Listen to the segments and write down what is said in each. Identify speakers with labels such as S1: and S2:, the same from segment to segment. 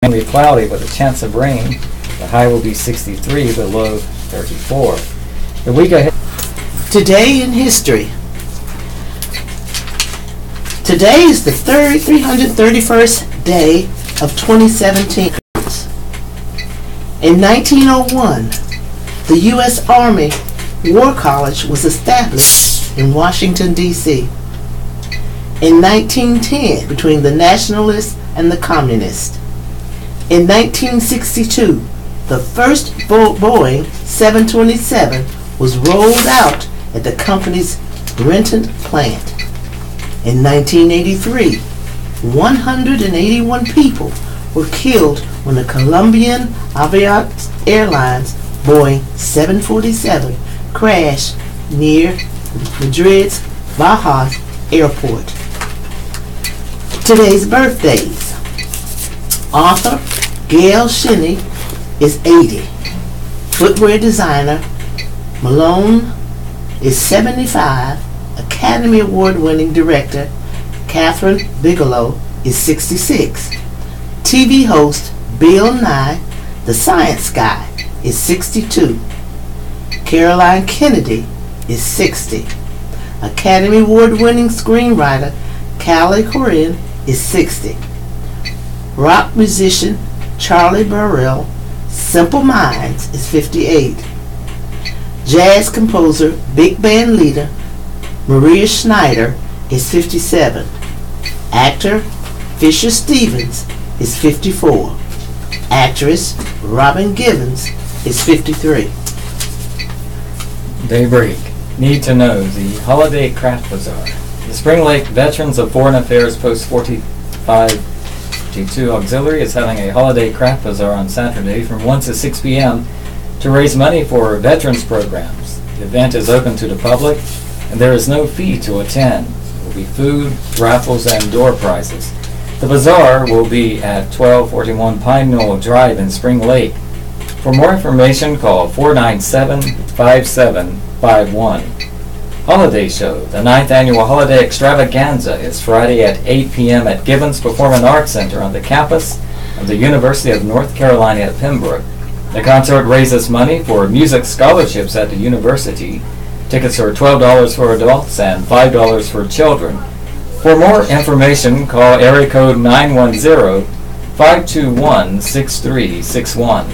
S1: mainly cloudy with a chance of rain. The high will be 63, the low 34. The week ahead.
S2: Today in history. Today is the 331st day of 2017. In 1901, the U.S. Army War College was established in Washington, D.C. In 1910, between the Nationalists and the Communists. In 1962, the first Boeing 727 was rolled out at the company's Renton plant. In 1983, 181 people were killed when the Colombian Airlines Boeing 747 crashed near Madrid's Barajas Airport. Today's birthdays. Author Gail Shinney is 80. Footwear designer Malone is 75. Academy Award-winning director Catherine Bigelow is 66. TV host Bill Nye, the Science Guy, is 62. Caroline Kennedy is 60. Academy Award-winning screenwriter Callie Corinne is 60. Rock musician Charlie Burrell, Simple Minds, is 58. Jazz composer, big band leader Maria Schneider is 57. Actor Fisher Stevens is 54. Actress Robin Givens is 53.
S1: Daybreak. Need to know the Holiday Craft Bazaar. The Spring Lake Veterans of Foreign Affairs Post 4552 Auxiliary is having a Holiday Craft Bazaar on Saturday from 1 to 6 p.m. to raise money for veterans programs. The event is open to the public and there is no fee to attend. There will be food, raffles, and door prizes. The bazaar will be at 1241 Pine Knoll Drive in Spring Lake. For more information, call 497-5751. Holiday Show. The 9th Annual Holiday Extravaganza is Friday at 8 p.m. at Gibbons Performing Arts Center on the campus of the University of North Carolina at Pembroke. The concert raises money for music scholarships at the university. Tickets are $12 for adults and $5 for children. For more information, call area code 910-521-6361.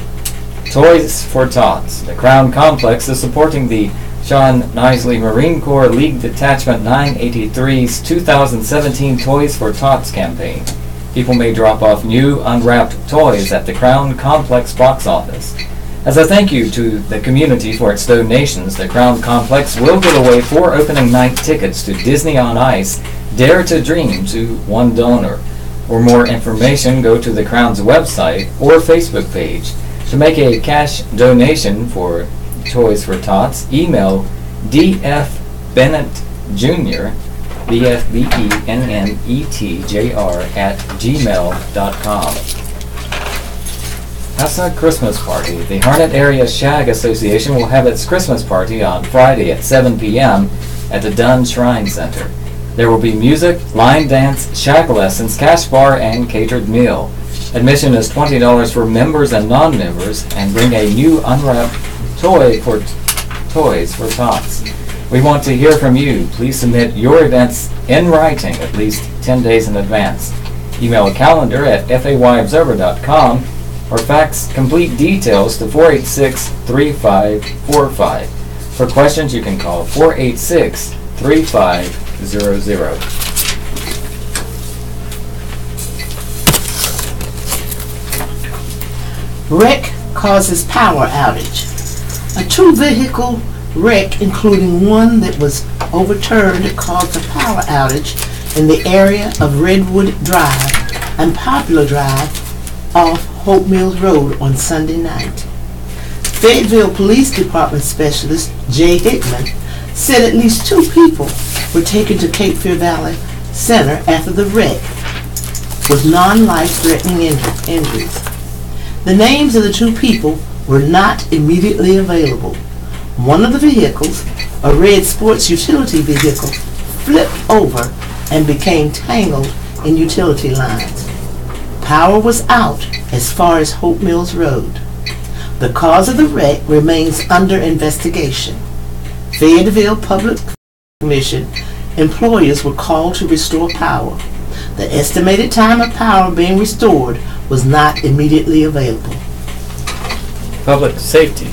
S1: Toys for Tots. The Crown Complex is supporting the Sean Knisley Marine Corps League Detachment 983's 2017 Toys for Tots campaign. People may drop off new, unwrapped toys at the Crown Complex box office. As a thank you to the community for its donations, the Crown Complex will give away 4 opening night tickets to Disney on Ice, Dare to Dream, to one donor. For more information, go to the Crown's website or Facebook page. To make a cash donation for Toys for Tots, email D.F. Bennett Jr., BFBENNETJR @gmail.com. Hassa Christmas Party. The Harnett Area Shag Association will have its Christmas party on Friday at 7 p.m. at the Dunn Shrine Center. There will be music, line dance, shag lessons, cash bar, and catered meal. Admission is $20 for members and non-members, and bring a new unwrapped toy for Toys for Tots. We want to hear from you. Please submit your events in writing at least 10 days in advance. Email calendar at fayobserver.com or fax complete details to 486-3545. For questions, you can call 486-3500.
S2: Wreck causes power outage. A 2-vehicle wreck, including one that was overturned, caused a power outage in the area of Redwood Drive and Poplar Drive off Hope Mills Road on Sunday night. Fayetteville Police Department Specialist Jay Hickman said at least 2 people were taken to Cape Fear Valley Center after the wreck with non-life-threatening injuries. The names of the 2 people were not immediately available. One of the vehicles, a red sports utility vehicle, flipped over and became tangled in utility lines. Power was out as far as Hope Mills Road. The cause of the wreck remains under investigation. Fayetteville Public Commission employees were called to restore power. The estimated time of power being restored was not immediately available.
S1: Public safety.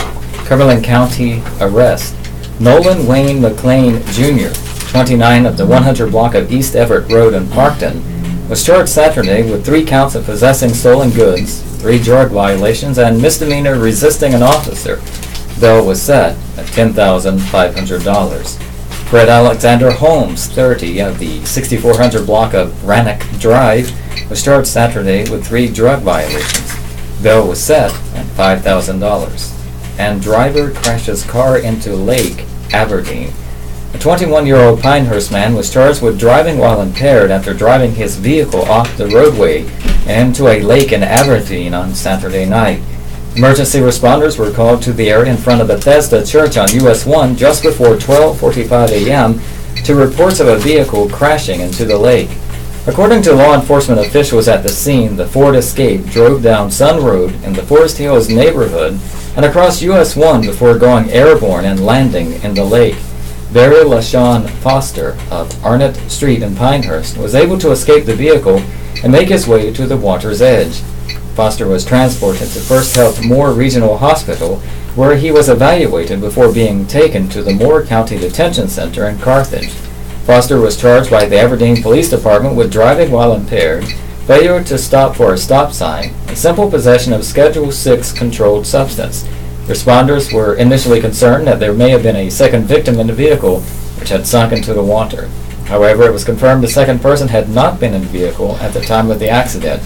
S1: Cumberland County arrest. Nolan Wayne McLean Jr., 29 of the 100 block of East Everett Road in Parkton, was charged Saturday with 3 counts of possessing stolen goods, 3 drug violations, and misdemeanor resisting an officer. Bail was set at $10,500. Fred Alexander Holmes, 30 of the 6400 block of Rannoch Drive, was charged Saturday with 3 drug violations. Bail was set at $5,000. And driver crashes car into lake, Aberdeen. A 21-year-old Pinehurst man was charged with driving while impaired after driving his vehicle off the roadway and into a lake in Aberdeen on Saturday night. Emergency responders were called to the area in front of Bethesda Church on US 1 just before 12:45 a.m. to reports of a vehicle crashing into the lake. According to law enforcement officials at the scene, the Ford Escape drove down Sun Road in the Forest Hills neighborhood and across US 1 before going airborne and landing in the lake. Barry LaShawn Foster of Arnott Street in Pinehurst was able to escape the vehicle and make his way to the water's edge. Foster was transported to First Health Moore Regional Hospital, where he was evaluated before being taken to the Moore County Detention Center in Carthage. Foster was charged by the Aberdeen Police Department with driving while impaired, failure to stop for a stop sign, and simple possession of Schedule 6 controlled substance. Responders were initially concerned that there may have been a second victim in the vehicle, which had sunk into the water. However, it was confirmed the second person had not been in the vehicle at the time of the accident.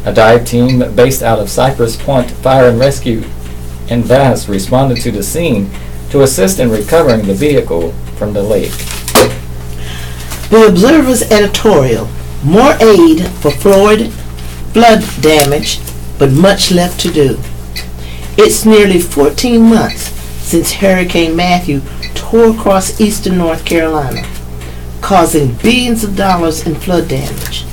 S1: A dive team based out of Cypress Point Fire and Rescue in Bass responded to the scene to assist in recovering the vehicle from the lake.
S2: The Observer's editorial: more aid for flood damage, but much left to do. It's nearly 14 months since Hurricane Matthew tore across eastern North Carolina, causing billions of dollars in flood damage.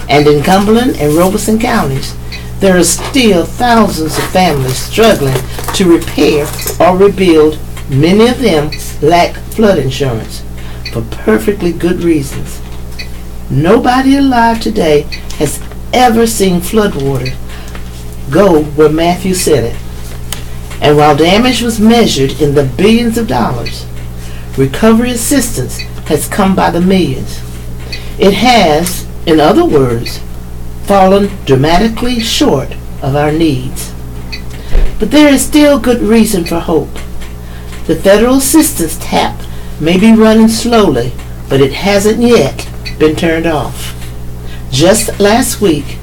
S2: And in Cumberland and Robeson counties, there are still thousands of families struggling to repair or rebuild. Many of them lack flood insurance for perfectly good reasons. Nobody alive today has ever seen floodwater go where Matthew said it. And while damage was measured in the billions of dollars, recovery assistance has come by the millions. It has, in other words, fallen dramatically short of our needs. But there is still good reason for hope. The federal assistance tap may be running slowly, but it hasn't yet been turned off. Just last week,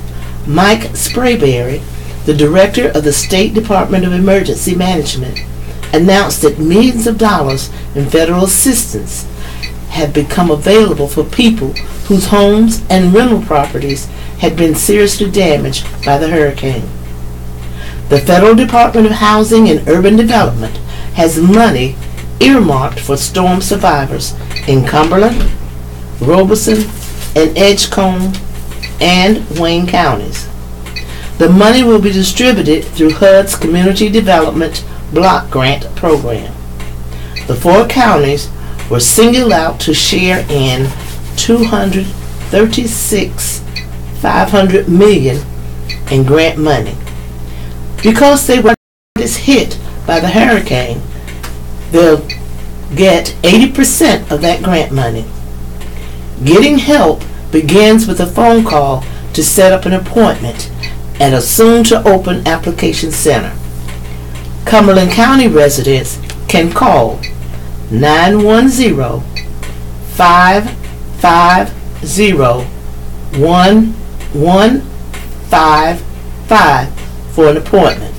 S2: Mike Sprayberry, the director of the State Department of Emergency Management, announced that millions of dollars in federal assistance have become available for people whose homes and rental properties had been seriously damaged by the hurricane. The Federal Department of Housing and Urban Development has money earmarked for storm survivors in Cumberland, Robeson, and Edgecombe, and Wayne counties. The money will be distributed through HUD's Community Development Block Grant Program. The 4 counties were singled out to share in $236.5 million in grant money. Because they were hit by the hurricane, they'll get 80% of that grant money. Getting help begins with a phone call to set up an appointment at a soon-to-open application center. Cumberland County residents can call 910-550-1155 for an appointment.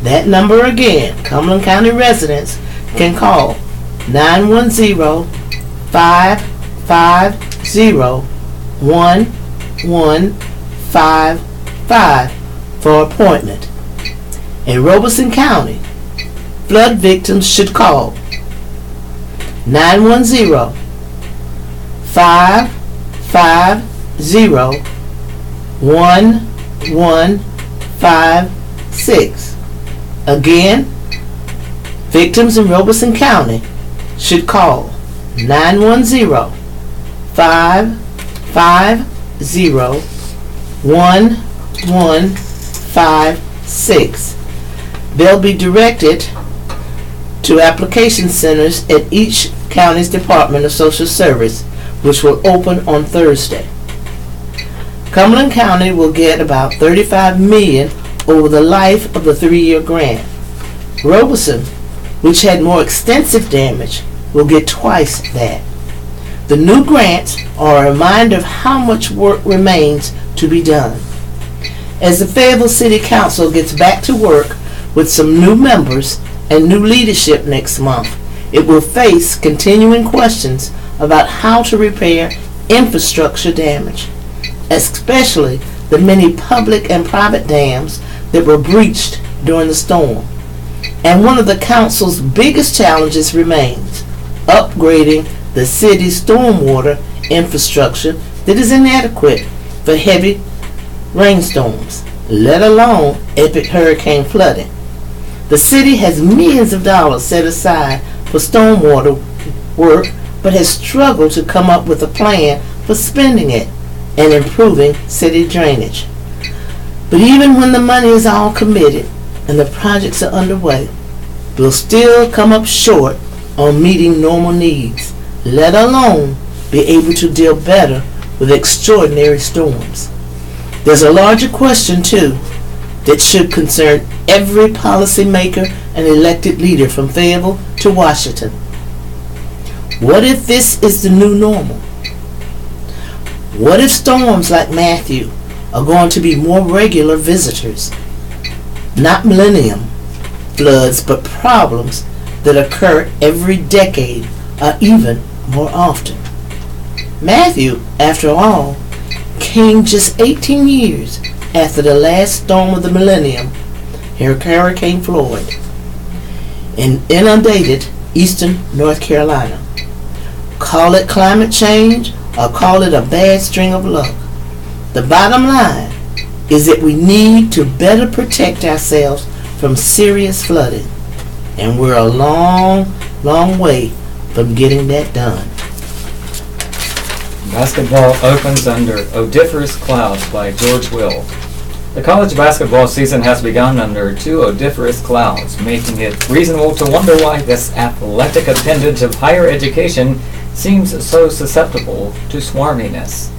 S2: That number again, Cumberland County residents can call 910-550-1155 for appointment. In Robeson County, flood victims should call 910-550-1155 1-800-556. Again, victims in Robeson County should call 910-550-1156. They'll be directed to application centers at each county's Department of Social Service, which will open on Thursday. Cumberland County will get about $35 million over the life of the 3-year grant. Robeson, which had more extensive damage, will get twice that. The new grants are a reminder of how much work remains to be done. As the Fayetteville City Council gets back to work with some new members and new leadership next month, it will face continuing questions about how to repair infrastructure damage, especially the many public and private dams that were breached during the storm. And one of the council's biggest challenges remains upgrading the city's stormwater infrastructure that is inadequate for heavy rainstorms, let alone epic hurricane flooding. The city has millions of dollars set aside for stormwater work, but has struggled to come up with a plan for spending it and improving city drainage. But even when the money is all committed and the projects are underway, we'll still come up short on meeting normal needs, let alone be able to deal better with extraordinary storms. There's a larger question, too, that should concern every policymaker and elected leader from Fayetteville to Washington. What if this is the new normal? What if storms like Matthew are going to be more regular visitors? Not millennium floods, but problems that occur every decade or even more often. Matthew, after all, came just 18 years after the last storm of the millennium, Hurricane Floyd, and inundated eastern North Carolina. Call it climate change or call it a bad string of luck. The bottom line is that we need to better protect ourselves from serious flooding, and we're a long, long way from getting that done.
S1: Basketball opens under odoriferous clouds by George Will. The college basketball season has begun under two odoriferous clouds, making it reasonable to wonder why this athletic appendage of higher education seems so susceptible to swarminess.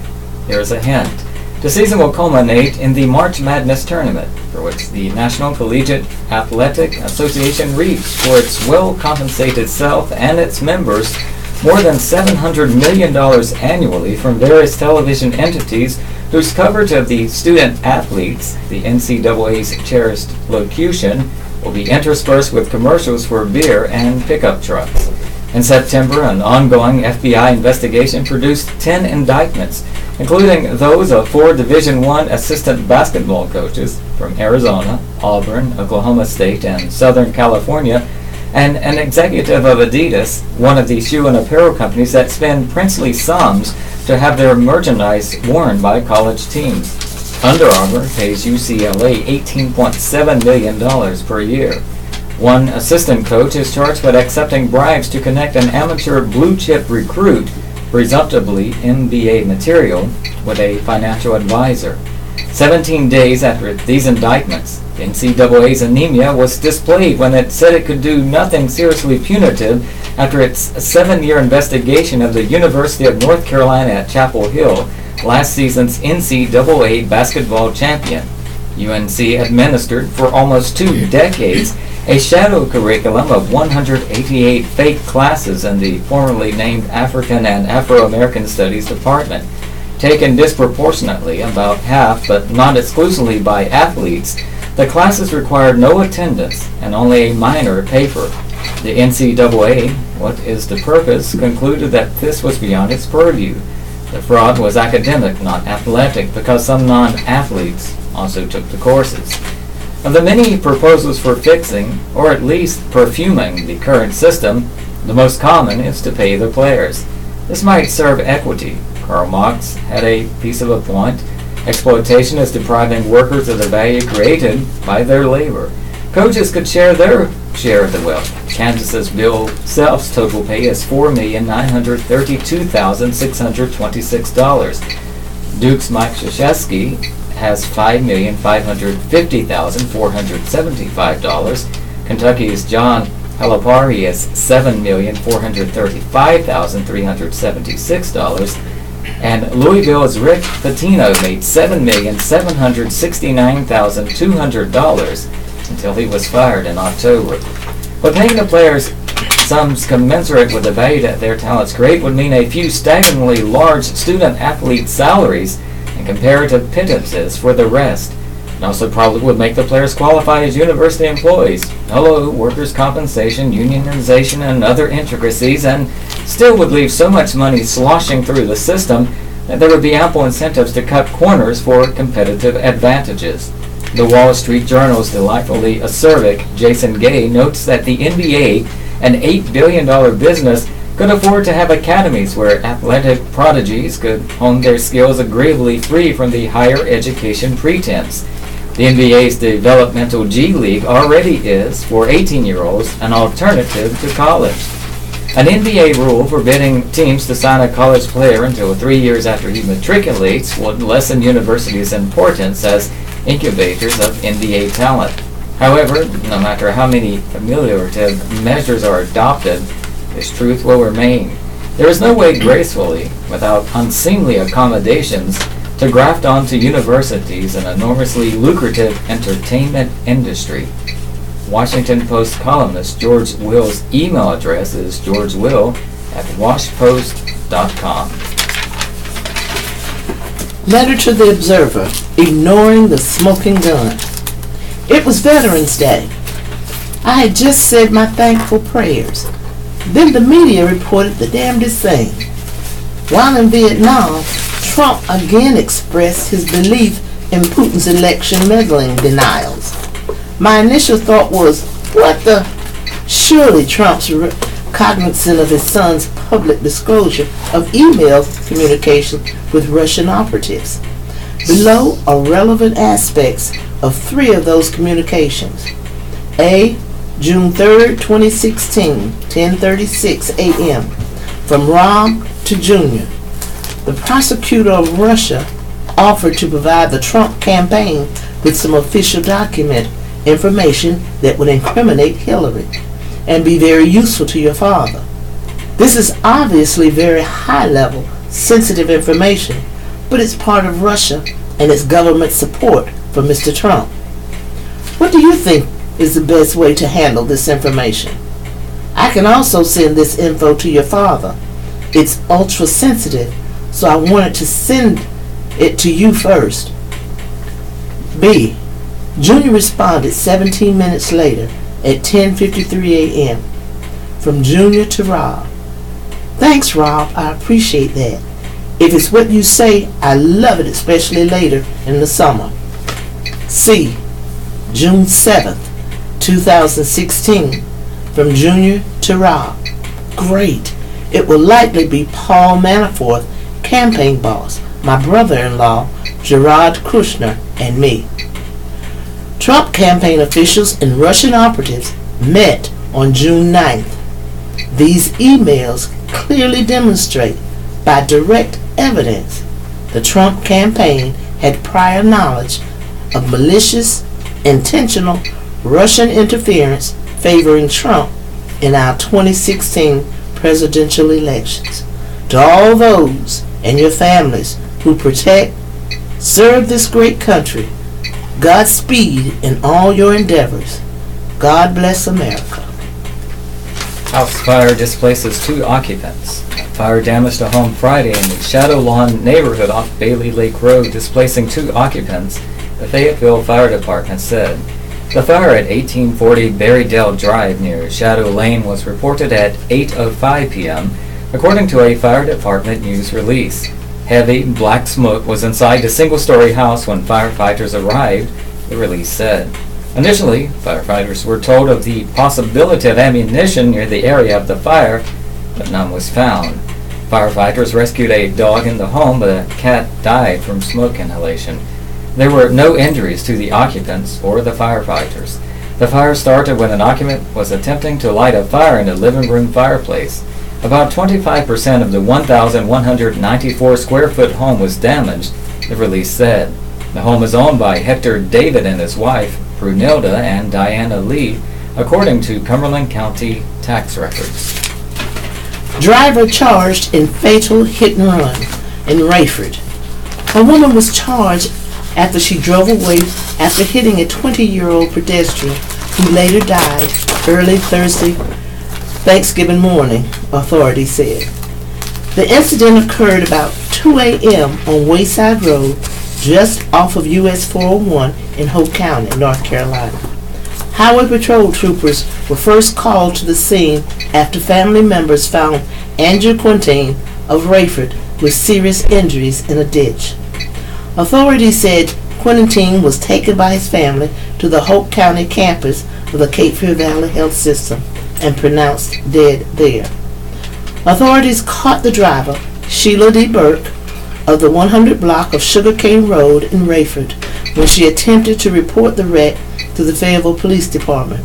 S1: Here's a hint. The season will culminate in the March Madness tournament, for which the National Collegiate Athletic Association reaps for its well-compensated self and its members more than $700 million annually from various television entities whose coverage of the student athletes, the NCAA's cherished locution, will be interspersed with commercials for beer and pickup trucks. In September, an ongoing FBI investigation produced 10 indictments, including those of 4 Division I assistant basketball coaches from Arizona, Auburn, Oklahoma State, and Southern California, and an executive of Adidas, one of the shoe and apparel companies that spend princely sums to have their merchandise worn by college teams. Under Armour pays UCLA $18.7 million per year. One assistant coach is charged with accepting bribes to connect an amateur blue-chip recruit, presumptively MBA material, with a financial advisor. 17 days after these indictments, the NCAA's anemia was displayed when it said it could do nothing seriously punitive after its 7-year investigation of the University of North Carolina at Chapel Hill, last season's NCAA basketball champion. UNC administered for almost 2 decades a shadow curriculum of 188 fake classes in the formerly named African and Afro-American Studies Department, taken disproportionately, about half but not exclusively by athletes. The classes required no attendance and only a minor paper. The NCAA, what is the purpose, concluded that this was beyond its purview. The fraud was academic, not athletic, because some non-athletes also took the courses. Of the many proposals for fixing, or at least perfuming, the current system, the most common is to pay the players. This might serve equity. Karl Marx had a piece of a point. Exploitation is depriving workers of the value created by their labor. Coaches could share their share of the wealth. Kansas's Bill Self's total pay is $4,932,626. Duke's Mike Krzyzewski has $5,550,475. Kentucky's John Calipari is $7,435,376. And Louisville's Rick Pitino made $7,769,200 until he was fired in October. But paying the players sums commensurate with the value that their talents create would mean a few staggeringly large student-athlete salaries and comparative pittances for the rest. It also probably would make the players qualify as university employees. Hello, workers' compensation, unionization, and other intricacies, and still would leave so much money sloshing through the system that there would be ample incentives to cut corners for competitive advantages. The Wall Street Journal's delightfully acerbic Jason Gay notes that the NBA, an $8 billion business, could afford to have academies where athletic prodigies could hone their skills agreeably free from the higher education pretense. The NBA's developmental G League already is, for 18-year-olds, an alternative to college. An NBA rule forbidding teams to sign a college player until 3 years after he matriculates would lessen universities' importance as incubators of NBA talent. However, no matter how many ameliorative measures are adopted, this truth will remain. There is no way gracefully, without unseemly accommodations, to graft onto universities an enormously lucrative entertainment industry. Washington Post columnist George Will's email address is georgewill@washpost.com.
S2: Letter to the Observer, ignoring the smoking gun. It was Veterans Day. I had just said my thankful prayers. Then the media reported the damnedest thing. While in Vietnam, Trump again expressed his belief in Putin's election meddling denials. My initial thought was, what the? Surely Trump's cognizant of his son's public disclosure of email communication with Russian operatives. Below are relevant aspects of 3 of those communications. A. June 3rd, 2016, 10:36 a.m. From Rob to Junior. The prosecutor of Russia offered to provide the Trump campaign with some official document information that would incriminate Hillary and be very useful to your father. This is obviously very high-level, sensitive information, but it's part of Russia and its government support for Mr. Trump. What do you think is the best way to handle this information? I can also send this info to your father. It's ultra-sensitive, so I wanted to send it to you first. B. Junior responded 17 minutes later at 10:53 a.m. From Junior to Rob. Thanks, Rob. I appreciate that. If it's what you say, I love it, especially later in the summer. C. June 7th, 2016. From Junior to Rob. Great. It will likely be Paul Manafort, campaign boss, my brother-in-law, Jared Kushner, and me. Trump campaign officials and Russian operatives met on June 9th. These emails clearly demonstrate, by direct evidence, the Trump campaign had prior knowledge of malicious, intentional Russian interference favoring Trump in our 2016 presidential elections. To all those and your families who protect, serve this great country, Godspeed in all your endeavors. God bless America.
S1: House fire displaces 2 occupants. Fire damaged a home Friday in the Shadow Lawn neighborhood off Bailey Lake Road, displacing 2 occupants, the Fayetteville Fire Department said. The fire at 1840 Berrydale Drive near Shadow Lane was reported at 8:05 p.m., according to a fire department news release. Heavy black smoke was inside the single-story house when firefighters arrived, the release said. Initially, firefighters were told of the possibility of ammunition near the area of the fire, but none was found. Firefighters rescued a dog in the home, but a cat died from smoke inhalation. There were no injuries to the occupants or the firefighters. The fire started when an occupant was attempting to light a fire in a living room fireplace. About 25% of the 1,194 square foot home was damaged, the release said. The home is owned by Hector David and his wife, Brunilda and Diana Lee, according to Cumberland County tax records.
S2: Driver charged in fatal hit and run in Rayford. A woman was charged after she drove away after hitting a 20-year-old pedestrian who later died early Thursday, Thanksgiving morning, authorities said. The incident occurred about 2 a.m. on Wayside Road, just off of US 401 in Hope County, North Carolina. Highway Patrol troopers were first called to the scene after family members found Andrew Quintine of Rayford with serious injuries in a ditch. Authorities said Quintine was taken by his family to the Hope County campus of the Cape Fear Valley Health System and pronounced dead there. Authorities caught the driver, Sheila D. Burke, of the 100 block of Sugarcane Road in Rayford when she attempted to report the wreck to the Fayetteville Police Department.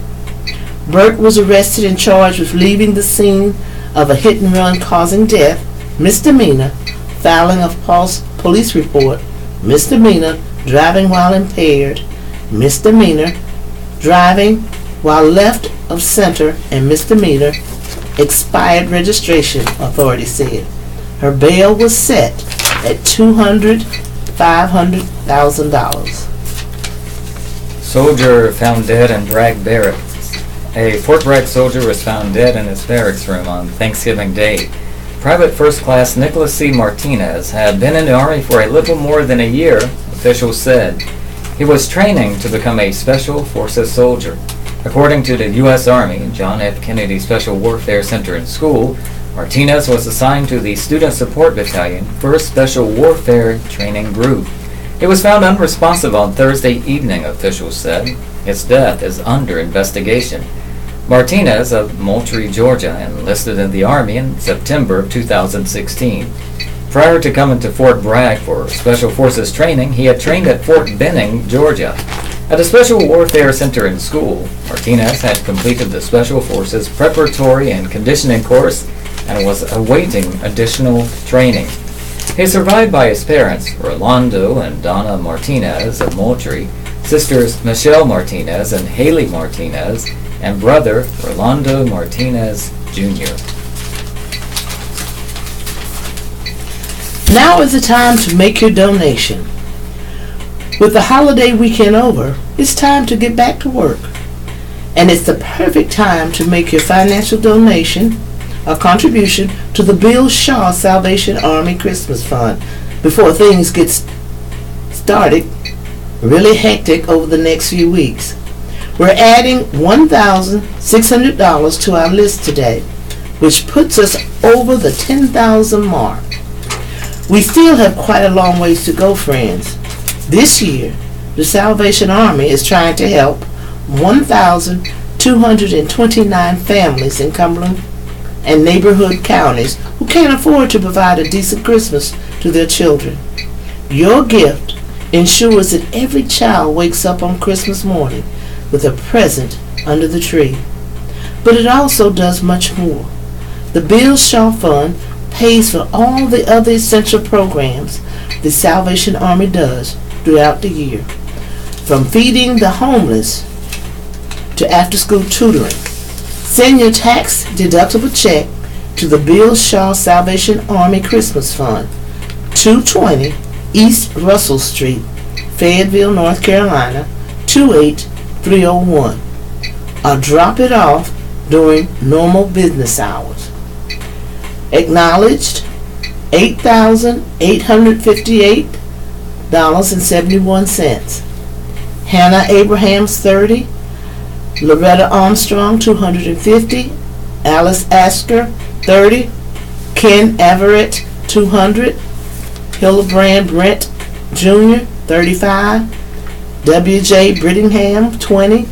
S2: Burke was arrested and charged with leaving the scene of a hit and run causing death, misdemeanor, filing of false police report, misdemeanor, driving while impaired, misdemeanor, driving while left of center, and misdemeanor, expired registration, authorities said. Her bail was set at $500,000.
S1: Soldier found dead in Bragg Barracks. A Fort Bragg soldier was found dead in his barracks room on Thanksgiving Day. Private First Class Nicholas C. Martinez had been in the Army for a little more than a year, officials said. He was training to become a Special Forces soldier. According to the U.S. Army, John F. Kennedy Special Warfare Center and School, Martinez was assigned to the Student Support Battalion, 1st Special Warfare Training Group. He was found unresponsive on Thursday evening, officials said. His death is under investigation. Martinez of Moultrie, Georgia, enlisted in the Army in September of 2016. Prior to coming to Fort Bragg for Special Forces training, he had trained at Fort Benning, Georgia. At the Special Warfare Center and School, Martinez had completed the Special Forces Preparatory and Conditioning course and was awaiting additional training. He is survived by his parents, Rolando and Donna Martinez of Moultrie, sisters Michelle Martinez and Haley Martinez, and brother Rolando Martinez Jr.
S2: Now is the time to make your donation. With the holiday weekend over, it's time to get back to work. And it's the perfect time to make your financial donation, a contribution to the Bill Shaw Salvation Army Christmas Fund before things get started really hectic over the next few weeks. We're adding $1,600 to our list today, which puts us over the 10,000 mark. We still have quite a long ways to go, friends. This year, the Salvation Army is trying to help 1,229 families in Cumberland and neighborhood counties who can't afford to provide a decent Christmas to their children. Your gift ensures that every child wakes up on Christmas morning with a present under the tree. But it also does much more. The Bill Shaw Fund pays for all the other essential programs the Salvation Army does throughout the year, from feeding the homeless to after-school tutoring. Send your tax-deductible check to the Bill Shaw Salvation Army Christmas Fund, 220 East Russell Street, Fayetteville, North Carolina, 28301, or drop it off during normal business hours. Acknowledged, $8,858.71. Hannah Abrahams, 30. Loretta Armstrong, 250. Alice Asker, 30. Ken Everett, 200. Hildebrand Brent Jr., 35. W.J. Brittingham, 20.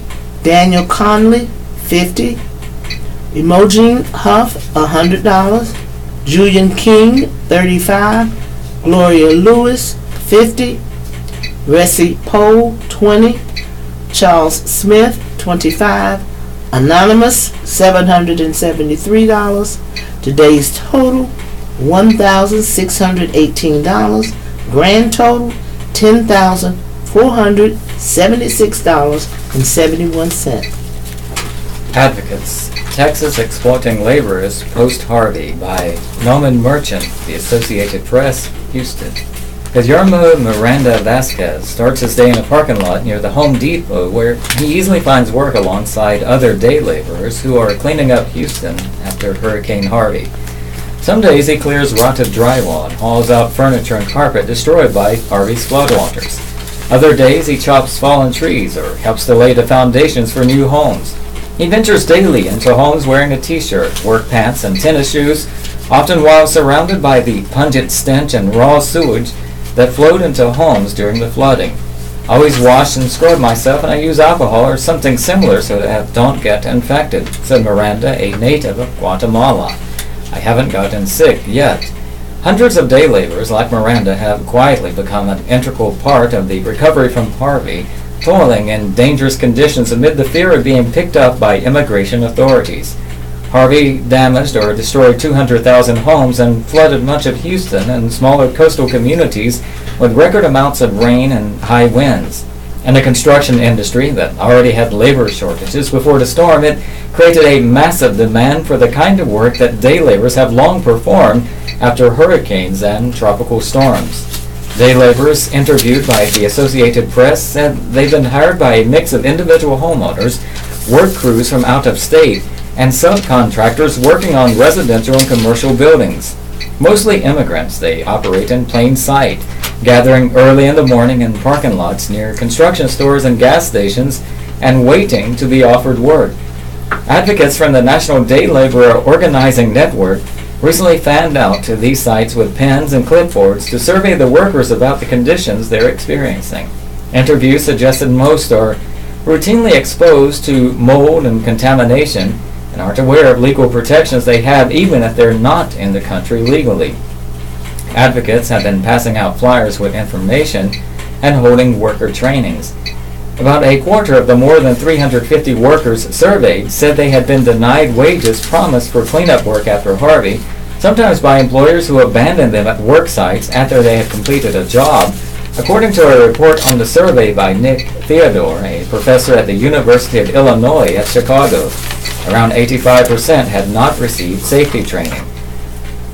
S2: Daniel Conley, 50. Emojine Huff, $100. Julian King, 35, Gloria Lewis, 50, Ressie Poe, 20, Charles Smith, 25, Anonymous, $773. Today's total, $1,618. Grand total, $10,476.71.
S1: Advocates. Texas Exploiting Laborers Post-Harvey by Norman Merchant, The Associated Press, Houston. Guillermo Miranda Vasquez starts his day in a parking lot near the Home Depot where he easily finds work alongside other day laborers who are cleaning up Houston after Hurricane Harvey. Some days he clears rotted drywall and hauls out furniture and carpet destroyed by Harvey's floodwaters. Other days he chops fallen trees or helps to lay the foundations for new homes. He ventures daily into homes wearing a t-shirt, work pants, and tennis shoes, often while surrounded by the pungent stench and raw sewage that flowed into homes during the flooding. I always wash and scrub myself, and I use alcohol or something similar so that I don't get infected, said Miranda, a native of Guatemala. I haven't gotten sick yet. Hundreds of day laborers like Miranda have quietly become an integral part of the recovery from Harvey, toiling in dangerous conditions amid the fear of being picked up by immigration authorities. Harvey damaged or destroyed 200,000 homes and flooded much of Houston and smaller coastal communities with record amounts of rain and high winds. In the construction industry that already had labor shortages before the storm, it created a massive demand for the kind of work that day laborers have long performed after hurricanes and tropical storms. Day laborers interviewed by the Associated Press said they've been hired by a mix of individual homeowners, work crews from out of state, and subcontractors working on residential and commercial buildings. Mostly immigrants, they operate in plain sight, gathering early in the morning in parking lots near construction stores and gas stations and waiting to be offered work. Advocates from the National Day Laborer Organizing Network recently fanned out to these sites with pens and clipboards to survey the workers about the conditions they're experiencing. Interviews suggested most are routinely exposed to mold and contamination and aren't aware of legal protections they have even if they're not in the country legally. Advocates have been passing out flyers with information and holding worker trainings. About a quarter of the more than 350 workers surveyed said they had been denied wages promised for cleanup work after Harvey, sometimes by employers who abandoned them at work sites after they had completed a job, according to a report on the survey by Nick Theodore, a professor at the University of Illinois at Chicago. Around 85% had not received safety training.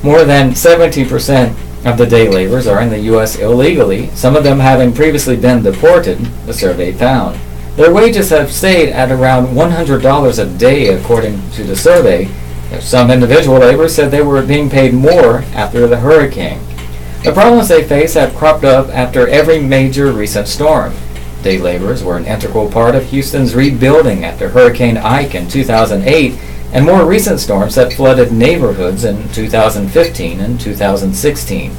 S1: More than 70% of the day laborers are in the U.S. illegally, some of them having previously been deported, the survey found. Their wages have stayed at around $100 a day, according to the survey. Some individual laborers said they were being paid more after the hurricane. The problems they face have cropped up after every major recent storm. Day laborers were an integral part of Houston's rebuilding after Hurricane Ike in 2008 and more recent storms that flooded neighborhoods in 2015 and 2016.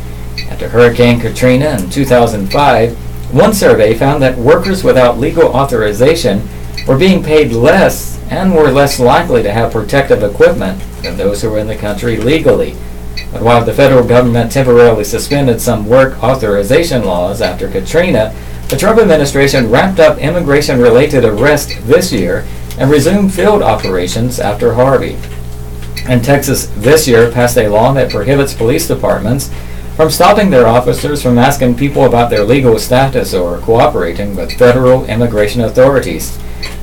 S1: After Hurricane Katrina in 2005, one survey found that workers without legal authorization were being paid less and were less likely to have protective equipment than those who were in the country legally. But while the federal government temporarily suspended some work authorization laws after Katrina, the Trump administration ramped up immigration-related arrests this year and resumed field operations after Harvey. And Texas this year passed a law that prohibits police departments from stopping their officers from asking people about their legal status or cooperating with federal immigration authorities.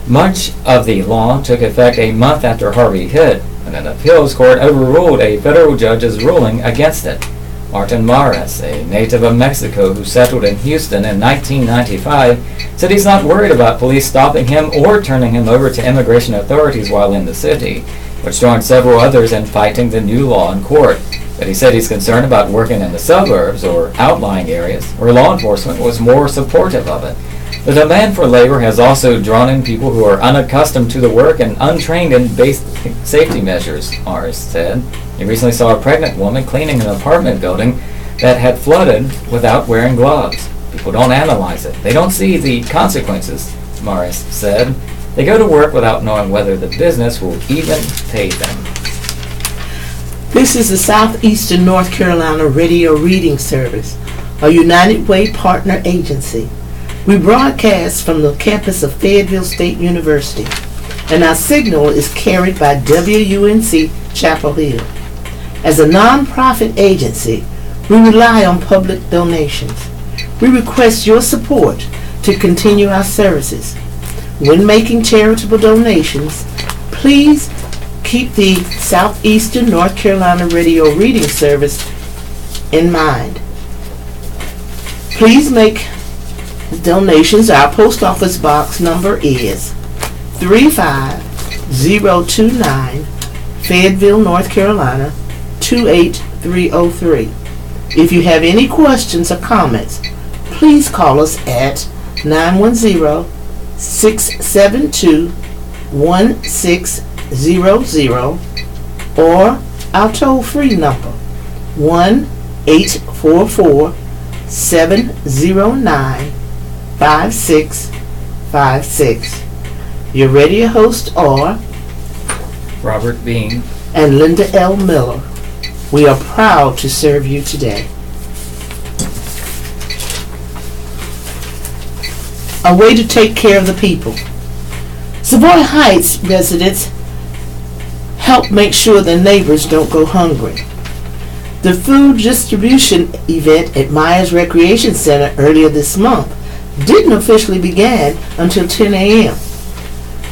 S1: Much of the law took effect a month after Harvey hit, and an appeals court overruled a federal judge's ruling against it. Martin Mares, a native of Mexico who settled in Houston in 1995, said he's not worried about police stopping him or turning him over to immigration authorities while in the city, which joined several others in fighting the new law in court. But he said he's concerned about working in the suburbs or outlying areas where law enforcement was more supportive of it. The demand for labor has also drawn in people who are unaccustomed to the work and untrained in basic safety measures, Mares said. He recently saw a pregnant woman cleaning an apartment building that had flooded without wearing gloves. People don't analyze it. They don't see the consequences, Mares said. They go to work without knowing whether the business will even pay them.
S2: This is the Southeastern North Carolina Radio Reading Service, a United Way partner agency. We broadcast from the campus of Fayetteville State University, and our signal is carried by WUNC Chapel Hill. As a non-profit agency, we rely on public donations. We request your support to continue our services. When making charitable donations, please keep the Southeastern North Carolina Radio Reading Service in mind. Please make donations. Our post office box number is 35029, Fayetteville, North Carolina 28303. If you have any questions or comments, please call us at 910-672-1600 or our toll-free number 1-844-709-5656. Your radio hosts are
S1: Robert Bean
S2: and Linda L. Miller. We are proud to serve you today. A way to take care of the people. Savoy Heights residents help make sure their neighbors don't go hungry. The food distribution event at Myers Recreation Center earlier this month didn't officially begin until 10 a.m.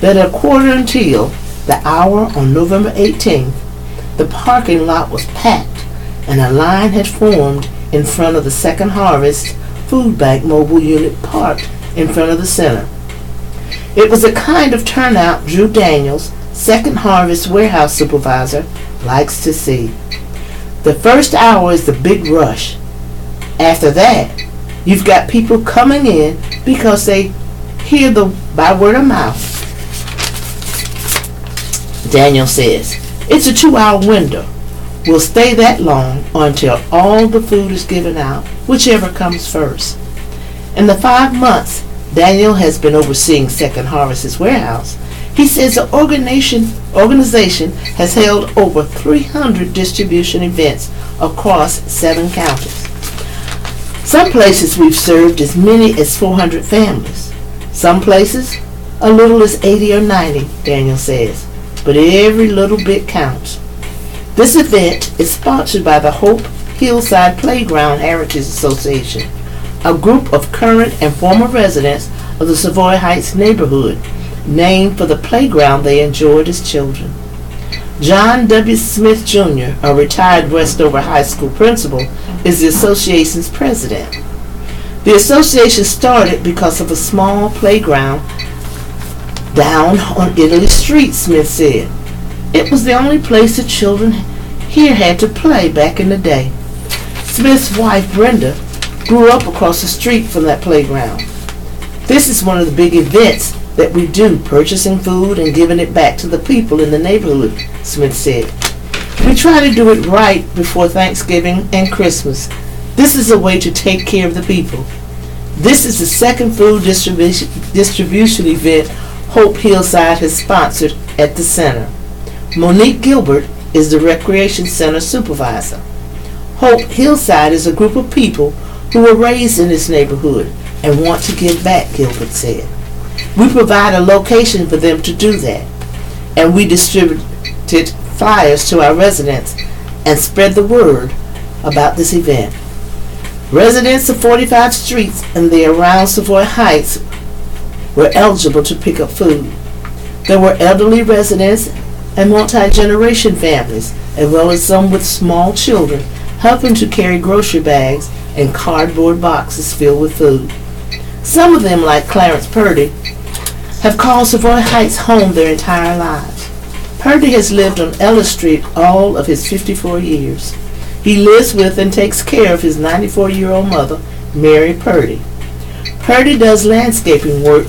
S2: But at a quarter until the hour on November 18th, the parking lot was packed and a line had formed in front of the Second Harvest Food Bank mobile unit parked in front of the center. It was a kind of turnout Drew Daniels, Second Harvest warehouse supervisor, likes to see. The first hour is the big rush. After that, you've got people coming in because they hear by word of mouth. Daniel says, it's a 2-hour window. We'll stay that long until all the food is given out, whichever comes first. In the 5 months Daniel has been overseeing Second Harvest's warehouse, he says the organization has held over 300 distribution events across 7 counties. Some places we've served as many as 400 families. Some places a little as 80 or 90, Daniel says. But every little bit counts. This event is sponsored by the Hope Hillside Playground Heritage Association, a group of current and former residents of the Savoy Heights neighborhood, named for the playground they enjoyed as children. John W. Smith Jr., a retired Westover High School principal, is the association's president. The association started because of a small playground down on Italy Street, Smith said. It was the only place the children here had to play back in the day. Smith's wife, Brenda, grew up across the street from that playground. This is one of the big events that we do, purchasing food and giving it back to the people in the neighborhood, Smith said. We try to do it right before Thanksgiving and Christmas. This is a way to take care of the people. This is the second food distribution event Hope Hillside has sponsored at the center. Monique Gilbert is the Recreation Center supervisor. Hope Hillside is a group of people who were raised in this neighborhood and want to give back, Gilbert said. We provide a location for them to do that, and we distributed flyers to our residents and spread the word about this event. Residents of 45 streets and the around Savoy Heights were eligible to pick up food. There were elderly residents and multi-generation families, as well as some with small children, helping to carry grocery bags and cardboard boxes filled with food. Some of them, like Clarence Purdy, have called Savoy Heights home their entire lives. Purdy has lived on Ellis Street all of his 54 years. He lives with and takes care of his 94-year-old mother, Mary Purdy. Purdy does landscaping work,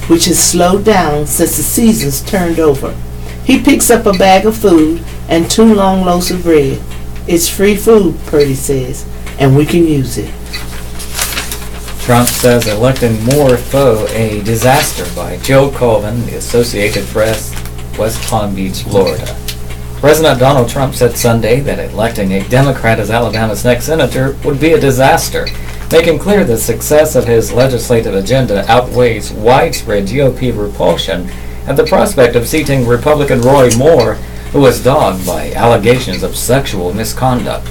S2: which has slowed down since the seasons turned over. He picks up a bag of food and 2 long loaves of bread. It's free food, Purdy says, and we can use it.
S1: Trump says electing more foe a disaster by Joe Colvin, the Associated Press, West Palm Beach, Florida. President Donald Trump said Sunday that electing a Democrat as Alabama's next senator would be a disaster, making clear the success of his legislative agenda outweighs widespread GOP repulsion at the prospect of seating Republican Roy Moore, who was dogged by allegations of sexual misconduct.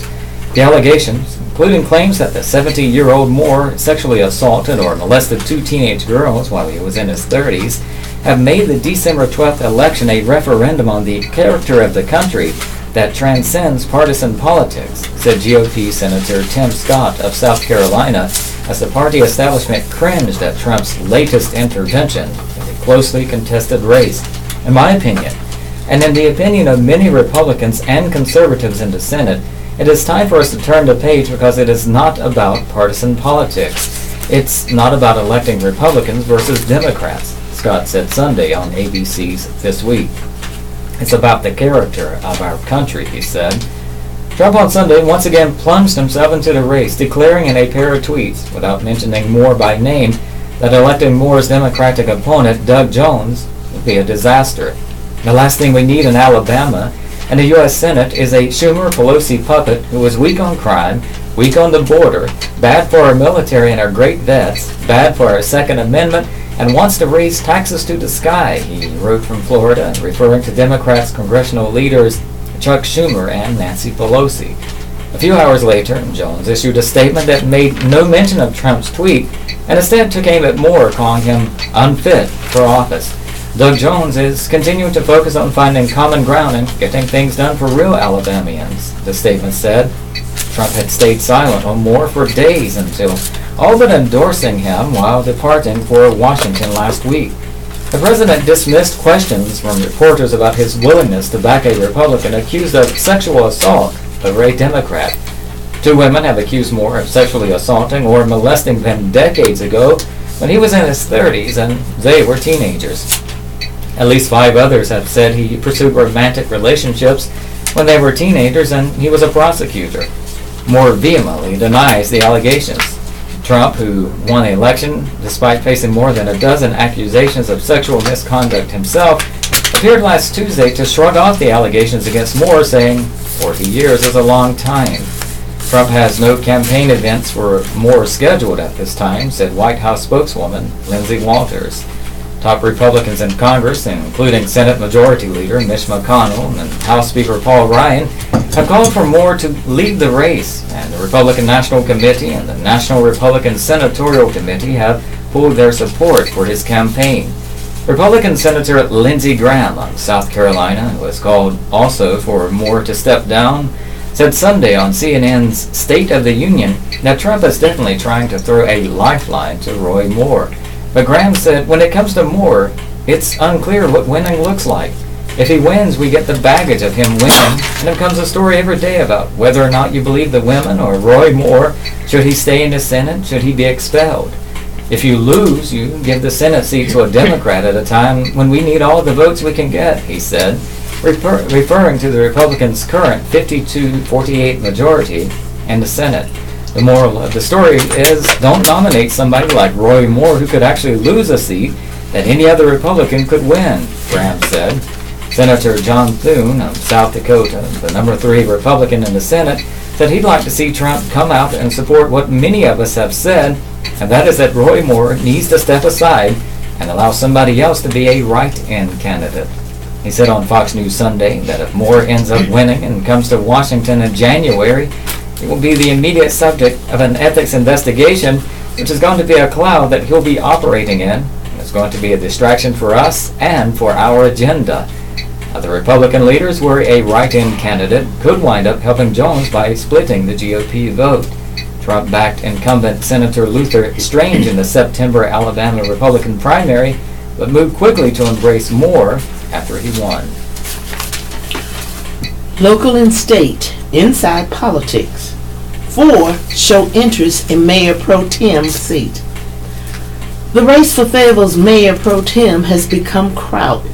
S1: The allegations, including claims that the 70-year-old Moore sexually assaulted or molested 2 teenage girls while he was in his 30s, have made the December 12th election a referendum on the character of the country that transcends partisan politics, said GOP Senator Tim Scott of South Carolina, as the party establishment cringed at Trump's latest intervention in the closely contested race. In my opinion, and in the opinion of many Republicans and conservatives in the Senate, it is time for us to turn the page because it is not about partisan politics. It's not about electing Republicans versus Democrats, Scott said Sunday on ABC's This Week. It's about the character of our country, he said. Trump on Sunday once again plunged himself into the race, declaring in a pair of tweets, without mentioning Moore by name, that electing Moore's Democratic opponent, Doug Jones, would be a disaster. The last thing we need in Alabama and the U.S. Senate is a Schumer-Pelosi puppet who is weak on crime, weak on the border, bad for our military and our great vets, bad for our Second Amendment, and wants to raise taxes to the sky, he wrote from Florida, referring to Democrats' congressional leaders Chuck Schumer and Nancy Pelosi. A few hours later, Jones issued a statement that made no mention of Trump's tweet and instead took aim at Moore, calling him unfit for office. Doug Jones is continuing to focus on finding common ground and getting things done for real Alabamians, the statement said. Trump had stayed silent on Moore for days until all but endorsing him while departing for Washington last week. The president dismissed questions from reporters about his willingness to back a Republican accused of sexual assault over a Democrat. 2 women have accused Moore of sexually assaulting or molesting them decades ago when he was in his 30s and they were teenagers. At least 5 others have said he pursued romantic relationships when they were teenagers and he was a prosecutor. Moore vehemently denies the allegations. Trump, who won the election despite facing more than a dozen accusations of sexual misconduct himself, appeared last Tuesday to shrug off the allegations against Moore, saying 40 years is a long time. Trump has no campaign events for Moore scheduled at this time, said White House spokeswoman Lindsey Walters. Top Republicans in Congress, including Senate Majority Leader Mitch McConnell and House Speaker Paul Ryan, have called for Moore to lead the race, and the Republican National Committee and the National Republican Senatorial Committee have pulled their support for his campaign. Republican Senator Lindsey Graham of South Carolina, who has called also for Moore to step down, said Sunday on CNN's State of the Union that Trump is definitely trying to throw a lifeline to Roy Moore. But Graham said when it comes to Moore, it's unclear what winning looks like. If he wins, we get the baggage of him winning, and it becomes a story every day about whether or not you believe the women or Roy Moore. Should he stay in the Senate? Should he be expelled? If you lose, you give the Senate seat to a Democrat at a time when we need all the votes we can get, he said, referring to the Republicans' current 52-48 majority in the Senate. The moral of the story is don't nominate somebody like Roy Moore who could actually lose a seat that any other Republican could win, Graham said. Senator John Thune of South Dakota, the number 3 Republican in the Senate, said he'd like to see Trump come out and support what many of us have said, and that is that Roy Moore needs to step aside and allow somebody else to be a write-in candidate. He said on Fox News Sunday that if Moore ends up winning and comes to Washington in January, it will be the immediate subject of an ethics investigation, which is going to be a cloud that he'll be operating in, and it's going to be a distraction for us and for our agenda. The Republican leaders were a write-in candidate could wind up helping Jones by splitting the GOP vote. Trump-backed incumbent Senator Luther Strange in the September Alabama Republican primary, but moved quickly to embrace Moore after he won.
S2: Local and state, inside politics. 4 show interest in Mayor Pro Tem seat. The race for Fayetteville's Mayor Pro Tem has become crowded,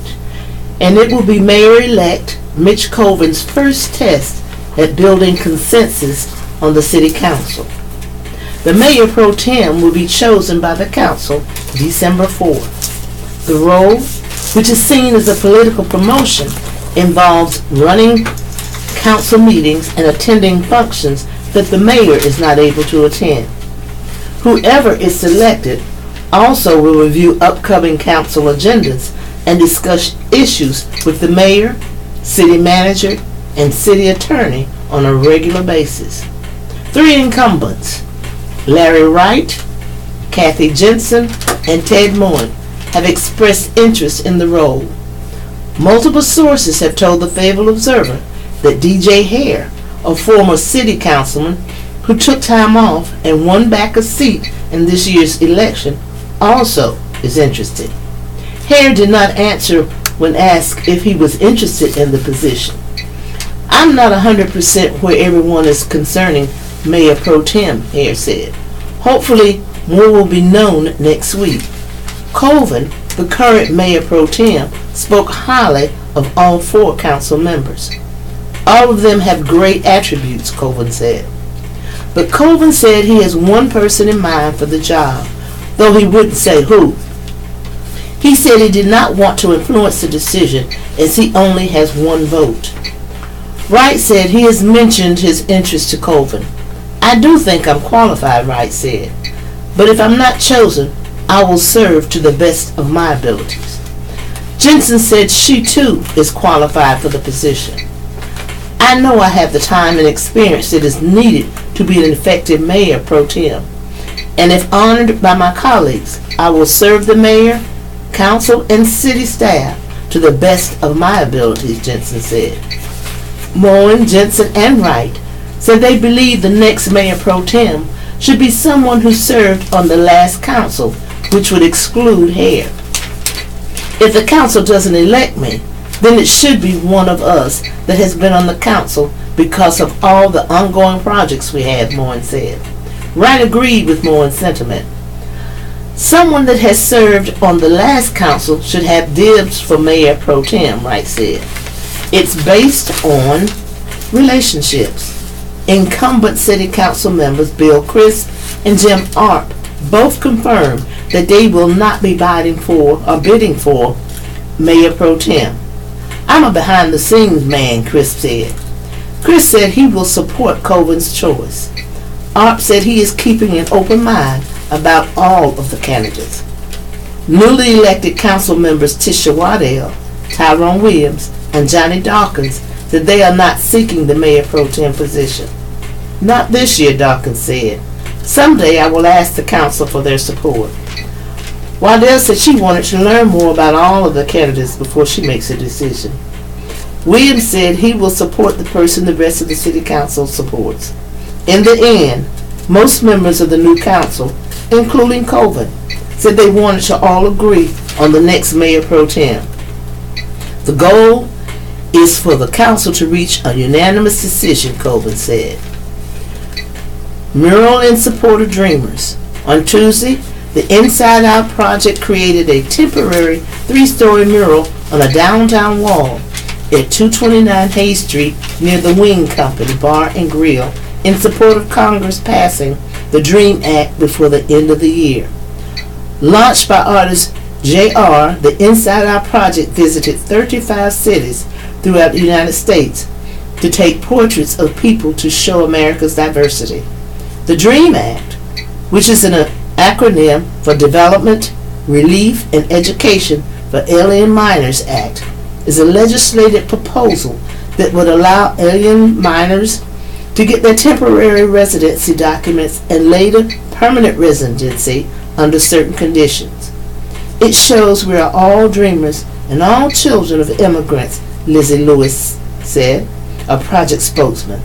S2: and it will be Mayor-elect Mitch Colvin's first test at building consensus on the City Council. The Mayor Pro Tem will be chosen by the Council December 4th. The role, which is seen as a political promotion, involves running council meetings and attending functions that the mayor is not able to attend. Whoever is selected also will review upcoming council agendas and discuss issues with the mayor, city manager, and city attorney on a regular basis. 3 incumbents, Larry Wright, Kathy Jensen, and Ted Moen, have expressed interest in the role. Multiple sources have told the Fayetteville Observer that DJ Hare, a former city councilman who took time off and won back a seat in this year's election, also is interested. Hare did not answer when asked if he was interested in the position. I'm not 100% where everyone is concerning Mayor Pro Tem, Hare said. Hopefully, more will be known next week. Colvin, the current Mayor Pro Tem, spoke highly of all 4 council members. All of them have great attributes, Colvin said. But Colvin said he has one person in mind for the job, though he wouldn't say who. He said he did not want to influence the decision as he only has one vote. Wright said he has mentioned his interest to Colvin. I do think I'm qualified, Wright said, but if I'm not chosen, I will serve to the best of my abilities. Jensen said she too is qualified for the position. I know I have the time and experience that is needed to be an effective mayor pro tem, and if honored by my colleagues, I will serve the mayor, council, and city staff to the best of my abilities, Jensen said. Moen, Jensen, and Wright said they believe the next mayor pro tem should be someone who served on the last council, which would exclude Hare. If the council doesn't elect me, then it should be one of us that has been on the council because of all the ongoing projects we have, Moen said. Wright agreed with Moen's sentiment. Someone that has served on the last council should have dibs for mayor pro tem, Wright said. It's based on relationships. Incumbent city council members Bill Crisp and Jim Arp both confirmed that they will not be bidding for mayor pro tem. I'm a behind-the-scenes man, Crisp said. Crisp said he will support Colvin's choice. Arp said he is keeping an open mind about all of the candidates. Newly elected council members Tisha Waddell, Tyrone Williams, and Johnny Dawkins said they are not seeking the mayor pro tem position. Not this year, Dawkins said. Someday I will ask the council for their support. Waddell said she wanted to learn more about all of the candidates before she makes a decision. Williams said he will support the person the rest of the city council supports. In the end, most members of the new council, including Colvin, said they wanted to all agree on the next mayor pro tem. The goal is for the council to reach a unanimous decision, Colvin said. Mural in support of Dreamers. On Tuesday, the Inside Out Project created a temporary 3-story mural on a downtown wall at 229 Hayes Street near the Wing Company Bar and Grill in support of Congress passing the DREAM Act before the end of the year. Launched by artist J.R., the Inside Out Project visited 35 cities throughout the United States to take portraits of people to show America's diversity. The DREAM Act, which is an acronym for Development, Relief, and Education for Alien Minors Act, is a legislative proposal that would allow alien minors to get their temporary residency documents and later permanent residency under certain conditions. It shows we are all dreamers and all children of immigrants, Lizzie Lewis said, a project spokesman.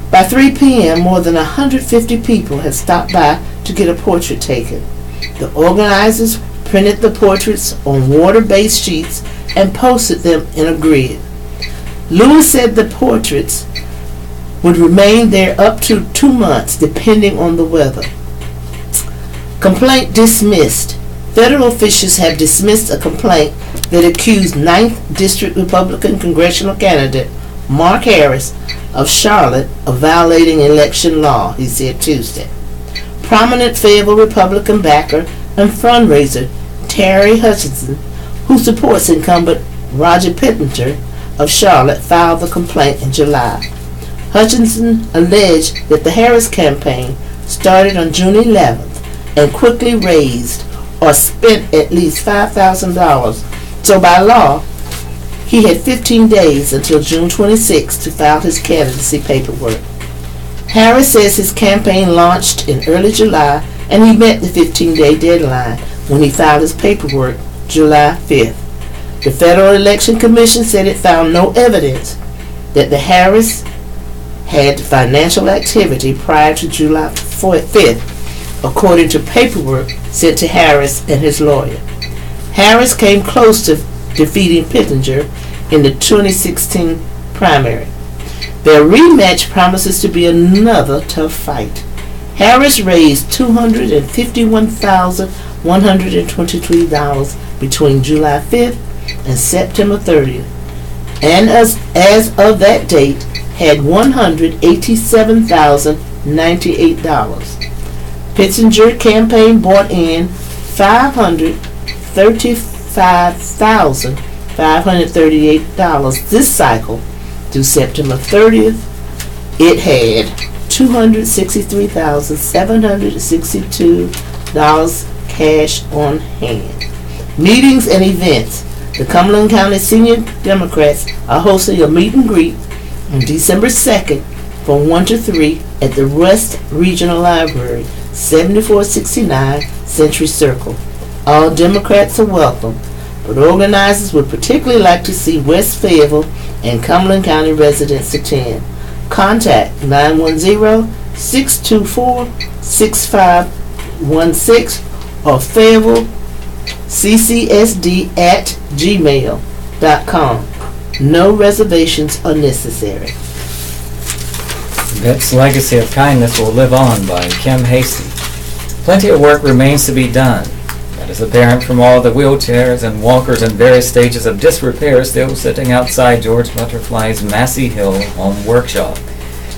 S2: By 3 p.m., more than 150 people had stopped by to get a portrait taken. The organizers printed the portraits on water-based sheets and posted them in a grid. Lewis said the portraits would remain there up to 2 months, depending on the weather. Complaint dismissed. Federal officials have dismissed a complaint that accused 9th District Republican congressional candidate Mark Harris of Charlotte of violating election law, he said Tuesday. Prominent Fayetteville Republican backer and fundraiser Terry Hutchinson, who supports incumbent Roger Pittenger, of Charlotte filed the complaint in July. Hutchinson alleged that the Harris campaign started on June 11th and quickly raised or spent at least $5,000. So by law, he had 15 days until June 26 to file his candidacy paperwork. Harris says his campaign launched in early July and he met the 15-day deadline when he filed his paperwork July 5th. The Federal Election Commission said it found no evidence that the Harris had financial activity prior to July 5th, according to paperwork sent to Harris and his lawyer. Harris came close to defeating Pittenger in the 2016 primary. Their rematch promises to be another tough fight. Harris raised $251,123 between July 5th and September 30th, and as of that date had $187,098. Pittenger campaign brought in $535,538 this cycle. Through September 30th, it had $263,762 cash on hand. Meetings and events. The Cumberland County Senior Democrats are hosting a meet and greet on December 2nd from 1 to 3 at the West Regional Library, 7469 Century Circle. All Democrats are welcome, but organizers would particularly like to see West Fayetteville and Cumberland County residents attend. Contact 910-624-6516 or Fayetteville ccsd@gmail.com. No reservations are necessary.
S1: Bet's Legacy of Kindness Will Live On by Kim Hasty. Plenty of work remains to be done. That is apparent from all the wheelchairs and walkers in various stages of disrepair still sitting outside George Butterfly's Massey Hill home workshop.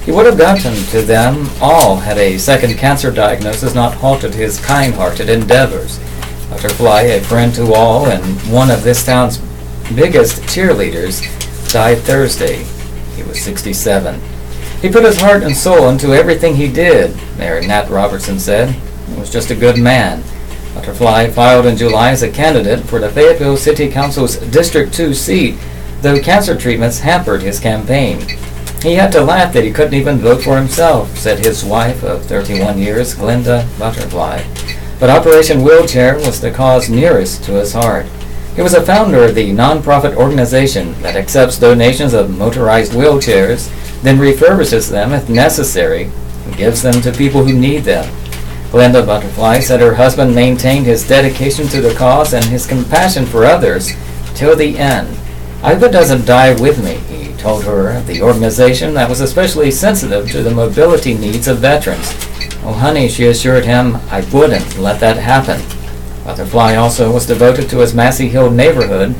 S1: He would have gotten to them all had a second cancer diagnosis not halted his kind-hearted endeavors. Butterfly, a friend to all and one of this town's biggest cheerleaders, died Thursday. He was 67. He put his heart and soul into everything he did, Mayor Nat Robertson said. He was just a good man. Butterfly filed in July as a candidate for the Fayetteville City Council's District 2 seat, though cancer treatments hampered his campaign. He had to laugh that he couldn't even vote for himself, said his wife of 31 years, Glenda Butterfly. But Operation Wheelchair was the cause nearest to his heart. He was a founder of the nonprofit organization that accepts donations of motorized wheelchairs, then refurbishes them if necessary, and gives them to people who need them. Glenda Butterfly said her husband maintained his dedication to the cause and his compassion for others till the end. "I hope it doesn't die with me," he told her of the organization that was especially sensitive to the mobility needs of veterans. "Oh, honey," she assured him, "I wouldn't let that happen." Butterfly also was devoted to his Massey Hill neighborhood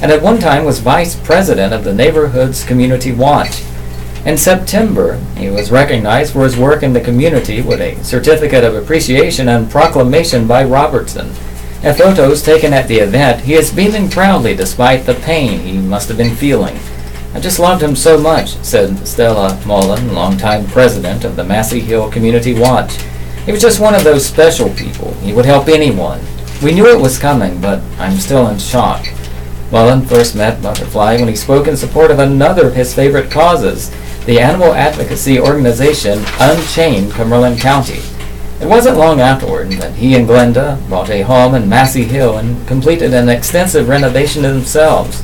S1: and at one time was vice president of the neighborhood's Community Watch. In September, he was recognized for his work in the community with a certificate of appreciation and proclamation by Robertson. In photos taken at the event, he is beaming proudly despite the pain he must have been feeling. "I just loved him so much," said Stella Mullen, longtime president of the Massey Hill Community Watch. "He was just one of those special people. He would help anyone. We knew it was coming, but I'm still in shock." Mullen first met Butterfly when he spoke in support of another of his favorite causes, the animal advocacy organization Unchained Cumberland County. It wasn't long afterward that he and Glenda bought a home in Massey Hill and completed an extensive renovation themselves.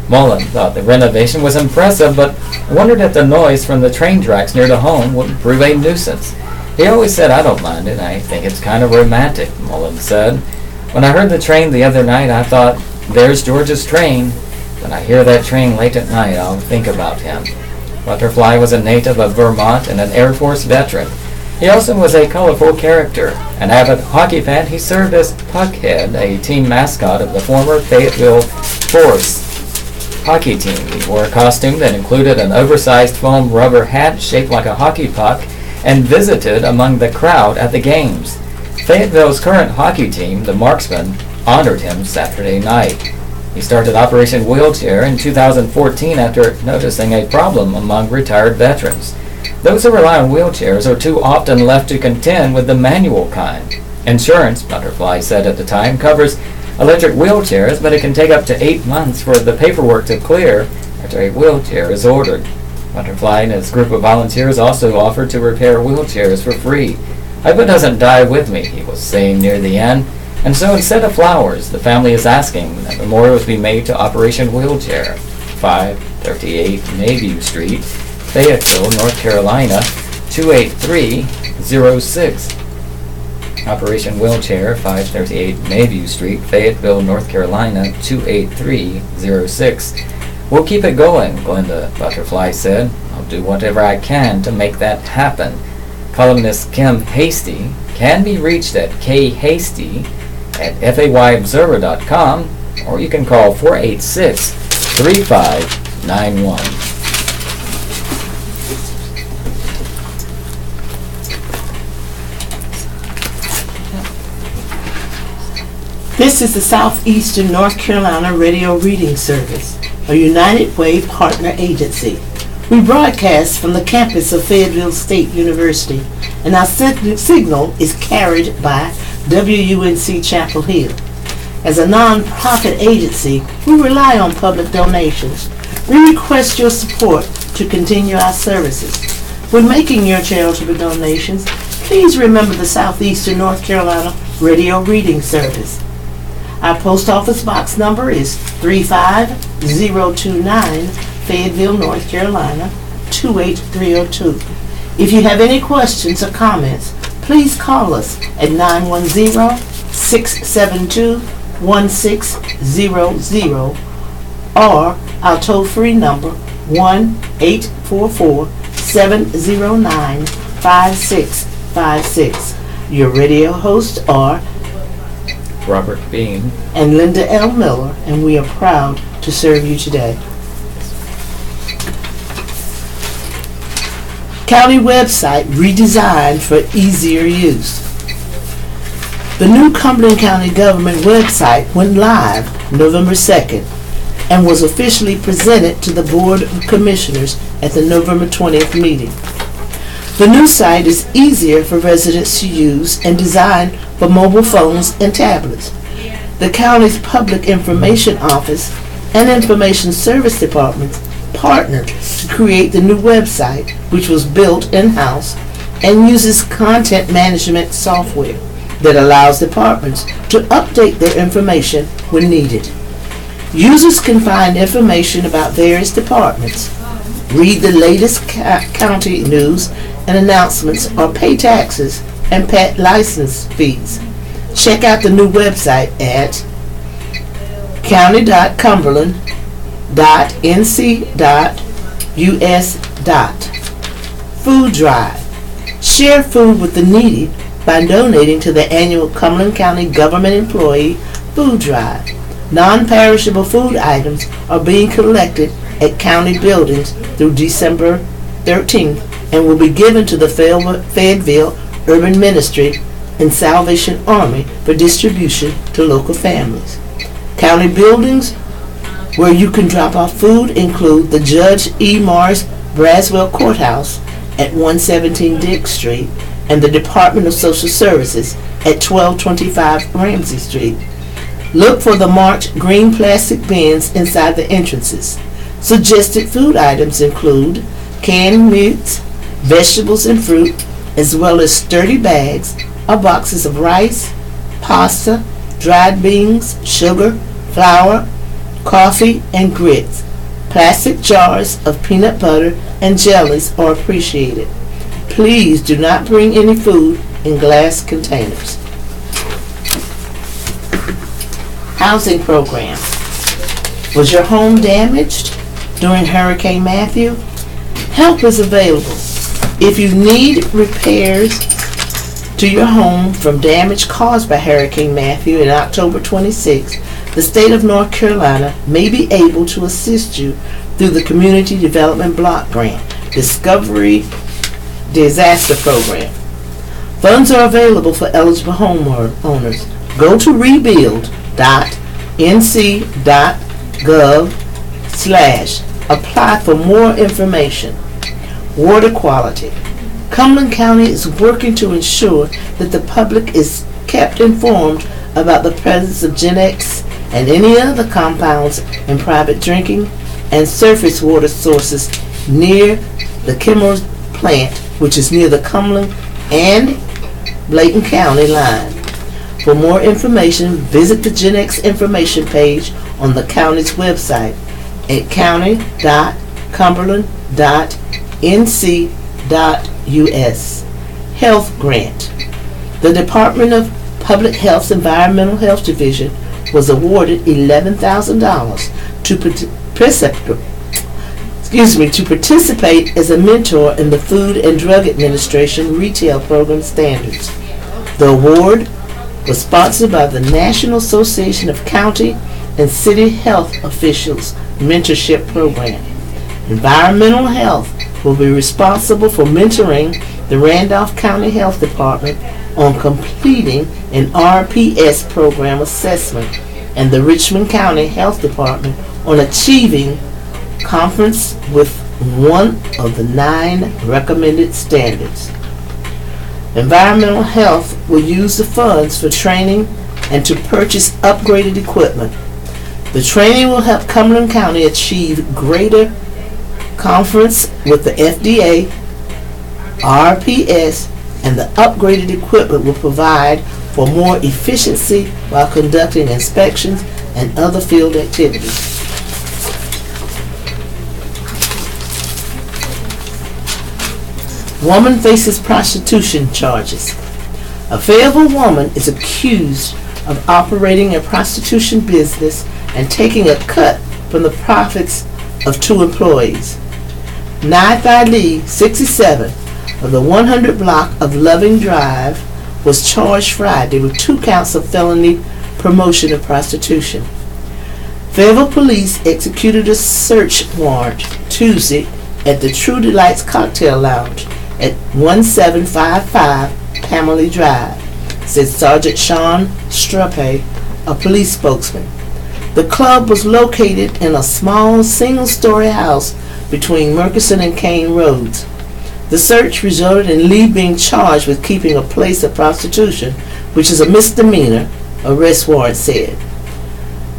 S1: Mullen thought the renovation was impressive, but wondered if the noise from the train tracks near the home would prove a nuisance. "He always said, 'I don't mind it. I think it's kind of romantic,'" Mullen said. "When I heard the train the other night, I thought, there's George's train. When I hear that train late at night, I'll think about him." Butterfly was a native of Vermont and an Air Force veteran. He also was a colorful character. An avid hockey fan, he served as Puckhead, a team mascot of the former Fayetteville Force hockey team. He wore a costume that included an oversized foam rubber hat shaped like a hockey puck and visited among the crowd at the games. Fayetteville's current hockey team, the Marksmen, honored him Saturday night. He started Operation Wheelchair in 2014 after noticing a problem among retired veterans. Those who rely on wheelchairs are too often left to contend with the manual kind. Insurance, Butterfly said at the time, covers electric wheelchairs, but it can take up to 8 months for the paperwork to clear after a wheelchair is ordered. Butterfly and his group of volunteers also offered to repair wheelchairs for free. "I hope it doesn't die with me," he was saying near the end. And so instead of flowers, the family is asking that memorials be made to Operation Wheelchair, 538 Mayview Street, Fayetteville, North Carolina, 28306. Operation Wheelchair, 538 Mayview Street, Fayetteville, North Carolina, 28306. "We'll keep it going," Glenda Butterfly said. "I'll do whatever I can to make that happen." Columnist Kim Hasty can be reached at khasty@fayobserver.com, or you can call 486-3591.
S2: This is the Southeastern North Carolina Radio Reading Service, a United Way partner agency. We broadcast from the campus of Fayetteville State University, and our signal is carried by WUNC Chapel Hill. As a non-profit agency, we rely on public donations. We request your support to continue our services. When making your charitable donations, please remember the Southeastern North Carolina Radio Reading Service. Our post office box number is 35029, Fayetteville, North Carolina, 28302. If you have any questions or comments, please call us at 910-672-1600 or our toll-free number 1-844-709-5656. Your radio hosts are
S1: Robert Bean
S2: and Linda L. Miller, and we are proud to serve you today. County website redesigned for easier use. The new Cumberland County government website went live November 2nd and was officially presented to the Board of Commissioners at the November 20th meeting. The new site is easier for residents to use and designed for mobile phones and tablets. The county's Public Information Office and Information Service Departments partnered to create the new website, which was built in-house and uses content management software that allows departments to update their information when needed. Users can find information about various departments, read the latest county news and announcements, or pay taxes and pet license fees. Check out the new website at county.cumberland.nc.us. Food drive. Share food with the needy by donating to the annual Cumberland County Government Employee Food Drive. Non-perishable food items are being collected at county buildings through December 13th and will be given to the Fayetteville Urban Ministry and Salvation Army for distribution to local families. County buildings where you can drop off food include the Judge E. Morris Braswell Courthouse at 117 Dick Street and the Department of Social Services at 1225 Ramsey Street. Look for the marked green plastic bins inside the entrances. Suggested food items include canned meats, vegetables and fruit, as well as sturdy bags or boxes of rice, pasta, dried beans, sugar, flour, coffee, and grits. Plastic jars of peanut butter and jellies are appreciated. Please do not bring any food in glass containers. Housing program. Was your home damaged during Hurricane Matthew? Help is available. If you need repairs to your home from damage caused by Hurricane Matthew in October 26, the state of North Carolina may be able to assist you through the Community Development Block Grant Discovery Disaster Program. Funds are available for eligible homeowners. Go to rebuild. nc.gov/apply for more information. Water quality. Cumberland County is working to ensure that the public is kept informed about the presence of Gen X and any other compounds in private drinking and surface water sources near the Kimmel plant, which is near the Cumberland and Bladen County line. For more information, visit the Gen X information page on the county's website at county.cumberland.nc.us. Health grant. The Department of Public Health's Environmental Health Division was awarded $11,000 to participate as a mentor in the Food and Drug Administration Retail Program Standards. The award was sponsored by the National Association of County and City Health Officials Mentorship Program. Environmental Health will be responsible for mentoring the Randolph County Health Department on completing an RPS program assessment and the Richmond County Health Department on achieving conformance with one of the 9 recommended standards. Environmental Health will use the funds for training and to purchase upgraded equipment. The training will help Cumberland County achieve greater conformance with the FDA, RPS, and the upgraded equipment will provide for more efficiency while conducting inspections and other field activities. Woman faces prostitution charges. A Fayetteville woman is accused of operating a prostitution business and taking a cut from the profits of 2 employees. Nathi Lee, 67, of the 100 block of Loving Drive, was charged Friday with 2 counts of felony promotion of prostitution. Fayetteville police executed a search warrant Tuesday at the True Delights Cocktail Lounge at 1755 Pamela Drive, said Sergeant Sean Struppe, a police spokesman. The club was located in a small single-story house between Murchison and Kane Roads. The search resulted in Lee being charged with keeping a place of prostitution, which is a misdemeanor, arrest warrant said.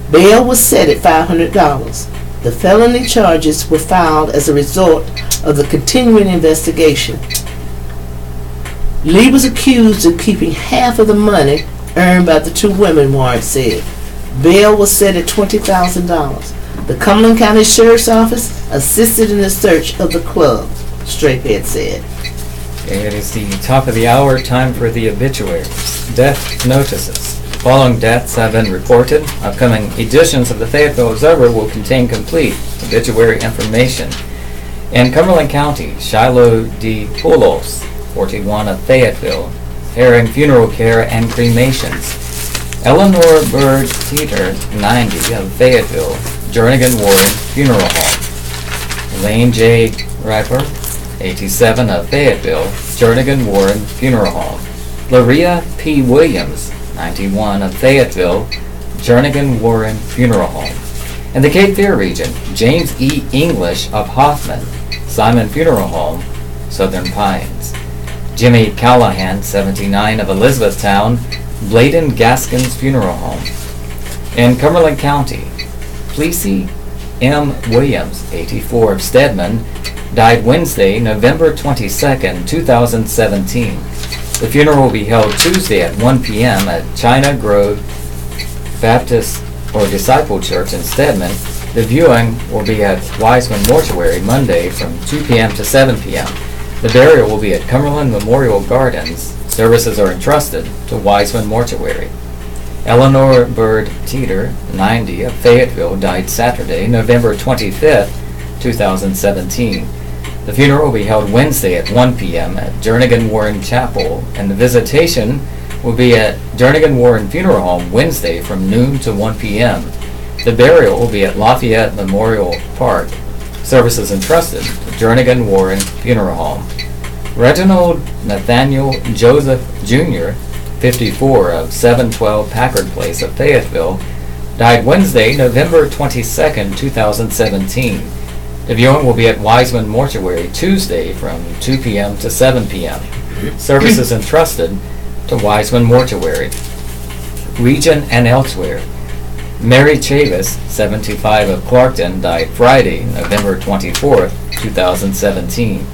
S2: Bail was set at $500. The felony charges were filed as a result of the continuing investigation. Lee was accused of keeping half of the money earned by the 2 women, warrant said. Bail was set at $20,000. The Cumberland County Sheriff's Office assisted in the search of the club, Straighthead said.
S1: It is the top of the hour, time for the obituaries. Death notices. Following deaths have been reported. Upcoming editions of the Fayetteville Observer will contain complete obituary information. In Cumberland County, Shiloh D. Poulos, 41 of Fayetteville, Herring Funeral Care and Cremations. Eleanor Bird Teeter, 90 of Fayetteville, Jernigan Warren Funeral Home. Elaine J. Riper, 87 of Fayetteville, Jernigan Warren Funeral Home. Laria P. Williams, 91 of Fayetteville, Jernigan Warren Funeral Home. In the Cape Fear region, James E. English of Hoffman, Simon Funeral Home, Southern Pines. Jimmy Callahan, 79 of Elizabethtown, Bladen Gaskins Funeral Home. In Cumberland County, Plessy M. Williams, 84 of Stedman, died Wednesday, November 22nd, 2017. The funeral will be held Tuesday at 1 p.m. at China Grove Baptist or Disciple Church in Stedman. The viewing will be at Wiseman Mortuary Monday from 2 p.m. to 7 p.m. The burial will be at Cumberland Memorial Gardens. Services are entrusted to Wiseman Mortuary. Eleanor Bird Teeter, 90 of Fayetteville, died Saturday, November 25th, 2017. The funeral will be held Wednesday at 1 p.m. at Jernigan Warren Chapel, and the visitation will be at Jernigan Warren Funeral Home Wednesday from noon to 1 p.m. The burial will be at Lafayette Memorial Park. Services entrusted to Jernigan Warren Funeral Home. Reginald Nathaniel Joseph Jr., 54 of 712 Packard Place of Fayetteville, died Wednesday, November 22nd, 2017. The viewing will be at Wiseman Mortuary Tuesday from 2 p.m. to 7 p.m. Services entrusted to Wiseman Mortuary. Region and elsewhere. Mary Chavis, 75 of Clarkton, died Friday, November 24th, 2017.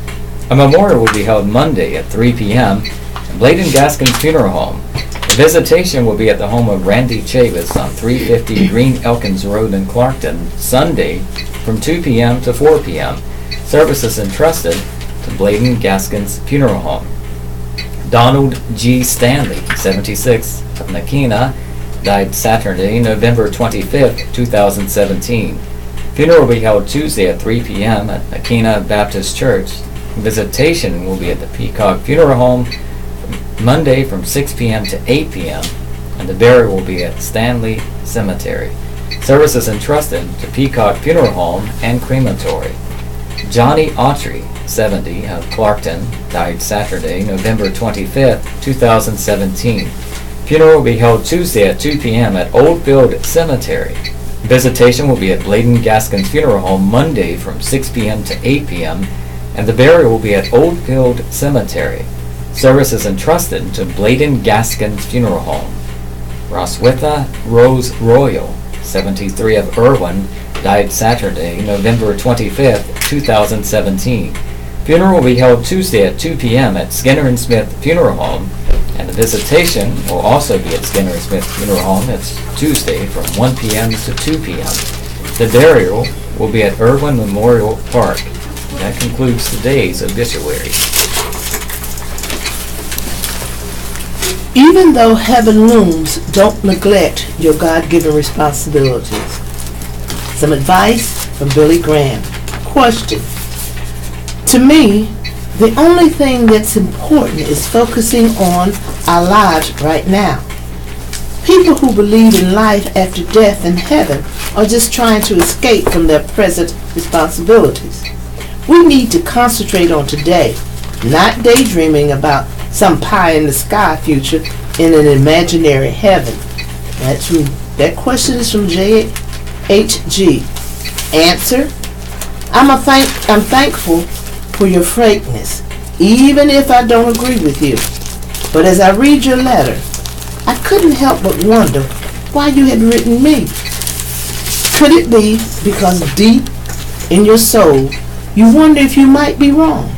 S1: A memorial will be held Monday at 3 p.m. at Bladen Gaskin's Funeral Home. The visitation will be at the home of Randy Chavis on 350 Green Elkins Road in Clarkton, Sunday from 2 p.m. to 4 p.m. Services entrusted to Bladen Gaskin's Funeral Home. Donald G. Stanley, 76 of Nakina, died Saturday, November 25th, 2017. Funeral will be held Tuesday at 3 p.m. at Nakina Baptist Church. Visitation will be at the Peacock Funeral Home Monday from 6 p.m. to 8 p.m. and the burial will be at Stanley Cemetery. Services entrusted to Peacock Funeral Home and Crematory. Johnny Autry, 70 of Clarkton, died Saturday, November 25th, 2017. Funeral will be held Tuesday at 2 p.m. at Oldfield Cemetery. Visitation will be at Bladen Gaskin's Funeral Home Monday from 6 p.m. to 8 p.m. and the burial will be at Oldfield Cemetery. Services entrusted to Bladen Gaskin's Funeral Home. Roswitha Rose Royal, 73 of Irwin, died Saturday, November 25th, 2017. Funeral will be held Tuesday at 2 p.m. at Skinner and Smith Funeral Home, and the visitation will also be at Skinner and Smith Funeral Home. It's Tuesday from 1 p.m. to 2 p.m. The burial will be at Irwin Memorial Park. That concludes today's obituaries.
S2: Even though heaven looms, don't neglect your God-given responsibilities. Some advice from Billy Graham. Question. To me, the only thing that's important is focusing on our lives right now. People who believe in life after death and heaven are just trying to escape from their present responsibilities. We need to concentrate on today, not daydreaming about some pie-in-the-sky future in an imaginary heaven. That question is from J.H.G. Answer: I'm thankful for your frankness, even if I don't agree with you. But as I read your letter, I couldn't help but wonder why you had written me. Could it be because deep in your soul, you wonder if you might be wrong?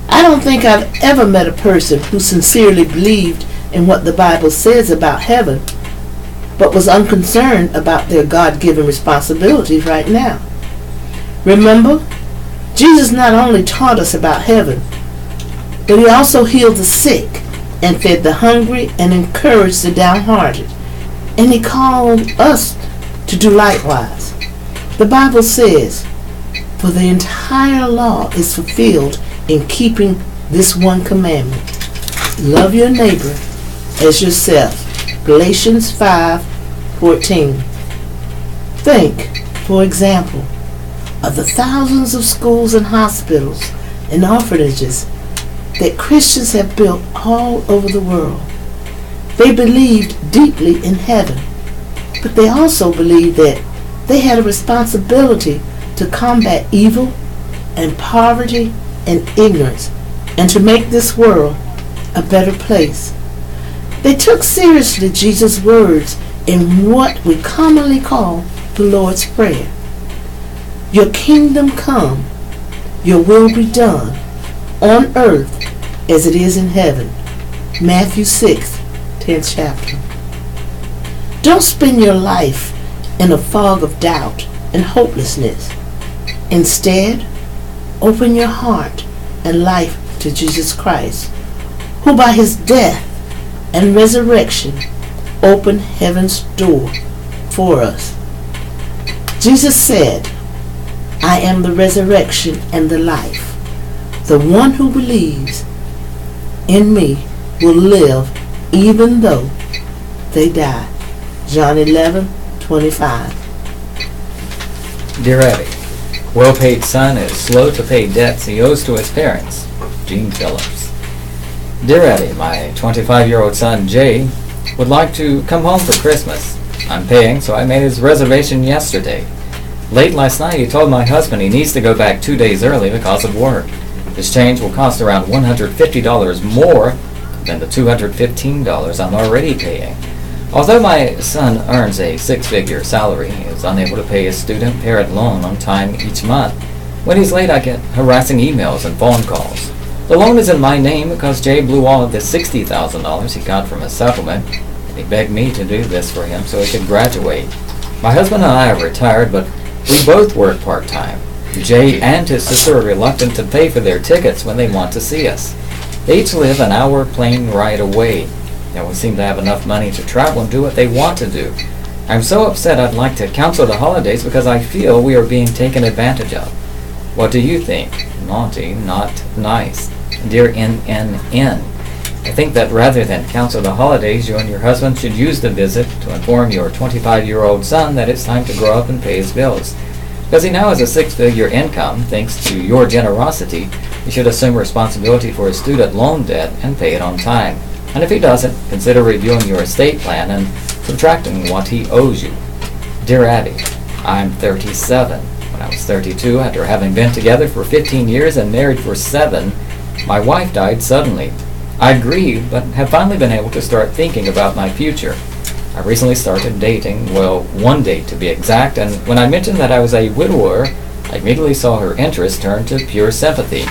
S2: I don't think I've ever met a person who sincerely believed in what the Bible says about heaven, but was unconcerned about their God-given responsibilities right now. Remember, Jesus not only taught us about heaven, but he also healed the sick and fed the hungry and encouraged the downhearted. And he called us to do likewise. The Bible says, "For the entire law is fulfilled in keeping this one commandment. Love your neighbor as yourself." Galatians 5:14. Think, for example, of the thousands of schools and hospitals and orphanages that Christians have built all over the world. They believed deeply in heaven, but they also believed that they had a responsibility to combat evil and poverty and ignorance, and to make this world a better place. They took seriously Jesus' words in what we commonly call the Lord's Prayer. Your kingdom come, your will be done, on earth as it is in heaven. Matthew 6, 10th chapter. Don't spend your life in a fog of doubt and hopelessness. Instead, open your heart and life to Jesus Christ, who by his death and resurrection opened heaven's door for us. Jesus said, "I am the resurrection and the life. The one who believes in me will live even though they die." John 11:25.
S1: Dear Eddie, well-paid son is slow to pay debts he owes to his parents. Gene Phillips. Dear Eddie, my 25-year-old son Jay would like to come home for Christmas. I'm paying, so I made his reservation yesterday. Late last night, he told my husband he needs to go back 2 days early because of work. This change will cost around $150 more than the $215 I'm already paying. Although my son earns a six-figure salary, he is unable to pay his student parent loan on time each month. When he's late, I get harassing emails and phone calls. The loan is in my name because Jay blew all of the $60,000 he got from a settlement, and he begged me to do this for him so he could graduate. My husband and I are retired, but we both work part-time. Jay and his sister are reluctant to pay for their tickets when they want to see us. They each live an hour plane ride away, and we seem to have enough money to travel and do what they want to do. I'm so upset I'd like to cancel the holidays because I feel we are being taken advantage of. What do you think? Naughty, not nice. Dear NNN, I think that rather than cancel the holidays, you and your husband should use the visit to inform your 25-year-old son that it's time to grow up and pay his bills. Because he now has a six-figure income, thanks to your generosity, he should assume responsibility for his student loan debt and pay it on time. And if he doesn't, consider reviewing your estate plan and subtracting what he owes you. Dear Abby, I'm 37. When I was 32, after having been together for 15 years and married for 7, my wife died suddenly. I grieved, but have finally been able to start thinking about my future. I recently started dating, well, one date to be exact, and when I mentioned that I was a widower, I immediately saw her interest turn to pure sympathy.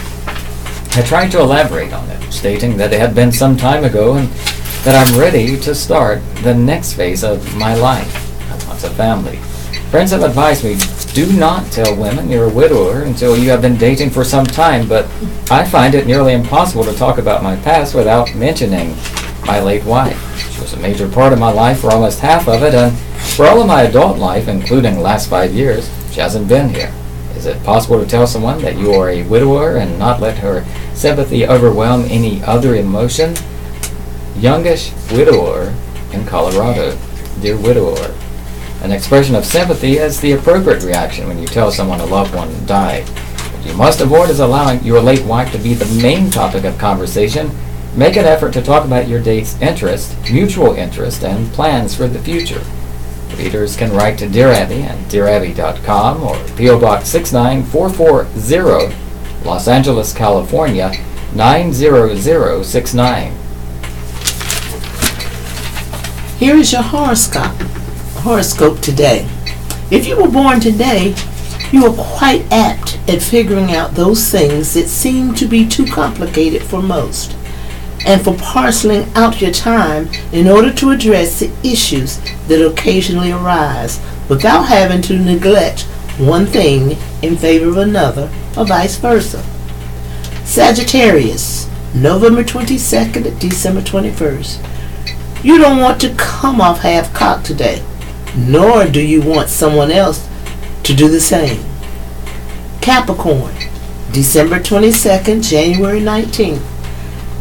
S1: I tried to elaborate on it, stating that it had been some time ago and that I'm ready to start the next phase of my life. I want a family. Friends have advised me, do not tell women you're a widower until you have been dating for some time, but I find it nearly impossible to talk about my past without mentioning my late wife. She was a major part of my life for almost half of it, and for all of my adult life, including the last 5 years, she hasn't been here. Is it possible to tell someone that you are a widower and not let her sympathy overwhelm any other emotion? Youngish widower in Colorado. Dear widower. An expression of sympathy is the appropriate reaction when you tell someone a loved one died. What you must avoid is allowing your late wife to be the main topic of conversation. Make an effort to talk about your date's interest, mutual interest, and plans for the future. Readers can write to Dear Abby at dearabby.com or P.O. Box 69440, Los Angeles, California, 90069.
S2: Here is your horoscope today. If you were born today, you are quite apt at figuring out those things that seem to be too complicated for most, and for parceling out your time in order to address the issues that occasionally arise without having to neglect one thing in favor of another, or vice versa. Sagittarius, November 22nd to December 21st. You don't want to come off half-cocked today, nor do you want someone else to do the same. Capricorn, December 22nd, January 19th.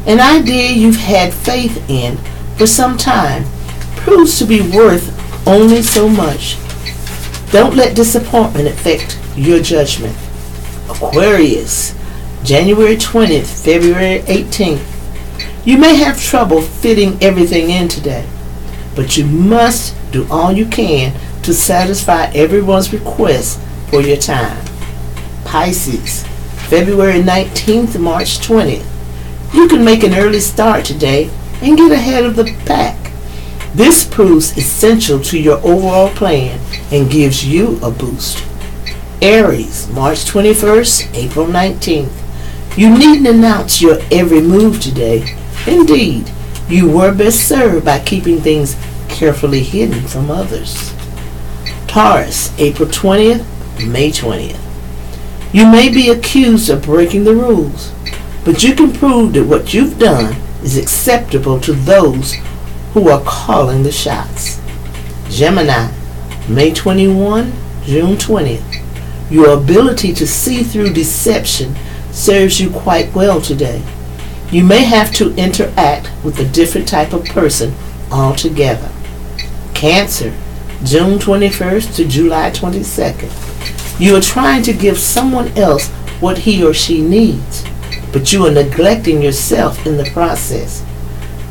S2: An idea you've had faith in for some time proves to be worth only so much. Don't let disappointment affect your judgment. Aquarius, January 20th, February 18th. You may have trouble fitting everything in today, but you must do all you can to satisfy everyone's request for your time. Pisces, February 19th to March 20th. You can make an early start today and get ahead of the pack. This proves essential to your overall plan and gives you a boost. Aries, March 21st, April 19th. You needn't announce your every move today. Indeed, you were best served by keeping things carefully hidden from others. Taurus, April 20th, May 20th. You may be accused of breaking the rules, but you can prove that what you've done is acceptable to those who are calling the shots. Gemini, May 21, June 20th. Your ability to see through deception serves you quite well today. You may have to interact with a different type of person altogether. Cancer, June 21st to July 22nd. You are trying to give someone else what he or she needs, but you are neglecting yourself in the process.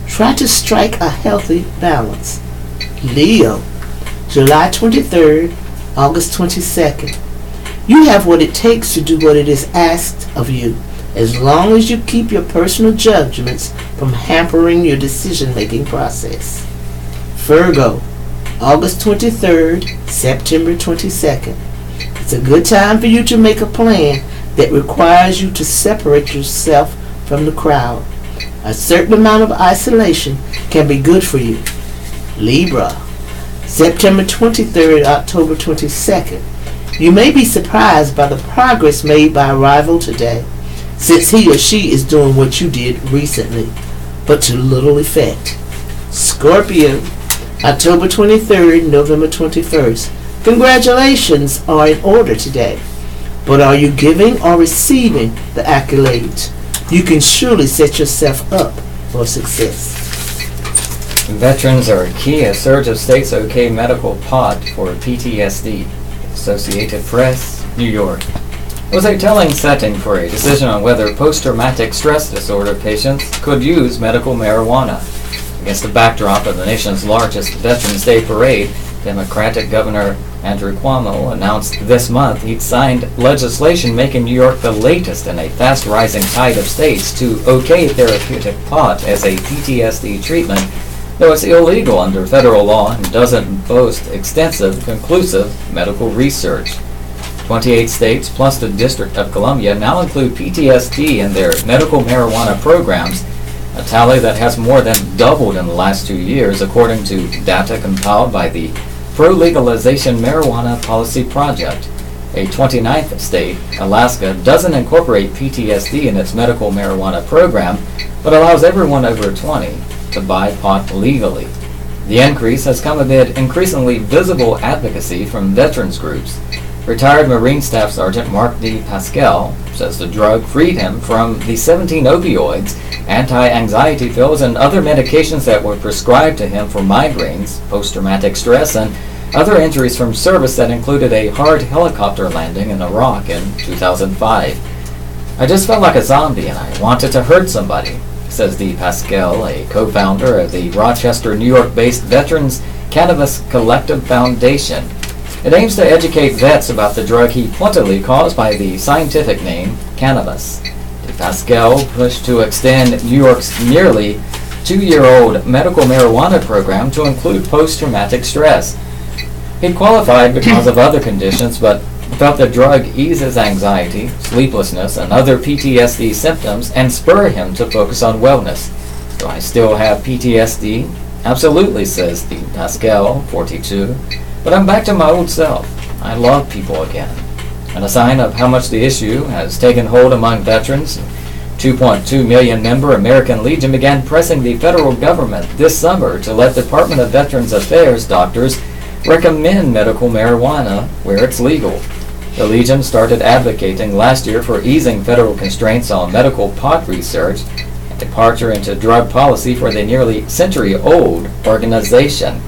S2: Try to strike a healthy balance. Leo, July 23rd, August 22nd. You have what it takes to do what it is asked of you, as long as you keep your personal judgments from hampering your decision-making process. Virgo, August 23rd, September 22nd. It's a good time for you to make a plan that requires you to separate yourself from the crowd. A certain amount of isolation can be good for you. Libra, September 23rd, October 22nd. You may be surprised by the progress made by a rival today, since he or she is doing what you did recently, but to little effect. Scorpio, October 23rd, November 21st. Congratulations are in order today, but are you giving or receiving the accolades? You can surely set yourself up for success.
S1: Veterans are key. A surge of states OK medical pot for PTSD. Associated Press, New York. It was a telling setting for a decision on whether post-traumatic stress disorder patients could use medical marijuana. Against the backdrop of the nation's largest Veterans Day parade, Democratic Governor Andrew Cuomo announced this month he'd signed legislation making New York the latest in a fast-rising tide of states to OK therapeutic pot as a PTSD treatment, though it's illegal under federal law and doesn't boast extensive, conclusive medical research. 28 states plus the District of Columbia now include PTSD in their medical marijuana programs, a tally that has more than doubled in the last 2 years, according to data compiled by the Pro-Legalization Marijuana Policy Project. A 29th state, Alaska, doesn't incorporate PTSD in its medical marijuana program, but allows everyone over 20 to buy pot legally. The increase has come amid increasingly visible advocacy from veterans groups. Retired Marine Staff Sergeant Mark D. Pascal says the drug freed him from the 17 opioids, anti-anxiety pills, and other medications that were prescribed to him for migraines, post-traumatic stress, and other injuries from service that included a hard helicopter landing in Iraq in 2005. I just felt like a zombie and I wanted to hurt somebody, says D. Pascal, a co-founder of the Rochester, New York-based Veterans Cannabis Collective Foundation. It aims to educate vets about the drug he pointedly calls by the scientific name cannabis. De Pascal pushed to extend New York's nearly 2-year-old medical marijuana program to include post-traumatic stress. He qualified because of other conditions, but felt the drug eases anxiety, sleeplessness, and other PTSD symptoms and spur him to focus on wellness. Do I still have PTSD? Absolutely, says De Pascal, 42. But I'm back to my old self. I love people again. And a sign of how much the issue has taken hold among veterans, 2.2 million member American Legion began pressing the federal government this summer to let Department of Veterans Affairs doctors recommend medical marijuana where it's legal. The Legion started advocating last year for easing federal constraints on medical pot research, a departure into drug policy for the nearly century-old organization.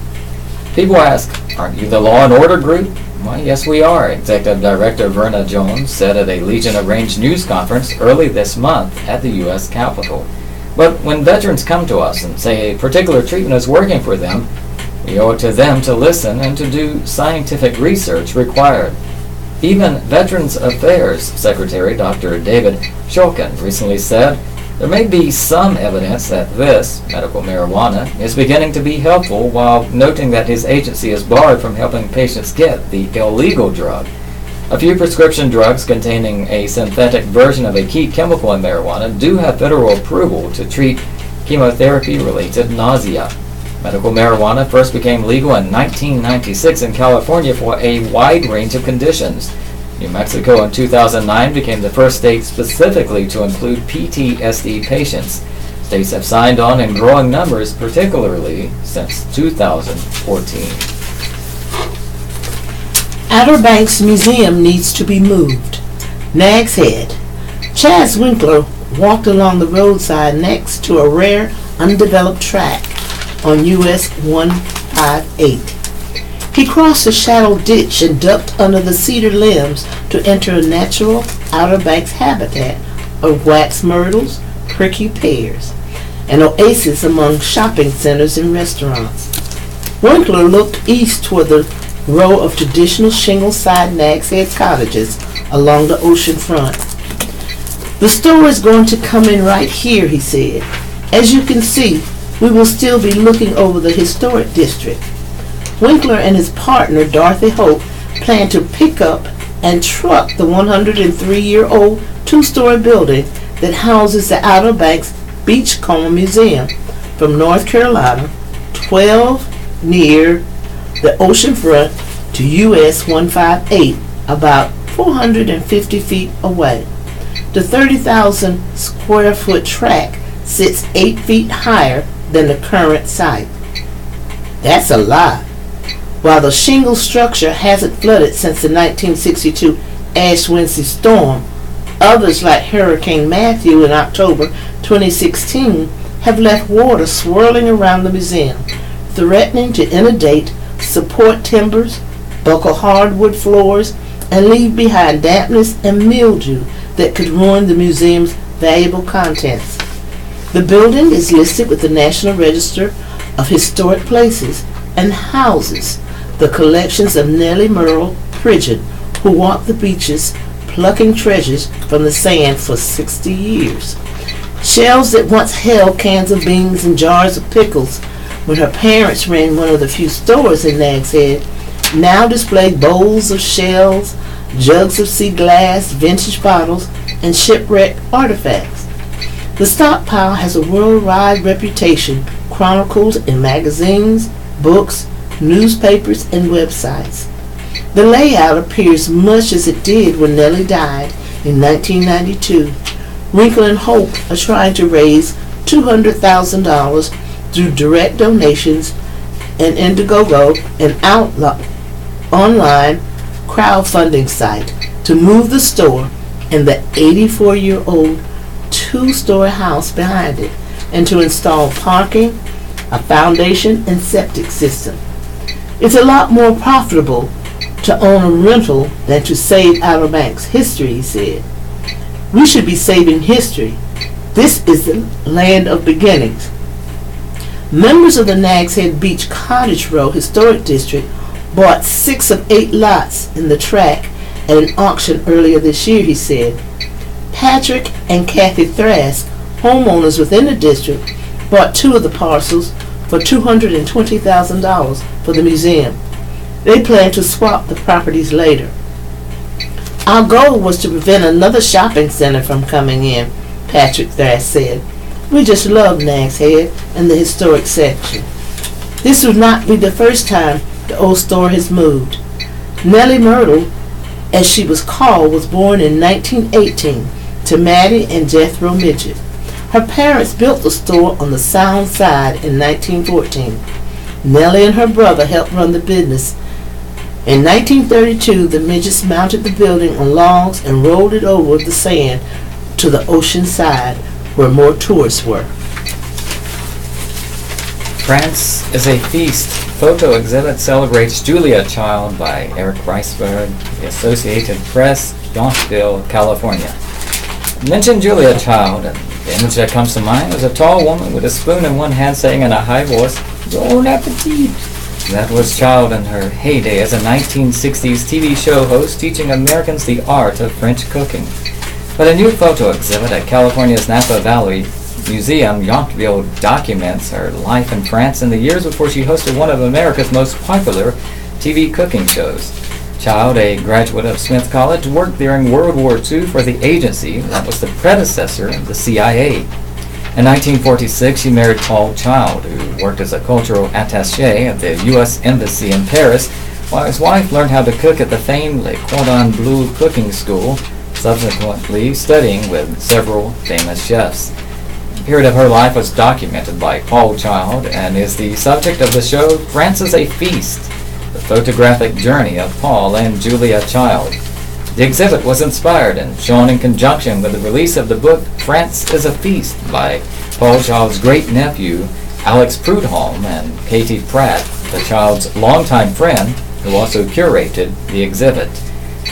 S1: People ask, aren't you the Law and Order group? Well, yes, we are, Executive Director Verna Jones said at a Legion-arranged news conference early this month at the U.S. Capitol. But when veterans come to us and say a particular treatment is working for them, we owe it to them to listen and to do scientific research required. Even Veterans Affairs Secretary Dr. David Shulkin recently said there may be some evidence that this, medical marijuana, is beginning to be helpful, while noting that his agency is barred from helping patients get the illegal drug. A few prescription drugs containing a synthetic version of a key chemical in marijuana do have federal approval to treat chemotherapy-related nausea. Medical marijuana first became legal in 1996 in California for a wide range of conditions. New Mexico in 2009 became the first state specifically to include PTSD patients. States have signed on in growing numbers, particularly since 2014.
S2: Outer Banks Museum needs to be moved. Nag's Head. Chaz Winkler walked along the roadside next to a rare, undeveloped track on US 158. He crossed a shallow ditch and ducked under the cedar limbs to enter a natural Outer Banks habitat of wax myrtles, prickly pears, an oasis among shopping centers and restaurants. Winkler looked east toward the row of traditional shingle-side Nags Head cottages along the ocean front. "The store is going to come in right here," he said. "As you can see, we will still be looking over the historic district." Winkler and his partner, Dorothy Hope, plan to pick up and truck the 103-year-old two-story building that houses the Outer Banks Beachcomber Museum from North Carolina, 12 near the ocean front, to US 158, about 450 feet away. The 30,000 square foot track sits 8 feet higher than the current site. That's a lot. While the shingle structure hasn't flooded since the 1962 Ash Wednesday storm, others like Hurricane Matthew in October 2016 have left water swirling around the museum, threatening to inundate support timbers, buckle hardwood floors, and leave behind dampness and mildew that could ruin the museum's valuable contents. The building is listed with the National Register of Historic Places and houses the collections of Nellie Merle Pridgeon, who walked the beaches plucking treasures from the sand for 60 years. Shelves that once held cans of beans and jars of pickles when her parents ran one of the few stores in Nags Head now display bowls of shells, jugs of sea glass, vintage bottles, and shipwrecked artifacts. The stockpile has a worldwide reputation chronicled in magazines, books, newspapers, and websites. The layout appears much as it did when Nellie died in 1992. Winkler and Hope are trying to raise $200,000 through direct donations and Indiegogo, an online crowdfunding site, to move the store and the 84-year-old two-story house behind it, and to install parking, a foundation, and septic system. It's a lot more profitable to own a rental than to save Outer Banks history, he said. "We should be saving history. This is the land of beginnings." Members of the Nags Head Beach Cottage Row Historic District bought 6 of 8 lots in the track at an auction earlier this year, he said. Patrick and Kathy Thrask, homeowners within the district, bought 2 of the parcels for $220,000 for the museum. They plan to swap the properties later. "Our goal was to prevent another shopping center from coming in," Patrick Thrask said. "We just love Nags Head and the historic section. This would not be the first time the old store has moved." Nellie Myrtle, as she was called, was born in 1918 to Maddie and Jethro Midget. Her parents built the store on the Sound Side in 1914. Nellie and her brother helped run the business. In 1932, the Midgets mounted the building on logs and rolled it over the sand to the ocean side, where more tourists were.
S1: France is a Feast photo exhibit celebrates Julia Child by Eric Reisberg, the Associated Press, Yountville, California. Mention Julia Child, and the image that comes to mind is a tall woman with a spoon in one hand saying in a high voice, "Bon appetit." That was Child in her heyday as a 1960s TV show host teaching Americans the art of French cooking. But a new photo exhibit at California's Napa Valley Museum, Yountville, documents her life in France in the years before she hosted one of America's most popular TV cooking shows. Child, a graduate of Smith College, worked during World War II for the agency that was the predecessor of the CIA. In 1946, she married Paul Child, who worked as a cultural attaché at the U.S. Embassy in Paris, while his wife learned how to cook at the famed Le Cordon Bleu cooking school, subsequently studying with several famous chefs. The period of her life was documented by Paul Child and is the subject of the show France is a Feast, the photographic journey of Paul and Julia Child. The exhibit was inspired and shown in conjunction with the release of the book France is a Feast by Paul Child's great-nephew, Alex Prudhomme, and Katie Pratt, the Child's longtime friend, who also curated the exhibit.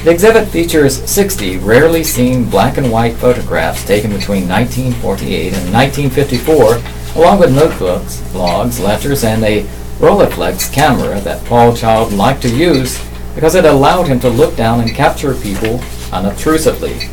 S1: The exhibit features 60 rarely seen black and white photographs taken between 1948 and 1954, along with notebooks, logs, letters, and a Rolleiflex camera that Paul Child liked to use because it allowed him to look down and capture people unobtrusively.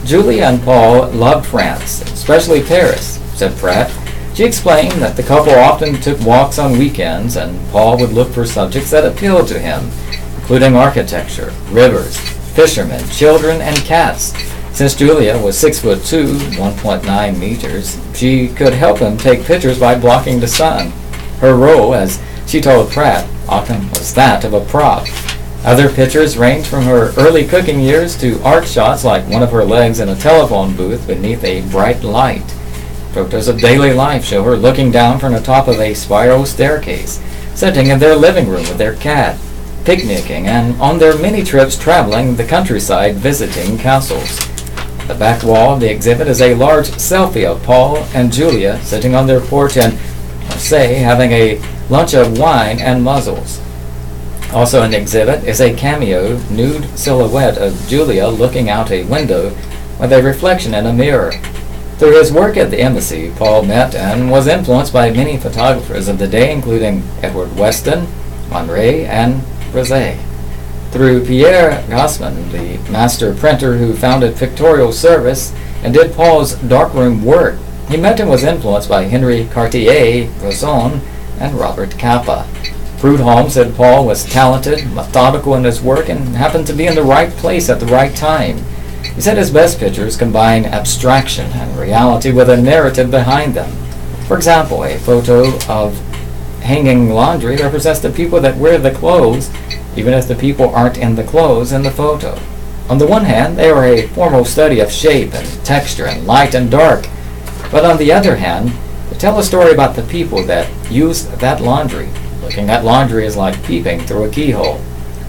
S1: Julia and Paul loved France, especially Paris, said Pratt. She explained that the couple often took walks on weekends and Paul would look for subjects that appealed to him, including architecture, rivers, fishermen, children, and cats. Since Julia was 6'2", 1.9 meters, she could help him take pictures by blocking the sun. Her role, as she told Pratt, often was that of a prop. Other pictures range from her early cooking years to art shots like one of her legs in a telephone booth beneath a bright light. Photos of daily life show her looking down from the top of a spiral staircase, sitting in their living room with their cat, picnicking, and on their many trips traveling the countryside visiting castles. The back wall of the exhibit is a large selfie of Paul and Julia sitting on their porch in Marseille having a lunch of wine and mussels. Also in the exhibit is a cameo nude silhouette of Julia looking out a window with a reflection in a mirror. Through his work at the embassy, Paul met and was influenced by many photographers of the day, including Edward Weston, Monret, and Brizet. Through Pierre Gassman, the master printer who founded Pictorial Service and did Paul's darkroom work, he met and was influenced by Henri Cartier-Bresson and Robert Capa. Prudhomme said Paul was talented, methodical in his work, and happened to be in the right place at the right time. He said his best pictures combine abstraction and reality with a narrative behind them. For example, a photo of hanging laundry represents the people that wear the clothes, even if the people aren't in the clothes in the photo. On the one hand, they are a formal study of shape and texture and light and dark, but on the other hand, they tell a story about the people that use that laundry. Looking at laundry is like peeping through a keyhole.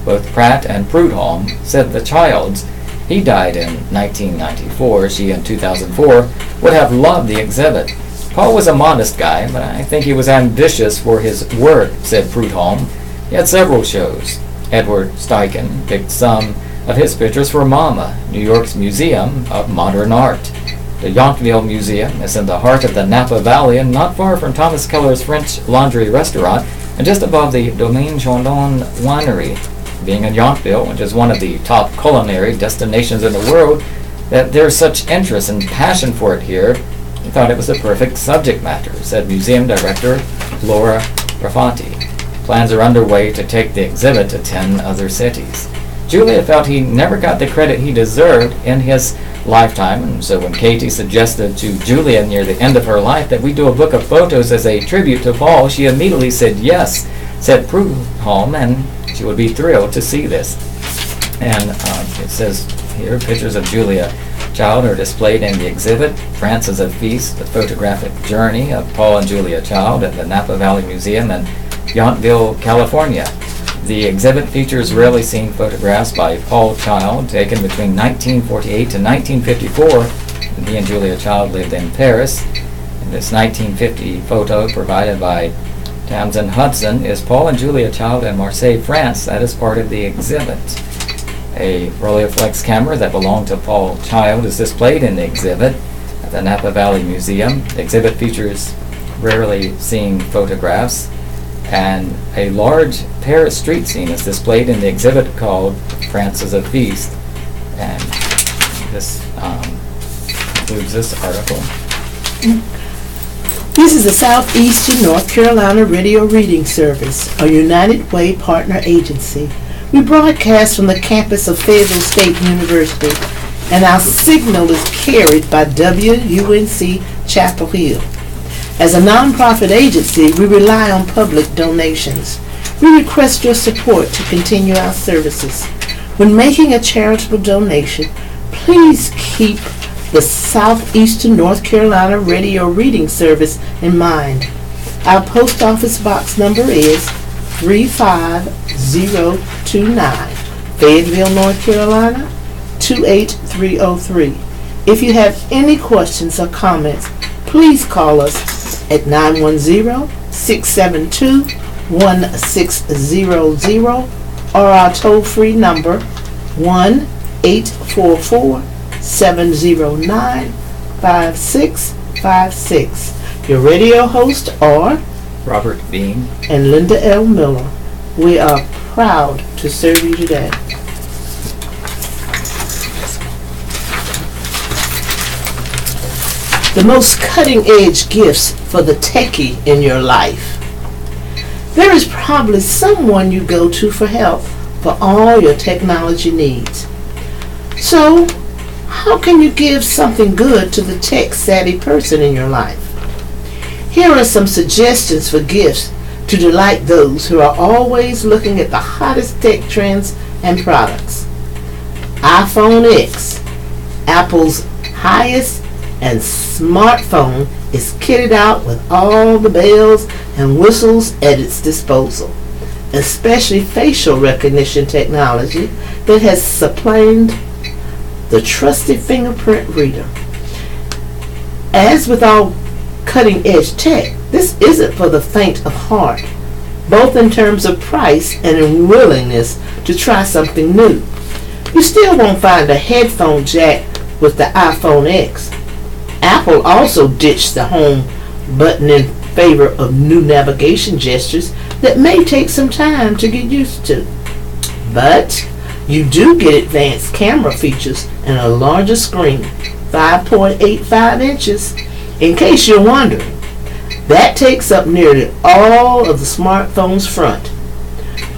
S1: Both Pratt and Prudhomme said the Childs, he died in 1994, she in 2004, would have loved the exhibit. Paul was a modest guy, but I think he was ambitious for his work, said Prudhomme. He had several shows. Edward Steichen picked some of his pictures for MoMA, New York's Museum of Modern Art. The Yountville Museum is in the heart of the Napa Valley and not far from Thomas Keller's French Laundry restaurant and just above the Domaine Chandon winery. Being in Yountville, which is one of the top culinary destinations in the world, that there's such interest and passion for it here, he thought it was the perfect subject matter, said museum director Laura Rafati. Plans are underway to take the exhibit to 10 other cities. Julia felt he never got the credit he deserved in his lifetime, and so when Katie suggested to Julia near the end of her life that we do a book of photos as a tribute to Paul, she immediately said yes, said Prudhomme, and she would be thrilled to see this. And it says here, pictures of Julia Child are displayed in the exhibit, France is a Feast, the photographic journey of Paul and Julia Child at the Napa Valley Museum in Yountville, California. The exhibit features rarely seen photographs by Paul Child taken between 1948 to 1954. He and Julia Child lived in Paris. And this 1950 photo provided by Tamsin Hudson is Paul and Julia Child in Marseille, France. That is part of the exhibit. A Rolleiflex camera that belonged to Paul Child is displayed in the exhibit at the Napa Valley Museum. The exhibit features rarely seen photographs, and a large Paris street scene is displayed in the exhibit called France is a Feast. And this includes this article.
S2: This is the Southeastern North Carolina Radio Reading Service, a United Way partner agency. We broadcast from the campus of Fayetteville State University, and our signal is carried by WUNC Chapel Hill. As a nonprofit agency, we rely on public donations. We request your support to continue our services. When making a charitable donation, please keep the Southeastern North Carolina Radio Reading Service in mind. Our post office box number is 35029, Fayetteville, North Carolina, 28303. If you have any questions or comments, please call us at 910-672-1600 or our toll-free number 1-844-709-5656. Your radio hosts are
S1: Robert Bean,
S2: and Linda L. Miller. We are proud to serve you today. The most cutting-edge gifts for the techie in your life. There is probably someone you go to for help for all your technology needs. So, how can you give something good to the tech-savvy person in your life? Here are some suggestions for gifts to delight those who are always looking at the hottest tech trends and products. iPhone X, Apple's highest and smartphone, is kitted out with all the bells and whistles at its disposal, especially facial recognition technology that has supplanted the trusty fingerprint reader. As with all cutting-edge tech, this isn't for the faint of heart, both in terms of price and in willingness to try something new. You still won't find a headphone jack with the iPhone X. Apple also ditched the home button in favor of new navigation gestures that may take some time to get used to. But you do get advanced camera features and a larger screen, 5.85 inches, in case you're wondering. That takes up nearly all of the smartphone's front.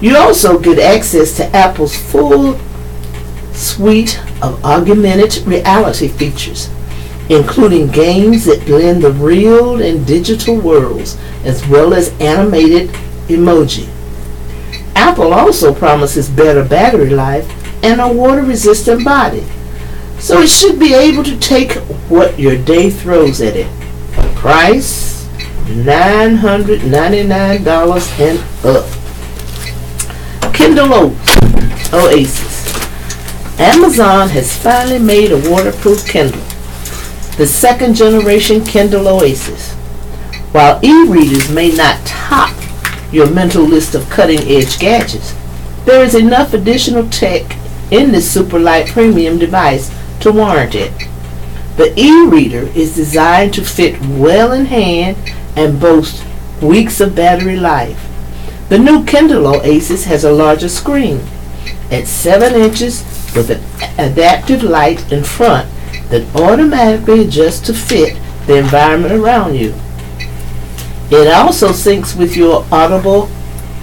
S2: You also get access to Apple's full suite of augmented reality features, including games that blend the real and digital worlds, as well as animated emoji. Apple also promises better battery life and a water-resistant body, so it should be able to take what your day throws at it. Price, $999 and up. Kindle Oasis. Amazon has finally made a waterproof Kindle, the second generation Kindle Oasis. While e-readers may not top your mental list of cutting-edge gadgets, there is enough additional tech in this super light premium device to warrant it. The e-reader is designed to fit well in hand and boasts weeks of battery life. The new Kindle Oasis has a larger screen at 7 inches with an adaptive light in front that automatically adjusts to fit the environment around you. It also syncs with your Audible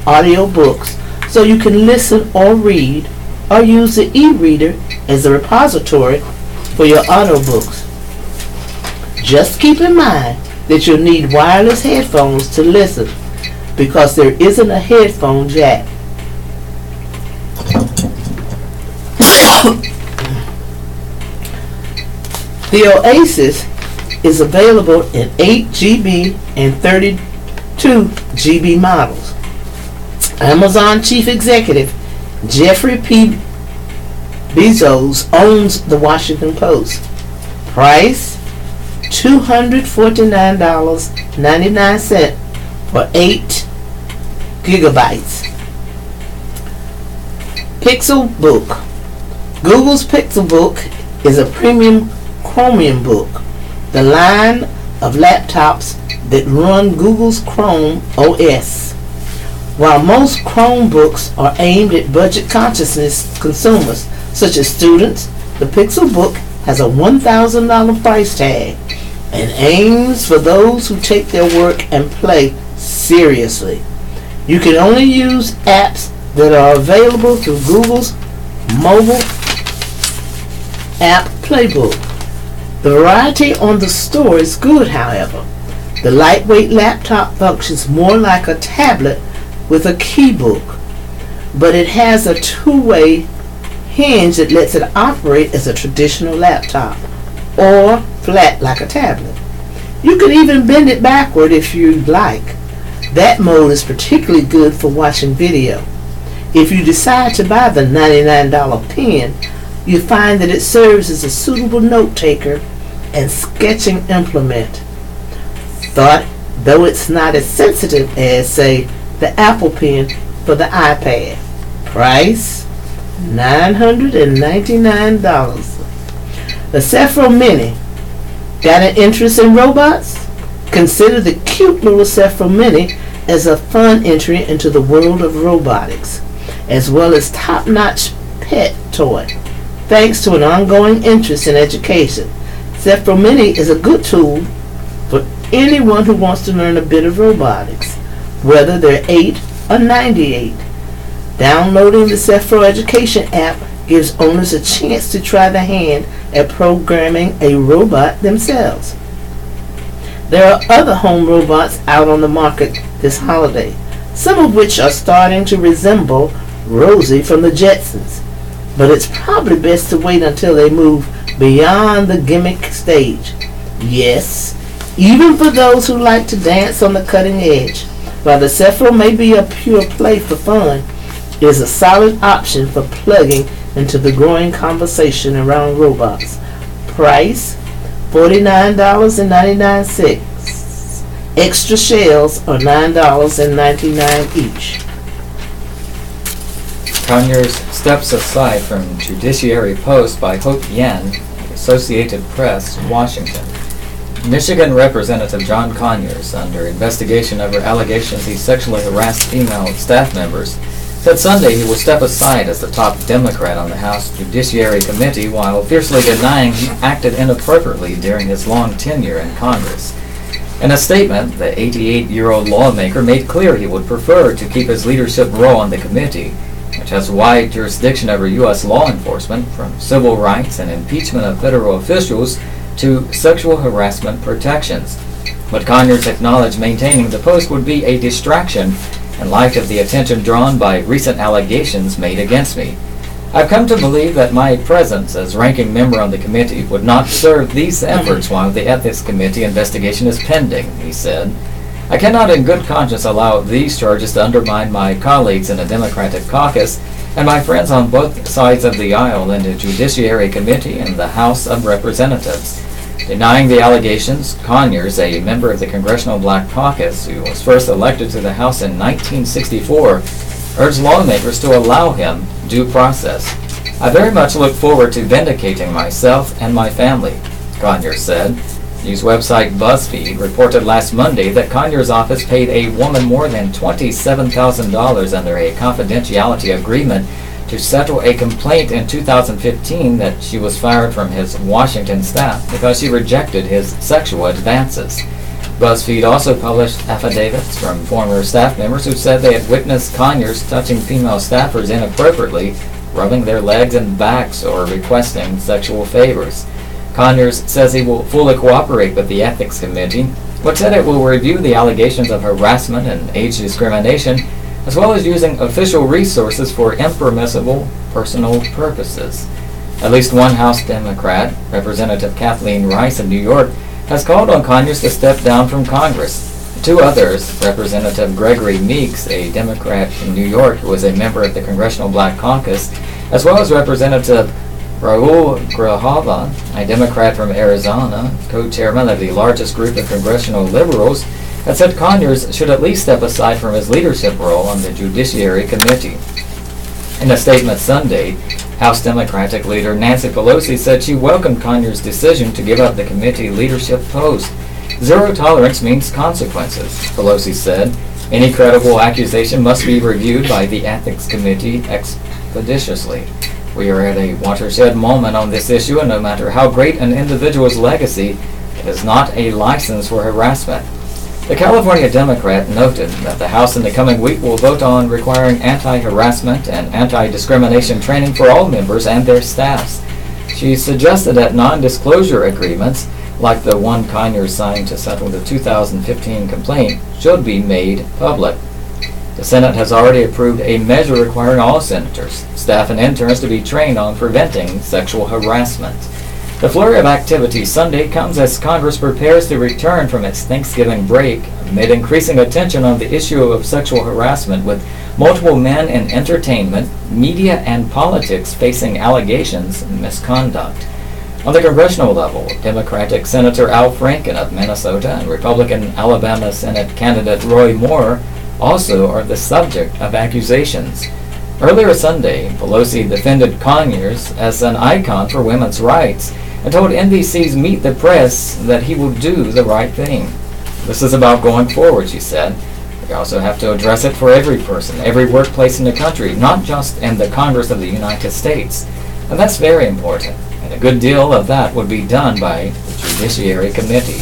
S2: audiobooks, so you can listen or read or use the e-reader as a repository for your audiobooks. Just keep in mind that you'll need wireless headphones to listen, because there isn't a headphone jack. The Oasis is available in 8 GB and 32 GB models. Amazon Chief Executive Jeffrey P. Bezos owns the Washington Post. Price, $249.99 for 8 gigabytes. Pixel Book. Google's Pixel Book is a premium Chromium book, the line of laptops that run Google's Chrome OS. While most Chromebooks are aimed at budget consciousness consumers, such as students, the Pixel Book has a $1,000 price tag and aims for those who take their work and play seriously. You can only use apps that are available through Google's mobile app playbook. The variety on the store is good, however. The lightweight laptop functions more like a tablet with a keybook, but it has a two-way hinge that lets it operate as a traditional laptop or flat like a tablet. You can even bend it backward if you'd like. That mode is particularly good for watching video. If you decide to buy the $99 pen, you find that it serves as a suitable note taker and sketching implement. Though it's not as sensitive as, say, the Apple Pen for the iPad. Price, $999. The Cephro Mini. Got an interest in robots? Consider the cute little Cephro Mini as a fun entry into the world of robotics, as well as top-notch pet toy. Thanks to an ongoing interest in education, Zephyr Mini is a good tool for anyone who wants to learn a bit of robotics, whether they're 8 or 98. Downloading the Zephyr Education app gives owners a chance to try their hand at programming a robot themselves. There are other home robots out on the market this holiday, some of which are starting to resemble Rosie from the Jetsons, but it's probably best to wait until they move beyond the gimmick stage. Yes, even for those who like to dance on the cutting edge, while the Zephyr may be a pure play for fun, it is a solid option for plugging into the growing conversation around robots. Price, $49.99. Extra shells are $9.99 each.
S1: Conyers steps aside from judiciary post by Hope Yan, Associated Press, Washington. Michigan Representative John Conyers, under investigation over allegations he sexually harassed female staff members, said Sunday he will step aside as the top Democrat on the House Judiciary Committee while fiercely denying he acted inappropriately during his long tenure in Congress. In a statement, the 88-year-old lawmaker made clear he would prefer to keep his leadership role on the committee, which has wide jurisdiction over U.S. law enforcement, from civil rights and impeachment of federal officials to sexual harassment protections. But Conyers acknowledged maintaining the post would be a distraction in light of the attention drawn by recent allegations made against me. I've come to believe that my presence as ranking member on the committee would not serve these efforts while the Ethics Committee investigation is pending, he said. I cannot in good conscience allow these charges to undermine my colleagues in the Democratic caucus and my friends on both sides of the aisle in the Judiciary Committee and the House of Representatives. Denying the allegations, Conyers, a member of the Congressional Black Caucus who was first elected to the House in 1964, urged lawmakers to allow him due process. I very much look forward to vindicating myself and my family, Conyers said. News website BuzzFeed reported last Monday that Conyers' office paid a woman more than $27,000 under a confidentiality agreement to settle a complaint in 2015 that she was fired from his Washington staff because she rejected his sexual advances. BuzzFeed also published affidavits from former staff members who said they had witnessed Conyers touching female staffers inappropriately, rubbing their legs and backs, or requesting sexual favors. Conyers says he will fully cooperate with the Ethics Committee, but said it will review the allegations of harassment and age discrimination, as well as using official resources for impermissible personal purposes. At least one House Democrat, Representative Kathleen Rice of New York, has called on Conyers to step down from Congress. Two others, Representative Gregory Meeks, a Democrat in New York who is a member of the Congressional Black Caucus, as well as Representative Raul Grijalva, a Democrat from Arizona, co-chairman of the largest group of congressional liberals, have said Conyers should at least step aside from his leadership role on the Judiciary Committee. In a statement Sunday, House Democratic leader Nancy Pelosi said she welcomed Conyers' decision to give up the committee leadership post. Zero tolerance means consequences, Pelosi said. Any credible accusation must be reviewed by the Ethics Committee expeditiously. We are at a watershed moment on this issue, and no matter how great an individual's legacy, it is not a license for harassment. The California Democrat noted that the House in the coming week will vote on requiring anti-harassment and anti-discrimination training for all members and their staffs. She suggested that non-disclosure agreements, like the one Conyers signed to settle the 2015 complaint, should be made public. The Senate has already approved a measure requiring all senators, staff, and interns to be trained on preventing sexual harassment. The flurry of activity Sunday comes as Congress prepares to return from its Thanksgiving break amid increasing attention on the issue of sexual harassment, with multiple men in entertainment, media, and politics facing allegations of misconduct. On the congressional level, Democratic Senator Al Franken of Minnesota and Republican Alabama Senate candidate Roy Moore also are the subject of accusations. Earlier Sunday, Pelosi defended Conyers as an icon for women's rights and told NBC's Meet the Press that he will do the right thing. This is about going forward, she said. The We also have to address it for every person, every workplace in the country, not just in the Congress of the United States. And that's very important. And a good deal of that would be done by the Judiciary Committee.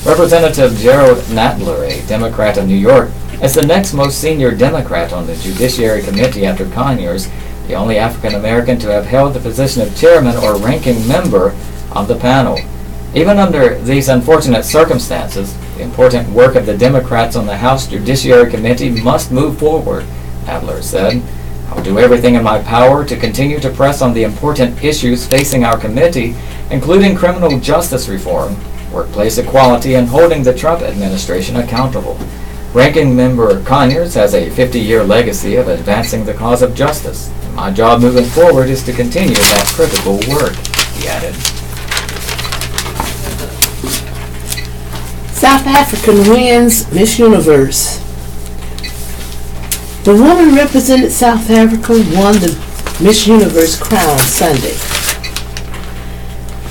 S1: Representative Gerald Nadler, a Democrat of New York, is the next most senior Democrat on the Judiciary Committee after Conyers, the only African American to have held the position of chairman or ranking member on the panel. Even under these unfortunate circumstances, the important work of the Democrats on the House Judiciary Committee must move forward, Adler said. I will do everything in my power to continue to press on the important issues facing our committee, including criminal justice reform, workplace equality, and holding the Trump administration accountable. Ranking Member Conyers has a 50-year legacy of advancing the cause of justice. My job moving forward is to continue that critical work, he added.
S2: South African wins Miss Universe. The woman represented South Africa won the Miss Universe crown Sunday.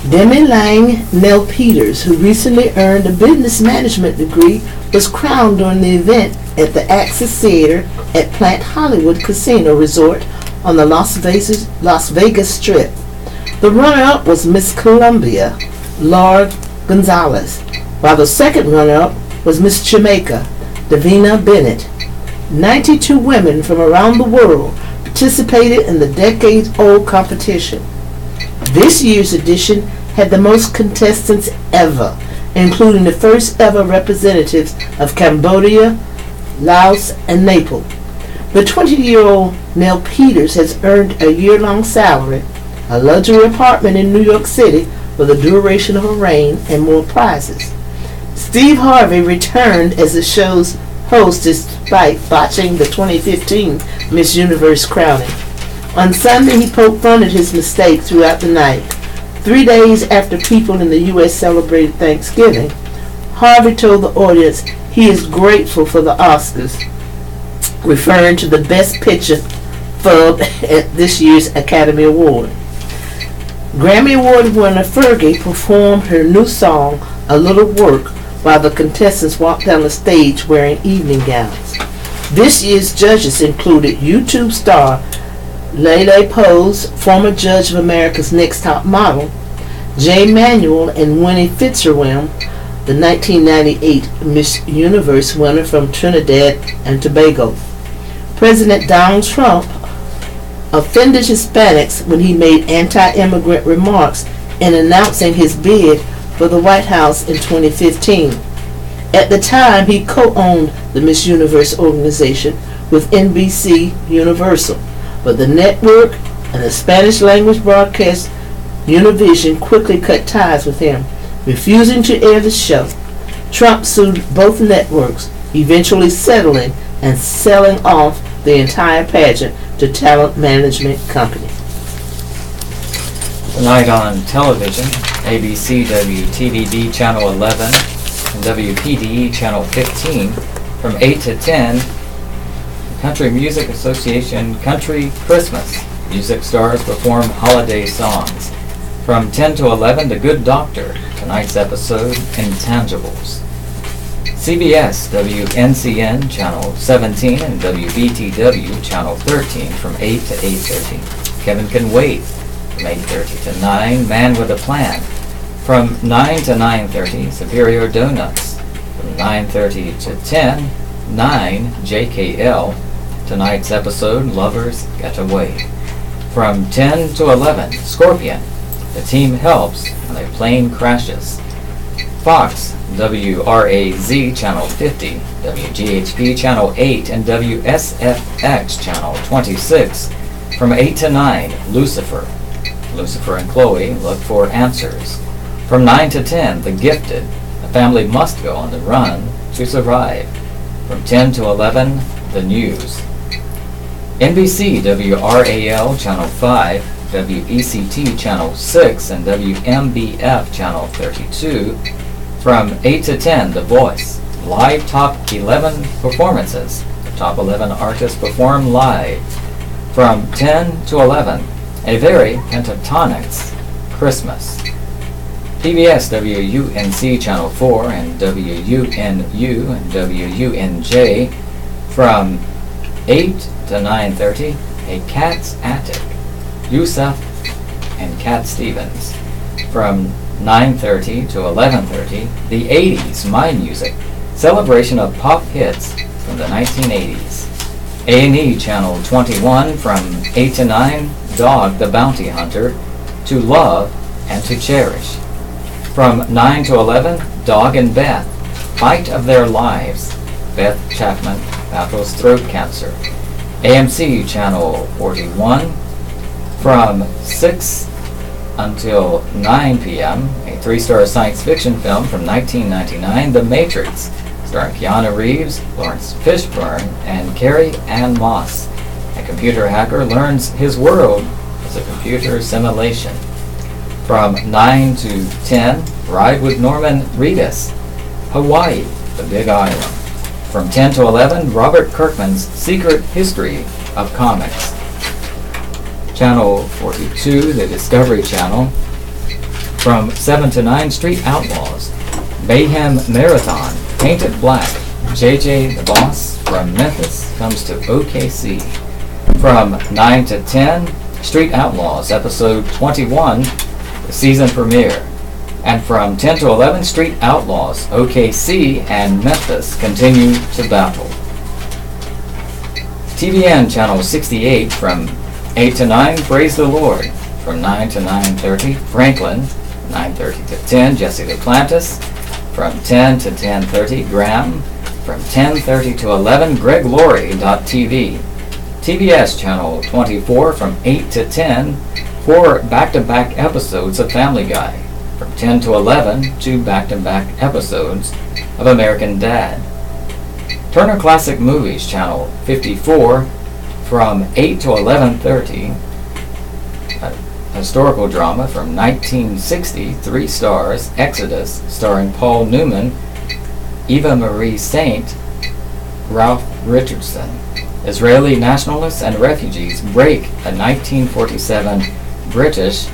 S2: Demi Lang Nell Peters, who recently earned a business management degree, was crowned during the event at the Axis Theater at Plant Hollywood Casino Resort on the Las Vegas Strip. The runner-up was Miss Columbia, Laura Gonzalez, while the second runner-up was Miss Jamaica, Davina Bennett. 92 women from around the world participated in the decades-old competition. This year's edition had the most contestants ever, including the first ever representatives of Cambodia, Laos, and Nepal. The 20-year-old Nell Peters has earned a year-long salary, a luxury apartment in New York City for the duration of her reign, and more prizes. Steve Harvey returned as the show's host despite botching the 2015 Miss Universe crowning. On Sunday, he poked fun at his mistake throughout the night. 3 days after people in the U.S. celebrated Thanksgiving, Harvey told the audience he is grateful for the Oscars, referring to the Best Picture FUB at this year's Academy Award. Grammy Award winner Fergie performed her new song, A Little Work, while the contestants walked down the stage wearing evening gowns. This year's judges included YouTube star Lele Pose, former judge of America's Next Top Model, Jay Manuel, and Winnie Fitzgerald, the 1998 Miss Universe winner from Trinidad and Tobago. President Donald Trump offended Hispanics when he made anti-immigrant remarks in announcing his bid for the White House in 2015. At the time, he co-owned the Miss Universe organization with NBC Universal, but the network and the Spanish-language broadcast Univision quickly cut ties with him, refusing to air the show. Trump sued both networks, eventually settling and selling off the entire pageant to talent management company.
S1: Tonight on television, ABC WTVD Channel 11 and WPDE Channel 15 from 8 to 10, Country Music Association Country Christmas. Music stars perform holiday songs. From 10 to 11, The Good Doctor. Tonight's episode, Intangibles. CBS WNCN Channel 17 and WBTW Channel 13 from 8 to 8:30. Kevin Can Wait from 8:30 to 9, Man with a Plan. From 9 to 9:30, Superior Donuts. From 9:30 to 10, 9, JKL. Tonight's episode, Lovers Get Away. From 10 to 11, Scorpion. The team helps when a plane crashes. Fox, WRAZ Channel 50, WGHP Channel 8, and WSFX Channel 26. From 8 to 9, Lucifer. Lucifer and Chloe look for answers. From 9 to 10, The Gifted. A family must go on the run to survive. From 10 to 11, The News. NBC WRAL Channel 5, WECT Channel 6, and WMBF Channel 32. From 8 to 10, The Voice. Live top 11 performances. The top 11 artists perform live. From 10 to 11, A Very Pentatonics Christmas. PBS WUNC Channel 4 and WUNU and WUNJ From 8 to 9:30, A Cat's Attic, Yusuf and Cat Stevens. From 9:30 to 11:30, The 80s My Music, celebration of pop hits from the 1980s. A&E Channel 21 from 8 to 9, Dog the Bounty Hunter, To Love and to Cherish. From 9 to 11, Dog and Beth, Fight of Their Lives, Beth Chapman battles throat cancer. AMC Channel 41 from 6 until 9 p.m., a 3-star science fiction film from 1999, The Matrix, starring Keanu Reeves, Lawrence Fishburne, and Carrie Ann Moss. A computer hacker learns his world is a computer simulation. From 9 to 10, Ride with Norman Reedus, Hawaii, the Big Island. From 10 to 11, Robert Kirkman's Secret History of Comics. Channel 42, the Discovery Channel. From 7 to 9, Street Outlaws, Mayhem Marathon, Painted Black, JJ the Boss from Memphis comes to OKC. From 9 to 10, Street Outlaws, episode 21, the season premiere. And from 10 to 11, Street Outlaws, OKC and Memphis continue to battle. TVN Channel 68 from 8 to 9, Praise the Lord. From 9 to 9:30, Franklin. 9:30 to 10, Jesse Duplantis. From 10 to 10:30, Graham. From 10:30 to 11, GregLaurie.tv. TBS Channel 24 from 8 to 10, 4 back-to-back episodes of Family Guy. From 10 to 11, 2 back-to-back episodes of American Dad. Turner Classic Movies Channel 54 from 8 to 11:30, a historical drama from 1960, 3 stars, Exodus, starring Paul Newman, Eva Marie Saint, Ralph Richardson. Israeli nationalists and refugees break a 1947 British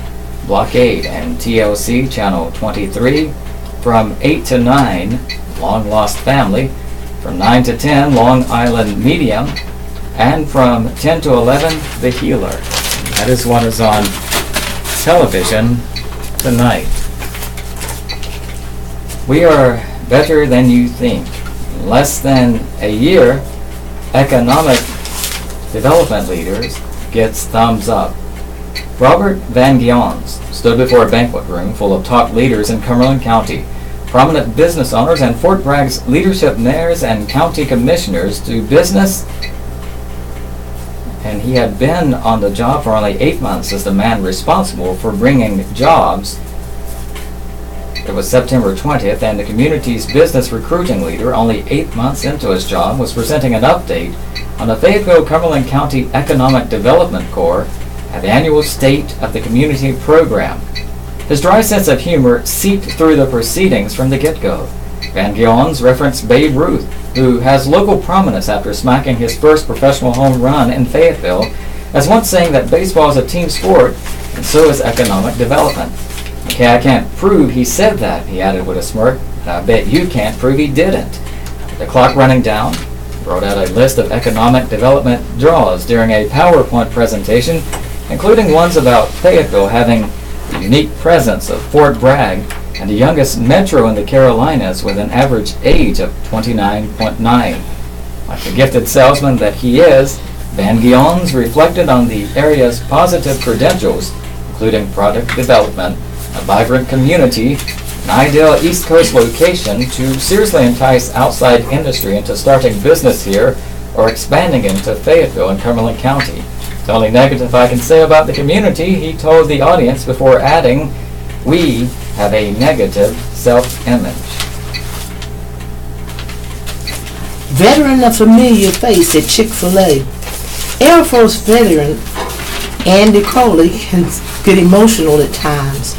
S1: blockade. And TLC Channel 23 from 8 to 9, Long Lost Family. From 9 to 10, Long Island Medium. And from 10 to 11, The Healer. That is what is on television tonight. We are better than you think. In less than a year, economic development leaders gets thumbs up. Robert Van Gions stood before a banquet room full of top leaders in Cumberland County, prominent business owners, and Fort Bragg's leadership mayors and county commissioners do business. And he had been on the job for only 8 months as the man responsible for bringing jobs. It was September 20th, and the community's business recruiting leader, only 8 months into his job, was presenting an update on the Fayetteville Cumberland County Economic Development Corps at the annual State of the Community program. His dry sense of humor seeped through the proceedings from the get-go. Van Gions referenced Babe Ruth, who has local prominence after smacking his first professional home run in Fayetteville, as once saying that baseball is a team sport, and so is economic development. Okay, I can't prove he said that, he added with a smirk. I bet you can't prove he didn't. The clock running down, wrote out a list of economic development draws during a PowerPoint presentation, including ones about Fayetteville having the unique presence of Fort Bragg and the youngest metro in the Carolinas with an average age of 29.9. Like the gifted salesman that he is, Van Gions reflected on the area's positive credentials, including product development, a vibrant community, an ideal East Coast location to seriously entice outside industry into starting business here or expanding into Fayetteville and Cumberland County. The only negative I can say about the community, he told the audience before adding, we have a negative self-image.
S2: Veteran, a familiar face at Chick-fil-A. Air Force veteran Andy Coley can get emotional at times.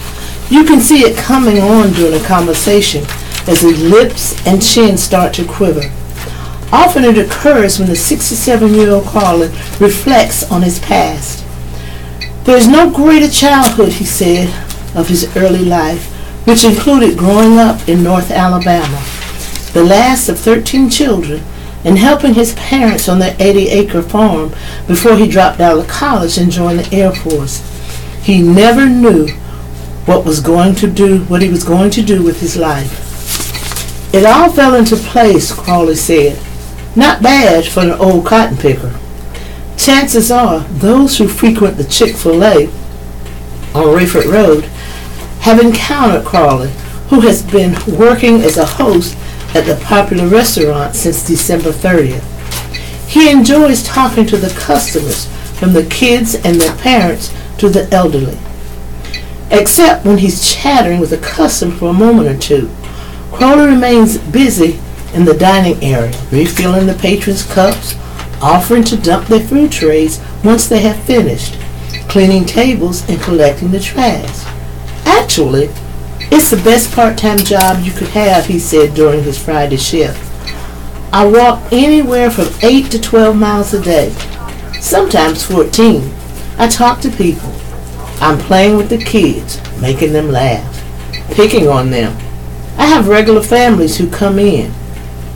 S2: You can see it coming on during a conversation as his lips and chin start to quiver. Often it occurs when the 67-year-old caller reflects on his past. There is no greater childhood, he said, of his early life, which included growing up in North Alabama. The last of 13 children, and helping his parents on their 80-acre farm before he dropped out of college and joined the Air Force. He never knew what he was going to do with his life. It all fell into place, Crawley said. Not bad for an old cotton picker. Chances are those who frequent the Chick-fil-A on Rayford Road have encountered Crawley, who has been working as a host at the popular restaurant since December 30th. He enjoys talking to the customers, from the kids and their parents to the elderly. Except when he's chattering with a customer for a moment or two, Crawley remains busy in the dining area, refilling the patrons' cups, offering to dump their food trays once they have finished, cleaning tables and collecting the trash. Actually, it's the best part-time job you could have, he said during his Friday shift. I walk anywhere from 8 to 12 miles a day, sometimes 14. I talk to people. I'm playing with the kids, making them laugh, picking on them. I have regular families who come in.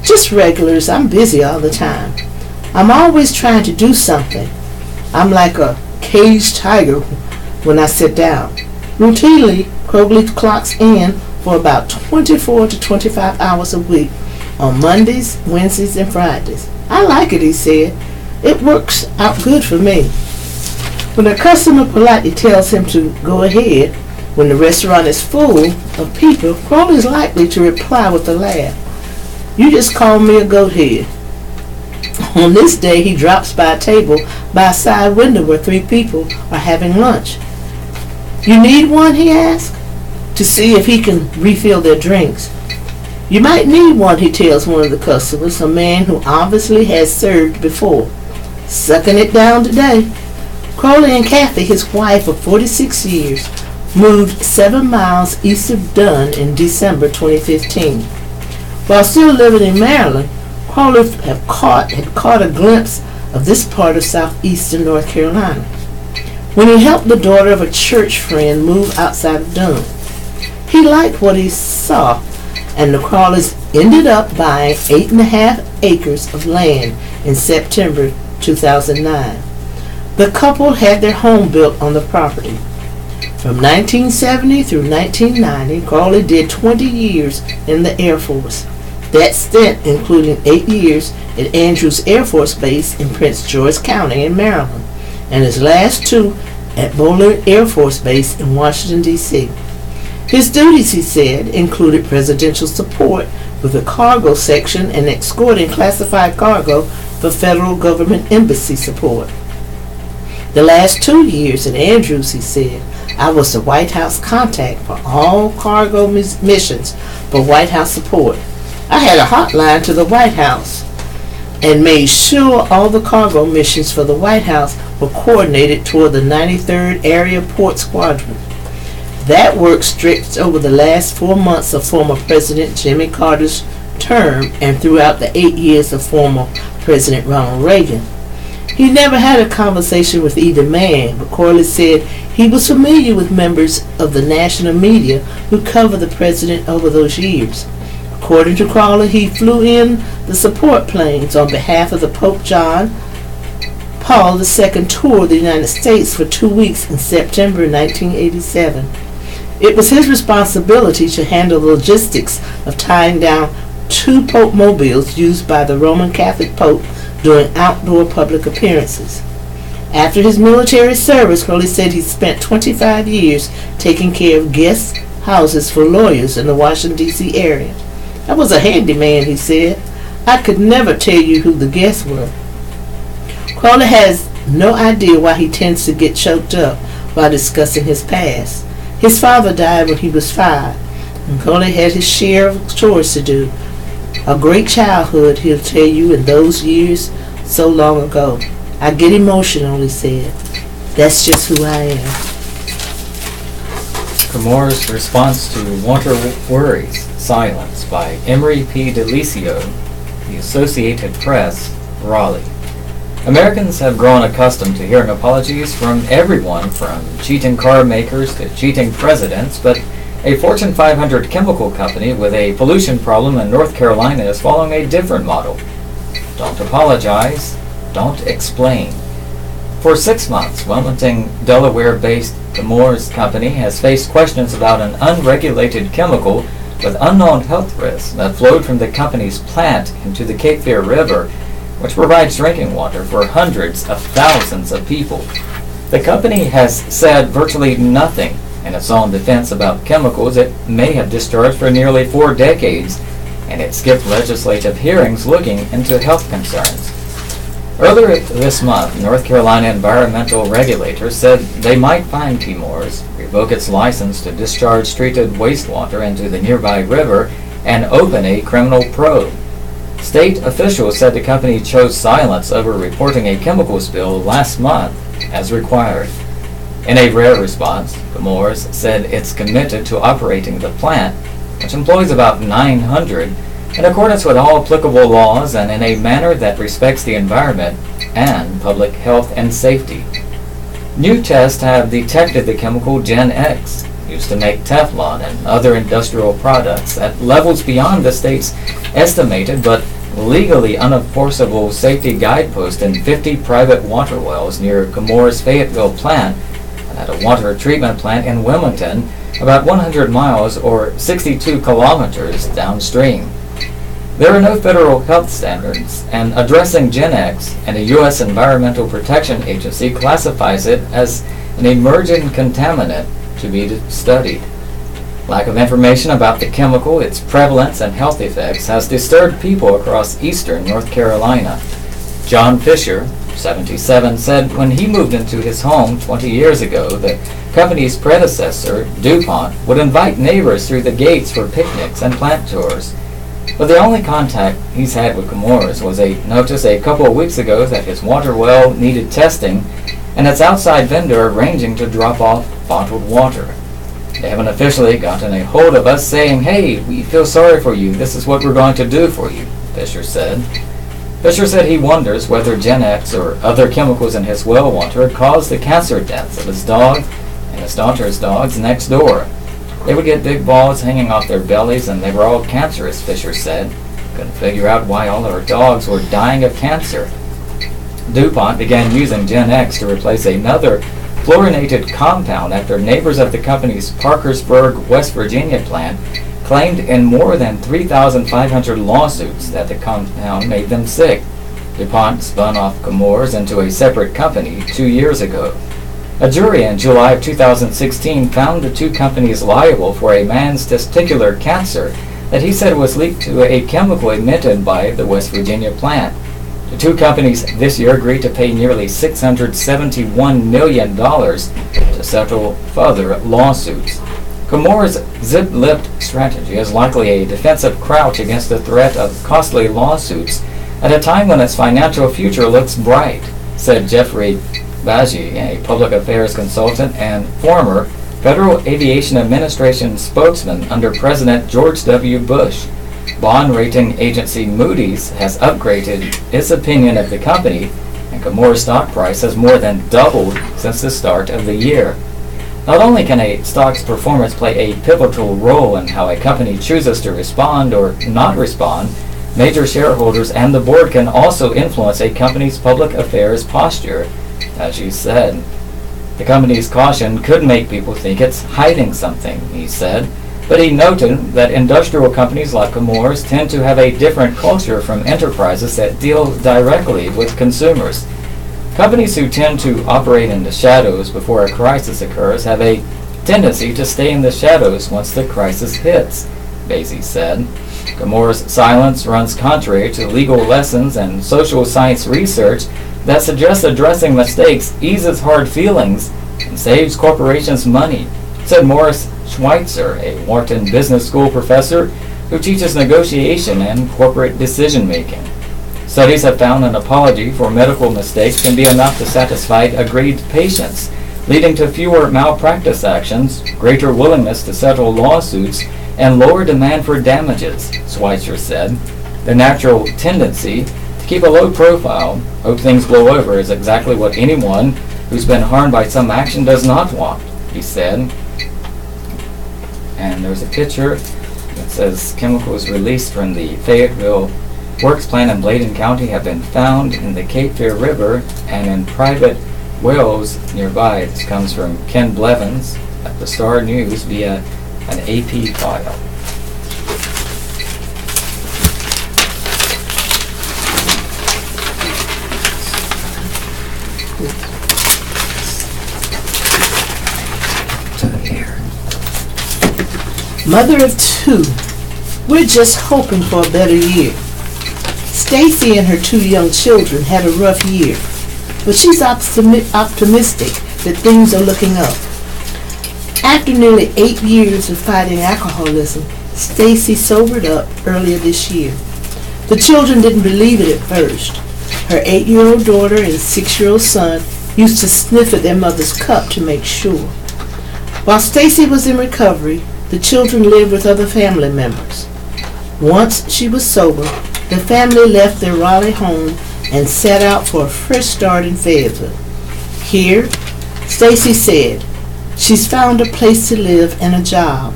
S2: Just regulars. I'm busy all the time. I'm always trying to do something. I'm like a caged tiger when I sit down. Routinely, Crowley clocks in for about 24 to 25 hours a week on Mondays, Wednesdays, and Fridays. I like it, he said. It works out good for me. When a customer politely tells him to go ahead, when the restaurant is full of people, Crowley is likely to reply with a laugh. You just called me a goat head. On this day, he drops by a table by a side window where 3 people are having lunch. You need one, he asks, to see if he can refill their drinks. You might need one, he tells one of the customers, a man who obviously has served before. Sucking it down today. Crowley and Kathy, his wife of 46 years, moved 7 miles east of Dunn in December 2015. While still living in Maryland, Crowley had caught a glimpse of this part of southeastern North Carolina when he helped the daughter of a church friend move outside of Dunn. He liked what he saw, and the Crawleys ended up buying 8.5 acres of land in September 2009. The couple had their home built on the property. From 1970 through 1990, Crawley did 20 years in the Air Force. That stint including 8 years at Andrews Air Force Base in Prince George County in Maryland, and his last 2 at Bullard Air Force Base in Washington, D.C. His duties, he said, included presidential support with the cargo section and escorting classified cargo for federal government embassy support. The last 2 years at Andrews, he said, I was the White House contact for all cargo missions for White House support. I had a hotline to the White House and made sure all the cargo missions for the White House were coordinated toward the 93rd Area Port Squadron. That work stretched over the last 4 months of former President Jimmy Carter's term and throughout the 8 years of former President Ronald Reagan. He never had a conversation with either man, but Crowley said he was familiar with members of the national media who covered the president over those years. According to Crowley, he flew in the support planes on behalf of the Pope John Paul II tour of the United States for 2 weeks in September 1987. It was his responsibility to handle the logistics of tying down 2 Pope mobiles used by the Roman Catholic Pope during outdoor public appearances. After his military service, Crowley said he spent 25 years taking care of guest houses for lawyers in the Washington, D.C. area. I was a handyman, he said. I could never tell you who the guests were. Crowley has no idea why he tends to get choked up while discussing his past. His father died when he was 5, and Crowley had his share of chores to do. A great childhood, he'll tell you, in those years so long ago. I get emotional, he said. That's just who I am.
S1: Comores response to Winter Worries, Silence by Emery P. DeLisio, The Associated Press, Raleigh. Americans have grown accustomed to hearing apologies from everyone from cheating car makers to cheating presidents, but a Fortune 500 chemical company with a pollution problem in North Carolina is following a different model. Don't apologize. Don't explain. For 6 months, Wilmington, Delaware-based Chemours Company has faced questions about an unregulated chemical with unknown health risks that flowed from the company's plant into the Cape Fear River, which provides drinking water for hundreds of thousands of people. The company has said virtually nothing in its own defense about chemicals it may have discharged for nearly 4 decades, and it skipped legislative hearings looking into health concerns. Earlier this month, North Carolina environmental regulators said they might fine Chemours, revoke its license to discharge treated wastewater into the nearby river, and open a criminal probe. State officials said the company chose silence over reporting a chemical spill last month as required. In a rare response, Chemours said it's committed to operating the plant, which employs about 900, in accordance with all applicable laws and in a manner that respects the environment and public health and safety. New tests have detected the chemical Gen X, used to make Teflon and other industrial products, at levels beyond the state's estimated but legally unenforceable safety guidepost in 50 private water wells near Chemours' Fayetteville plant and at a water treatment plant in Wilmington, about 100 miles or 62 kilometers downstream. There are no federal health standards, and addressing Gen X and a U.S. Environmental Protection Agency classifies it as an emerging contaminant to be studied. Lack of information about the chemical, its prevalence, and health effects has disturbed people across eastern North Carolina. John Fisher, 77, said when he moved into his home 20 years ago, the company's predecessor, DuPont, would invite neighbors through the gates for picnics and plant tours. But the only contact he's had with Chemours was a notice a couple of weeks ago that his water well needed testing and its outside vendor arranging to drop off bottled water. They haven't officially gotten a hold of us saying, "Hey, we feel sorry for you. This is what we're going to do for you," Fisher said. Fisher said he wonders whether Gen X or other chemicals in his well water caused the cancer deaths of his dog and his daughter's dogs next door. They would get big balls hanging off their bellies, and they were all cancerous, Fisher said. Couldn't figure out why all our dogs were dying of cancer. DuPont began using Gen X to replace another fluorinated compound after neighbors of the company's Parkersburg, West Virginia plant claimed in more than 3,500 lawsuits that the compound made them sick. DuPont spun off Chemours into a separate company 2 years ago. A jury in July of 2016 found the two companies liable for a man's testicular cancer that he said was linked to a chemical emitted by the West Virginia plant. The two companies this year agreed to pay nearly $671 million to settle further lawsuits. Chemours' zip-lipped strategy is likely a defensive crouch against the threat of costly lawsuits at a time when its financial future looks bright, said Jeffrey Baji, a public affairs consultant and former Federal Aviation Administration spokesman under President George W. Bush. Bond rating agency Moody's has upgraded its opinion of the company, and Chemours' stock price has more than doubled since the start of the year. Not only can a stock's performance play a pivotal role in how a company chooses to respond or not respond, major shareholders and the board can also influence a company's public affairs posture, as you said. The company's caution could make people think it's hiding something, he said, but he noted that industrial companies like Chemours tend to have a different culture from enterprises that deal directly with consumers. Companies who tend to operate in the shadows before a crisis occurs have a tendency to stay in the shadows once the crisis hits, Basie said. Chemours' silence runs contrary to legal lessons and social science research that suggests addressing mistakes eases hard feelings and saves corporations money, said Morris Schweitzer, a Wharton Business School professor who teaches negotiation and corporate decision-making. Studies have found an apology for medical mistakes can be enough to satisfy aggrieved patients, leading to fewer malpractice actions, greater willingness to settle lawsuits, and lower demand for damages, Schweitzer said. The natural tendency to keep a low profile, hope things blow over, is exactly what anyone who's been harmed by some action does not want, he said. And there's a picture that says chemicals released from the Fayetteville Works plan in Bladen County have been found in the Cape Fear River and in private wells nearby. This comes from Ken Blevins at the Star News via an AP file.
S2: Mother of two, we're just hoping for a better year. Stacy and her two young children had a rough year, but she's optimistic that things are looking up. After nearly 8 years of fighting alcoholism, Stacy sobered up earlier this year. The children didn't believe it at first. Her 8-year-old daughter and 6-year-old son used to sniff at their mother's cup to make sure. While Stacy was in recovery, the children lived with other family members. Once she was sober, the family left their Raleigh home and set out for a fresh start in Fayetteville. Here, Stacy said, she's found a place to live and a job.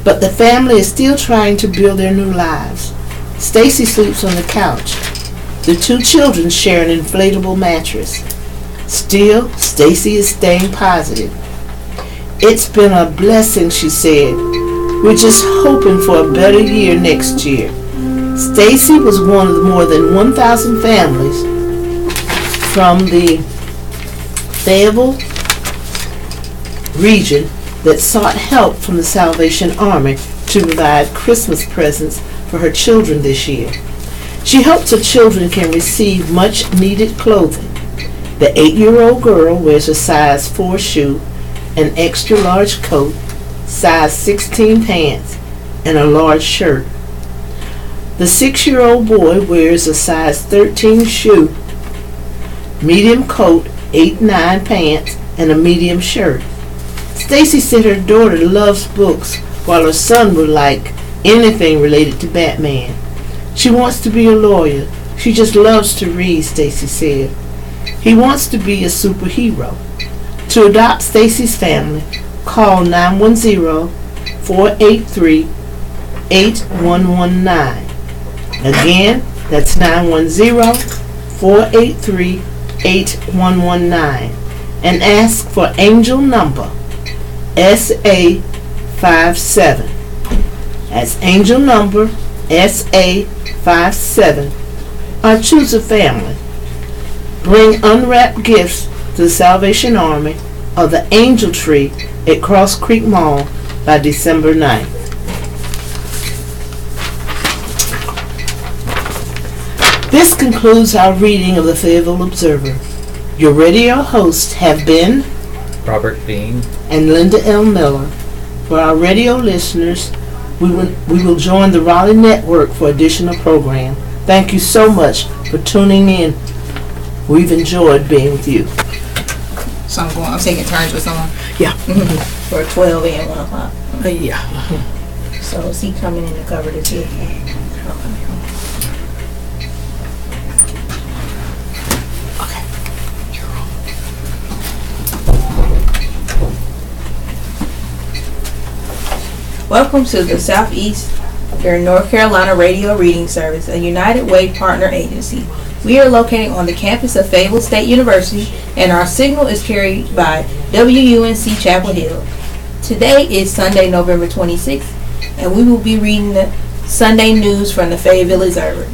S2: But the family is still trying to build their new lives. Stacy sleeps on the couch. The two children share an inflatable mattress. Still, Stacy is staying positive. It's been a blessing, she said. We're just hoping for a better year next year. Stacy was one of the more than 1,000 families from the Fayetteville region that sought help from the Salvation Army to provide Christmas presents for her children this year. She hopes her children can receive much needed clothing. The 8-year-old girl wears a size 4 shoe, an extra large coat, size 16 pants, and a large shirt. The 6-year-old boy wears a size 13 shoe, medium coat, 8-9 pants, and a medium shirt. Stacy said her daughter loves books, while her son would like anything related to Batman. She wants to be a lawyer. She just loves to read, Stacy said. He wants to be a superhero. To adopt Stacy's family, call 910-483-8119. Again, that's 910-483-8119. And ask for angel number SA57. That's angel number SA57. Or choose a family. Bring unwrapped gifts to the Salvation Army or the Angel Tree at Cross Creek Mall by December 9th. This concludes our reading of the Fayetteville Observer. Your radio hosts have been
S1: Robert Bean
S2: and Linda L. Miller. For our radio listeners, we will join the Raleigh Network for additional program. Thank you so much for tuning in. We've enjoyed being with you.
S3: So I'm taking turns with someone?
S2: Yeah.
S3: For 12 and 1 o'clock.
S2: Yeah.
S3: So is he coming in to cover this here?
S2: Okay.
S3: Welcome to the Southeast North Carolina Radio Reading Service, a United Way partner agency. We are located on the campus of Fayetteville State University, and our signal is carried by WUNC Chapel Hill. Today is Sunday, November 26th, and we will be reading the Sunday news from the Fayetteville Observer.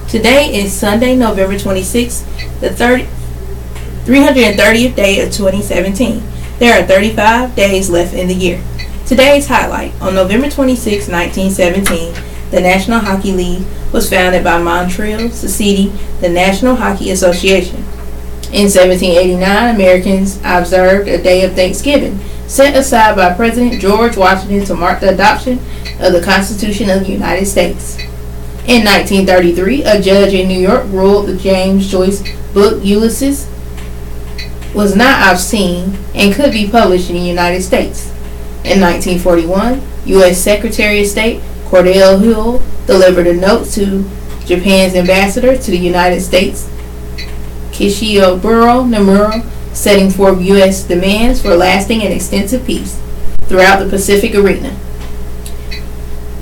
S3: Today is Sunday, November 26th, the 330th day of 2017. There are 35 days left in the year. Today's highlight: on November 26, 1917, the National Hockey League was founded by Montreal succeeding the National Hockey Association. In 1789, Americans observed a day of Thanksgiving, set aside by President George Washington to mark the adoption of the Constitution of the United States. In 1933, a judge in New York ruled the James Joyce book Ulysses was not obscene and could be published in the United States. In 1941, U.S. Secretary of State Cordell Hull delivered a note to Japan's ambassador to the United States, Kishiyoburo Nomura, setting forth U.S. demands for lasting and extensive peace throughout the Pacific arena.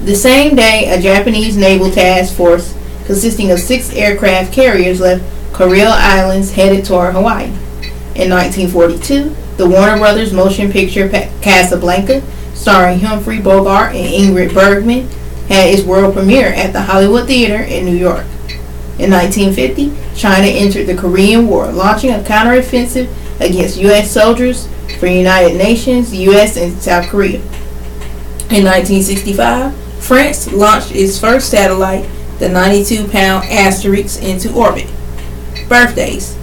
S3: The same day, a Japanese naval task force consisting of 6 aircraft carriers left Kurile Islands headed toward Hawaii. In 1942, the Warner Brothers motion picture Casablanca, starring Humphrey Bogart and Ingrid Bergman, had its world premiere at the Hollywood Theater in New York. In 1950, China entered the Korean War, launching a counteroffensive against U.S. soldiers for United Nations, U.S., and South Korea. In 1965, France launched its first satellite, the 92-pound Asterix, into orbit. Birthdays.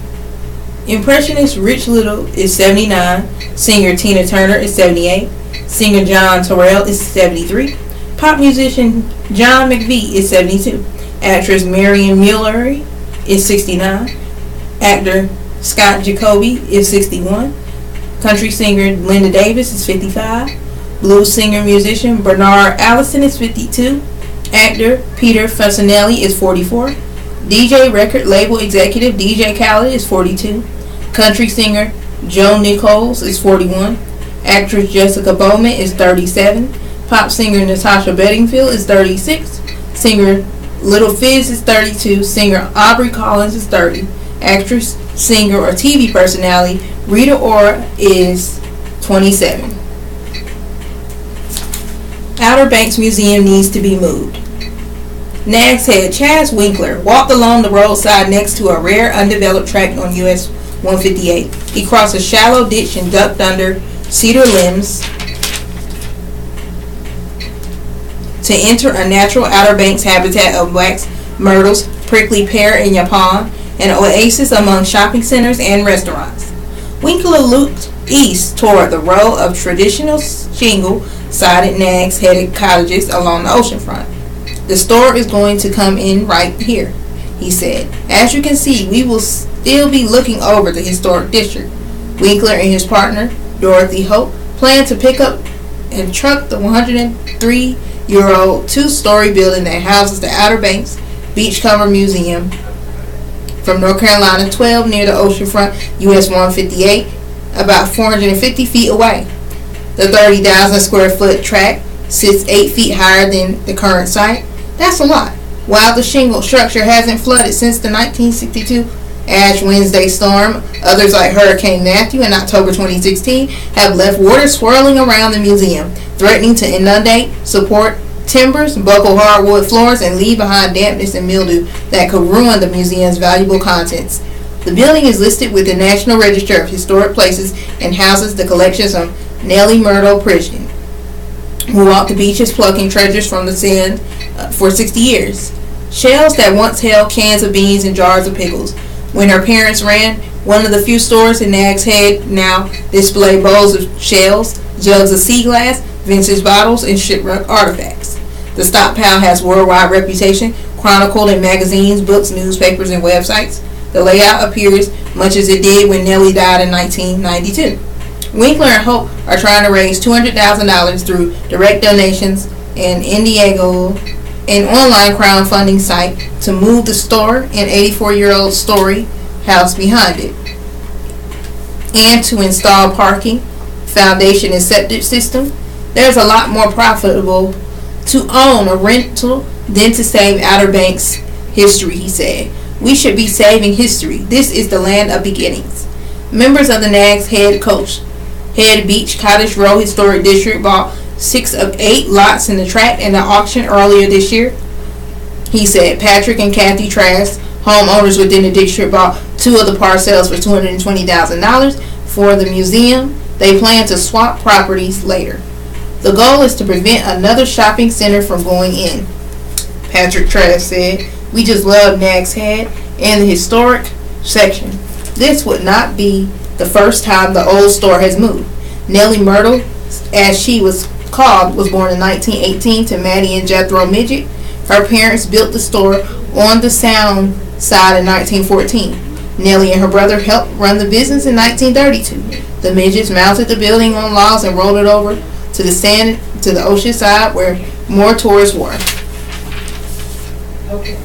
S3: Impressionist Rich Little is 79. Singer Tina Turner is 78. Singer John Terrell is 73. Pop musician John McVie is 72. Actress Marion Muller is 69. Actor Scott Jacoby is 61. Country singer Linda Davis is 55. Blues singer musician Bernard Allison is 52. Actor Peter Facinelli is 44. DJ record label executive DJ Khaled is 42. Country singer Joe Nichols is 41. Actress Jessica Bowman is 37. Pop singer Natasha Bedingfield is 36. Singer Little Fizz is 32. Singer Aubrey Collins is 30. Actress, singer, or TV personality Rita Ora is 27. Outer Banks Museum needs to be moved. Nags Head Chaz Winkler walked along the roadside next to a rare undeveloped tract on US 158. He crossed a shallow ditch and ducked under cedar limbs to enter a natural Outer Banks habitat of wax myrtles, prickly pear, and yaupon, an oasis among shopping centers and restaurants. Winkler looked east toward the row of traditional shingle-sided nags-headed cottages along the oceanfront. The store is going to come in right here, he said. As you can see, we will still be looking over the historic district. Winkler and his partner, Dorothy Hope, plan to pick up and truck the 103-year-old two-story building that houses the Outer Banks Beachcomber Museum from North Carolina 12 near the oceanfront US 158, about 450 feet away. The 30,000 square foot tract sits 8 feet higher than the current site. That's a lot. While the shingle structure hasn't flooded since the 1962 Ash Wednesday storm, others like Hurricane Matthew in October 2016 have left water swirling around the museum, threatening to inundate, support timbers, buckle hardwood floors, and leave behind dampness and mildew that could ruin the museum's valuable contents. The building is listed with the National Register of Historic Places and houses the collections of Nellie Myrtle Pridgeon, who walked the beaches plucking treasures from the sand for 60 years. Shelves that once held cans of beans and jars of pickles. When her parents ran one of the few stores in Nags Head now display bowls of shells, jugs of sea glass, vintage bottles, and shipwreck artifacts. The stockpile has worldwide reputation, chronicled in magazines, books, newspapers, and websites. The layout appears much as it did when Nellie died in 1992. Winkler and Hope are trying to raise $200,000 through direct donations and Indiegogo, an online crowdfunding site, to move the store and 84-year-old story house behind it, and to install parking, foundation, and septic system. There's a lot more profitable to own a rental than to save Outer Banks history, he said. We should be saving history. This is the land of beginnings. Members of the Nags Head Beach Cottage Row Historic District bought 6 of 8 lots in the tract in the auction earlier this year, he said. Patrick and Kathy Trask, homeowners within the district, bought 2 of the parcels for $220,000 for the museum. They plan to swap properties later. The goal is to prevent another shopping center from going in, Patrick Trask said. We just love Nags Head and the historic section. This would not be the first time the old store has moved. Nellie Myrtle, as she was called, was born in 1918 to Maddie and Jethro Midget. Her parents built the store on the Sound side in 1914. Nellie and her brother helped run the business in 1932. The Midgets mounted the building on logs and rolled it over to the ocean side where more tourists were. Okay.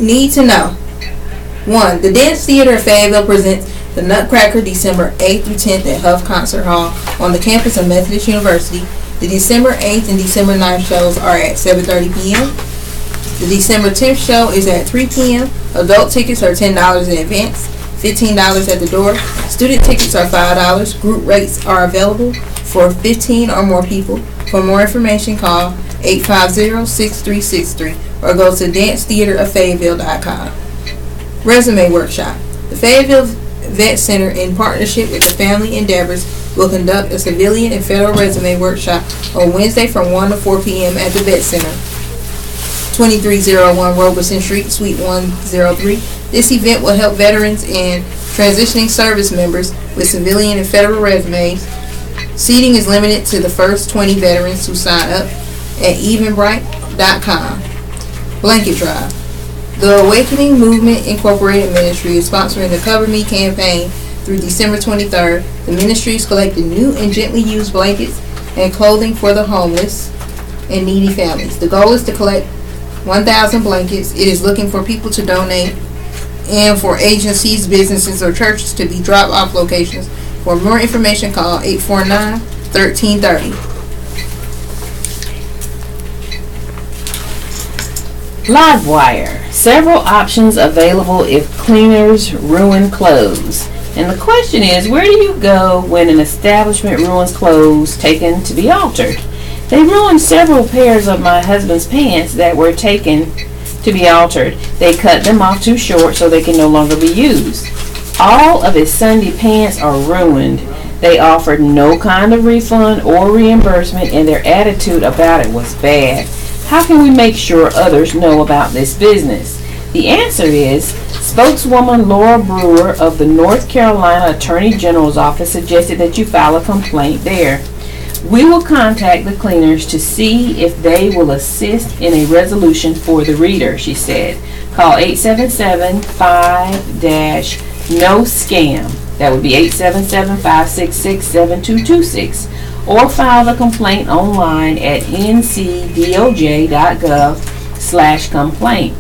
S3: Need to know. 1. The Dance Theater of Fayetteville presents the Nutcracker December 8th through 10th at Huff Concert Hall on the campus of Methodist University. The December 8th and December 9th shows are at 7:30 p.m. The December 10th show is at 3 p.m. Adult tickets are $10 in advance, $15 at the door. Student tickets are $5. Group rates are available for 15 or more people. For more information, call 850-6363 or go to dancetheateroffayetteville.com. Resume Workshop. The Fayetteville Vet Center, in partnership with the Family Endeavors, will conduct a civilian and federal resume workshop on Wednesday from 1 to 4 p.m. at the Vet Center, 2301 Roberson Street, Suite 103. This event will help veterans and transitioning service members with civilian and federal resumes. Seating is limited to the first 20 veterans who sign up at Eventbrite.com. Blanket Drive. The Awakening Movement Incorporated Ministry is sponsoring the Cover Me campaign through December 23rd. The ministry is collecting new and gently used blankets and clothing for the homeless and needy families. The goal is to collect 1,000 blankets. It is looking for people to donate and for agencies, businesses, or churches to be drop-off locations. For more information, call 849-1330.
S4: Livewire. Several options available if cleaners ruin clothes. And the question is, where do you go when an establishment ruins clothes taken to be altered? They ruined several pairs of my husband's pants that were taken to be altered. They cut them off too short so they can no longer be used. All of his Sunday pants are ruined. They offered no kind of refund or reimbursement, and their attitude about it was bad. How can we make sure others know about this business? The answer is, spokeswoman Laura Brewer of the North Carolina Attorney General's office suggested that you file a complaint there. We will contact the cleaners to see if they will assist in a resolution for the reader, she said. Call 877-5-NO-SCAM. That would be 877-566-7226. Or file the complaint online at ncdoj.gov/complaint.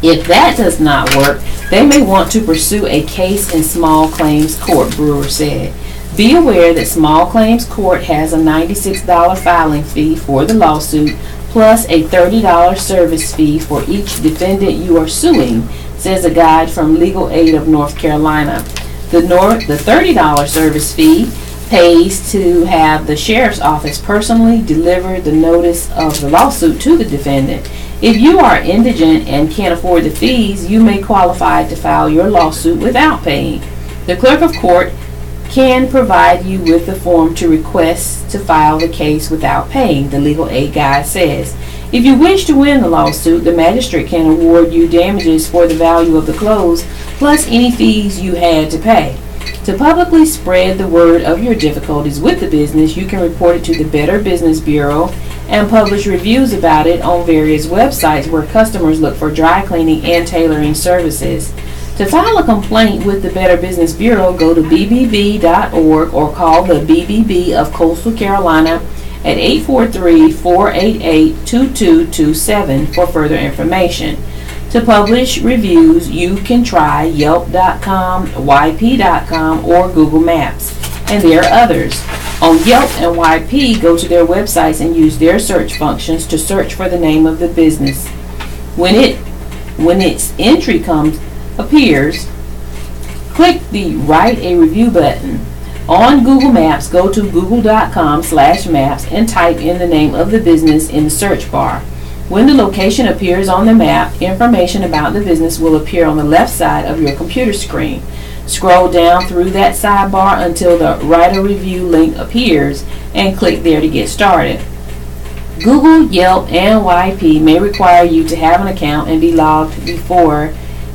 S4: If that does not work, they may want to pursue a case in small claims court, Brewer said. Be aware that small claims court has a $96 filing fee for the lawsuit, plus a $30 service fee for each defendant you are suing, says a guide from Legal Aid of North Carolina. The $30 service fee pays to have the sheriff's office personally deliver the notice of the lawsuit to the defendant. If you are indigent and can't afford the fees, you may qualify to file your lawsuit without paying. The clerk of court can provide you with the form to request to file the case without paying, the legal aid guide says. If you wish to win the lawsuit, the magistrate can award you damages for the value of the clothes, plus any fees you had to pay. To publicly spread the word of your difficulties with the business, you can report it to the Better Business Bureau and publish reviews about it on various websites where customers look for dry cleaning and tailoring services. To file a complaint with the Better Business Bureau, go to bbb.org or call the BBB of Coastal Carolina at 843-488-2227 for further information. To publish reviews, you can try Yelp.com, YP.com, or Google Maps. And there are others. On Yelp and YP, go to their websites and use their search functions to search for the name of the business. When its entry appears, click the Write a Review button. On Google Maps, go to google.com/maps and type in the name of the business in the search bar. When the location appears on the map, information about the business will appear on the left side of your computer screen. Scroll down through that sidebar until the Write a Review link appears and click there to get started. Google, Yelp, and YP may require you to have an account and be logged before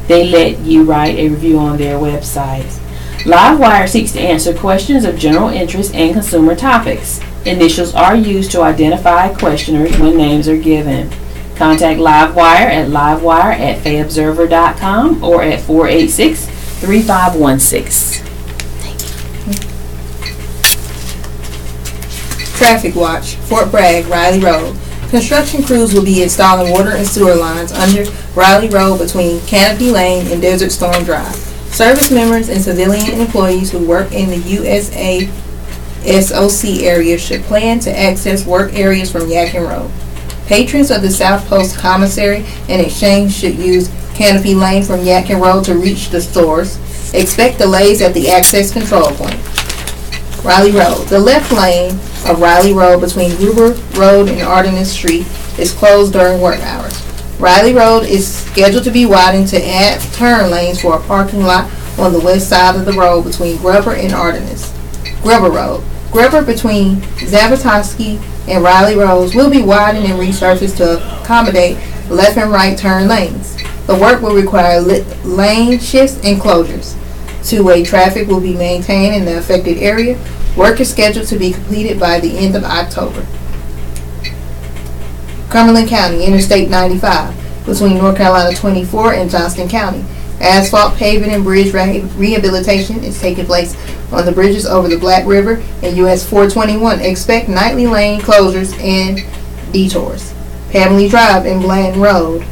S4: they let you write a review on their websites. Livewire seeks to answer questions of general interest and consumer topics. Initials are used to identify questioners when names are given. Contact Livewire at livewire@fayobserver.com or at 486-3516.
S3: Traffic Watch, Fort Bragg, Riley Road. Construction crews will be installing water and sewer lines under Riley Road between Canopy Lane and Desert Storm Drive. Service members and civilian employees who work in the USA SOC area should plan to access work areas from Yadkin Road. Patrons of the South Post Commissary and Exchange should use Canopy Lane from Yadkin Road to reach the stores. Expect delays at the access control point. Riley Road. The left lane of Riley Road between Gruber Road and Artemis Street is closed during work hours. Riley Road is scheduled to be widened to add turn lanes for a parking lot on the west side of the road between Gruber and Artemis. Gruber Road. Gruber between Zabatoski and Riley Roads will be widened and resurfaced to accommodate left and right turn lanes. The work will require lane shifts and closures. Two-way traffic will be maintained in the affected area. Work is scheduled to be completed by the end of October. Cumberland County, Interstate 95, between North Carolina 24 and Johnston County. Asphalt paving and bridge rehabilitation is taking place on the bridges over the Black River and US 421. Expect nightly lane closures and detours. Pamela Drive and Blanton Road,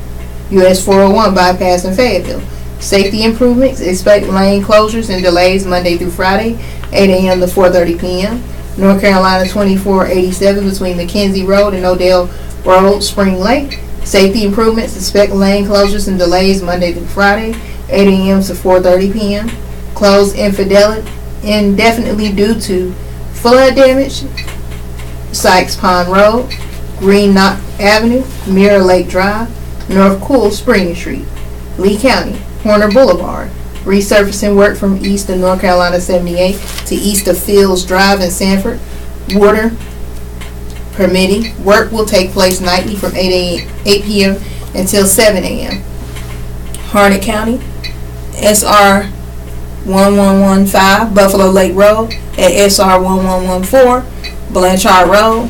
S3: US 401 bypass in Fayetteville. Safety improvements. Expect lane closures and delays Monday through Friday, 8 a.m. to 4:30 p.m. North Carolina 2487 between McKenzie Road and Odell Road, Spring Lake. Safety improvements. Expect lane closures and delays Monday through Friday, 8 a.m. to 4:30 p.m. Closed indefinitely due to flood damage. Sykes Pond Road, Green Knot Avenue, Mirror Lake Drive, North Cool Spring Street. Lee County, Horner Boulevard. Resurfacing work from east of North Carolina 78 to east of Fields Drive in Sanford. Water permitting. Work will take place nightly from 8 p.m. until 7 a.m. Harnett County, SR 1115 Buffalo Lake Road at SR 1114 Blanchard Road.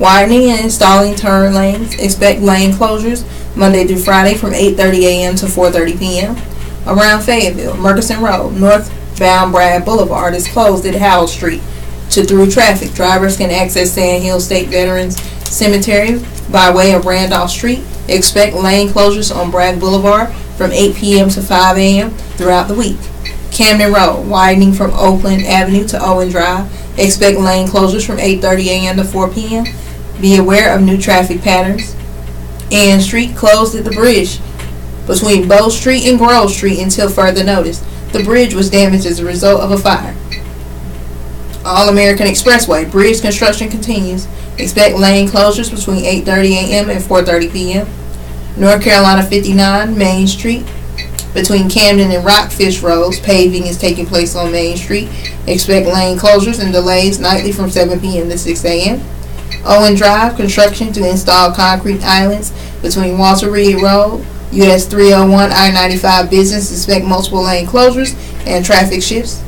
S3: Widening and installing turn lanes. Expect lane closures Monday through Friday from 8:30 a.m. to 4:30 p.m. Around Fayetteville, Murchison Road, northbound Bragg Boulevard is closed at Howell Street to through traffic. Drivers can access Sand Hill State Veterans Cemetery by way of Randolph Street. Expect lane closures on Bragg Boulevard from 8 p.m. to 5 a.m. throughout the week. Camden Road, widening from Oakland Avenue to Owen Drive. Expect lane closures from 8:30 a.m. to 4 p.m. Be aware of new traffic patterns. Ann Street closed at the bridge between Bow Street and Grove Street until further notice. The bridge was damaged as a result of a fire. All-American Expressway, bridge construction continues. Expect lane closures between 8:30 a.m. and 4:30 p.m. North Carolina 59, Main Street. Between Camden and Rockfish Roads, paving is taking place on Main Street. Expect lane closures and delays nightly from 7 p.m. to 6 a.m. Owen Drive, construction to install concrete islands between Walter Reed Road, US 301 I-95 business. Expect multiple lane closures and traffic shifts.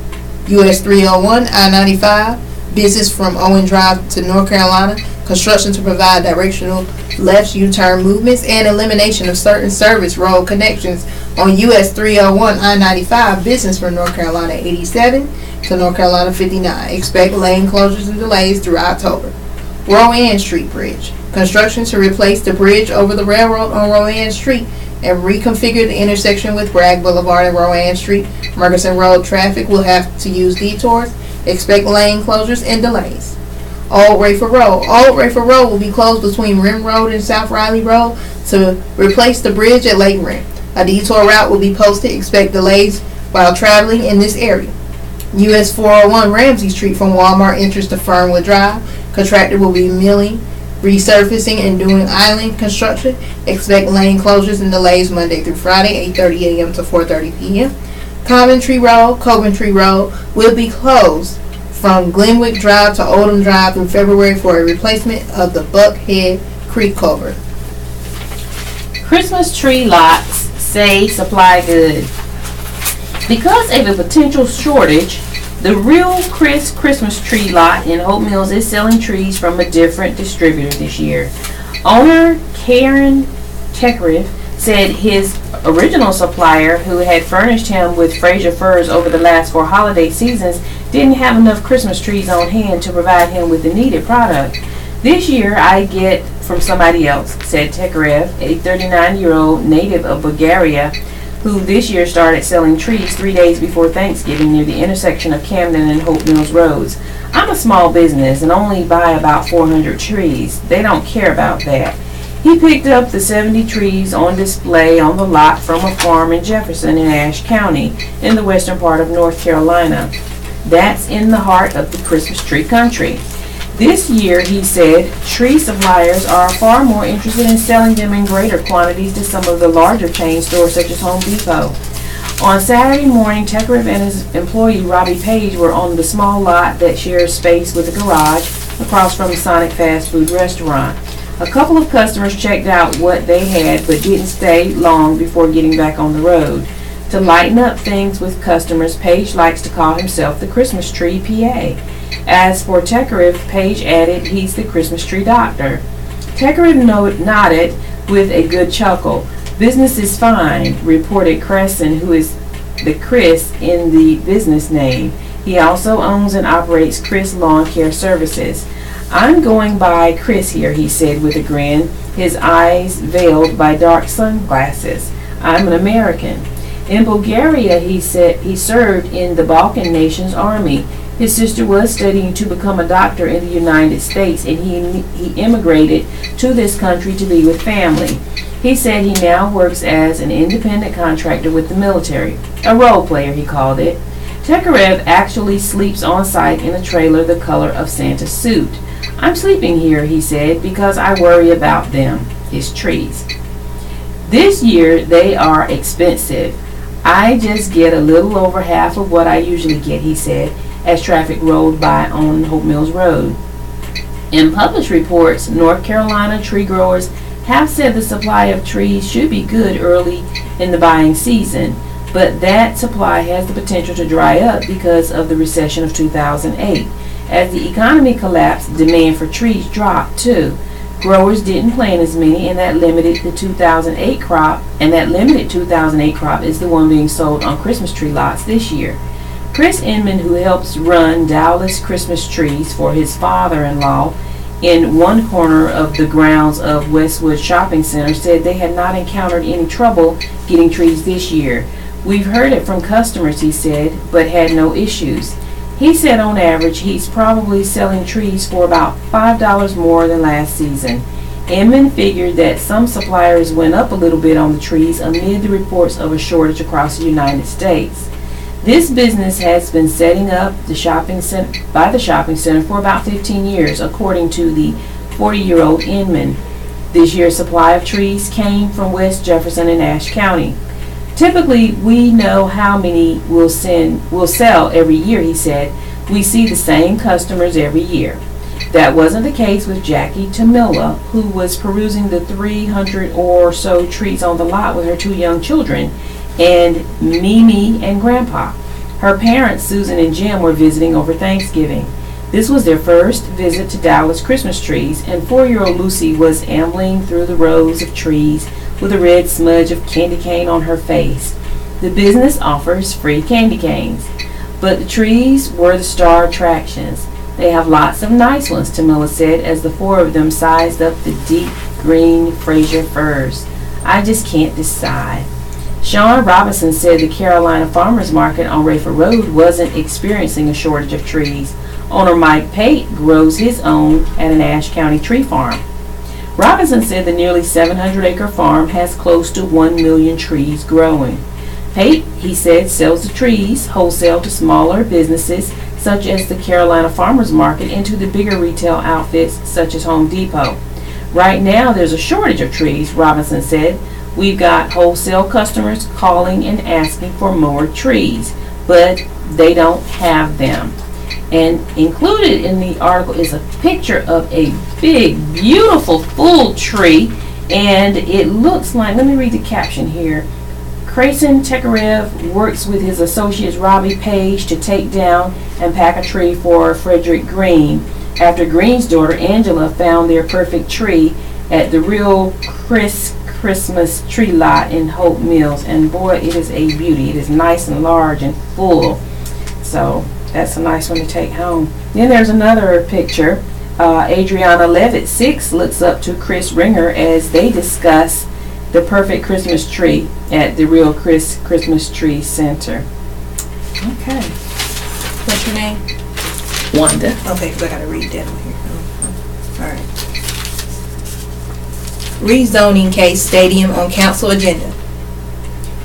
S3: US 301 I-95 business from Owen Drive to North Carolina. Construction to provide directional left U-turn movements and elimination of certain service road connections on US 301 I-95 business from North Carolina 87 to North Carolina 59. Expect lane closures and delays through October. Rowan Street Bridge. Construction to replace the bridge over the railroad on Rowan Street and reconfigure the intersection with Bragg Boulevard and Rowan Street. Murchison Road traffic will have to use detours. Expect lane closures and delays. Old Rayford Road. Old Rayford Road will be closed between Rim Road and South Riley Road to replace the bridge at Lake Rim. A detour route will be posted. Expect delays while traveling in this area. US 401 Ramsey Street from Walmart entrance to Fernwood Drive. Contractor will be milling, resurfacing, and doing island construction. Expect lane closures and delays Monday through Friday, 8:30 a.m. to 4:30 p.m. Coventry Road will be closed from Glenwick Drive to Oldham Drive in February for a replacement of the Buckhead Creek culvert.
S4: Christmas tree lots say supply good. Because of a potential shortage, the Real Chris Christmas tree lot in Hope Mills is selling trees from a different distributor this year. Owner Karen Tekriff said his original supplier, who had furnished him with Fraser Firs over the last 4 holiday seasons, didn't have enough Christmas trees on hand to provide him with the needed product. This year I get from somebody else, said Tekarev, a 39-year-old native of Bulgaria, who this year started selling trees 3 days before Thanksgiving near the intersection of Camden and Hope Mills Roads. I'm a small business and only buy about 400 trees. They don't care about that. He picked up the 70 trees on display on the lot from a farm in Jefferson in Ashe County in the western part of North Carolina. That's in the heart of the Christmas tree country. This year, he said, tree suppliers are far more interested in selling them in greater quantities to some of the larger chain stores such as Home Depot. On Saturday morning, Tekarev and his employee Robbie Page were on the small lot that shares space with a garage across from the Sonic fast food restaurant. A couple of customers checked out what they had but didn't stay long before getting back on the road. To lighten up things with customers, Page likes to call himself the Christmas Tree PA. As for Tekarev, Page added he's the Christmas tree doctor. Tekarev nodded with a good chuckle. Business is fine, reported Cresson, who is the Chris in the business name. He also owns and operates Chris Lawn Care Services. I'm going by Chris here, he said with a grin, his eyes veiled by dark sunglasses. I'm an American. In Bulgaria, he said he served in the Balkan nation's army. His sister was studying to become a doctor in the United States, and he immigrated to this country to be with family. He said he now works as an independent contractor with the military. A role player, he called it. Tekarev actually sleeps on site in a trailer the color of Santa's suit. I'm sleeping here, he said, because I worry about them, his trees. This year, they are expensive. I just get a little over half of what I usually get, he said, as traffic rolled by on Hope Mills Road. In published reports, North Carolina tree growers have said the supply of trees should be good early in the buying season, but that supply has the potential to dry up because of the recession of 2008. As the economy collapsed, demand for trees dropped too. Growers didn't plant as many, and that limited the 2008 crop, and that limited 2008 crop is the one being sold on Christmas tree lots this year. Chris Inman, who helps run Dallas Christmas Trees for his father-in-law in one corner of the grounds of Westwood Shopping Center, said they had not encountered any trouble getting trees this year. We've heard it from customers, he said, but had no issues. He said on average he's probably selling trees for about $5 more than last season. Inman figured that some suppliers went up a little bit on the trees amid the reports of a shortage across the United States. This business has been setting up the shopping center for about 15 years, according to the 40-year-old Inman. This year's supply of trees came from West Jefferson and Ashe County. Typically, we know how many we'll sell every year, he said. We see the same customers every year. That wasn't the case with Jackie Tamila, who was perusing the 300 or so trees on the lot with her 2 young children, and Mimi and Grandpa. Her parents, Susan and Jim, were visiting over Thanksgiving. This was their first visit to Dallas Christmas trees, and 4-year-old Lucy was ambling through the rows of trees with a red smudge of candy cane on her face. The business offers free candy canes, but the trees were the star attractions. They have lots of nice ones, Tamila said, as the 4 of them sized up the deep green Fraser firs. I just can't decide. Sean Robinson said the Carolina Farmers Market on Rayford Road wasn't experiencing a shortage of trees. Owner Mike Pate grows his own at an Ashe County tree farm. Robinson said the nearly 700-acre farm has close to 1 million trees growing. Pate, he said, sells the trees wholesale to smaller businesses such as the Carolina Farmers Market and to the bigger retail outfits such as Home Depot. Right now there's a shortage of trees, Robinson said. We've got wholesale customers calling and asking for more trees, but they don't have them. And included in the article is a picture of a big, beautiful full tree, and it looks like, let me read the caption here. Cresson Tekarev works with his associates Robbie Page to take down and pack a tree for Frederick Green after Green's daughter Angela found their perfect tree at the Real Christmas tree lot in Hope Mills, and boy, it is a beauty. It is nice and large and full, so that's a nice one to take home. Then there's another picture. Adriana Levitt, 6, looks up to Chris Ringer as they discuss the perfect Christmas tree at the Real Christmas Tree Center. Okay.
S3: What's your name?
S4: Wanda.
S3: Okay, because I got to read that one here. All right. Rezoning case stadium on council agenda.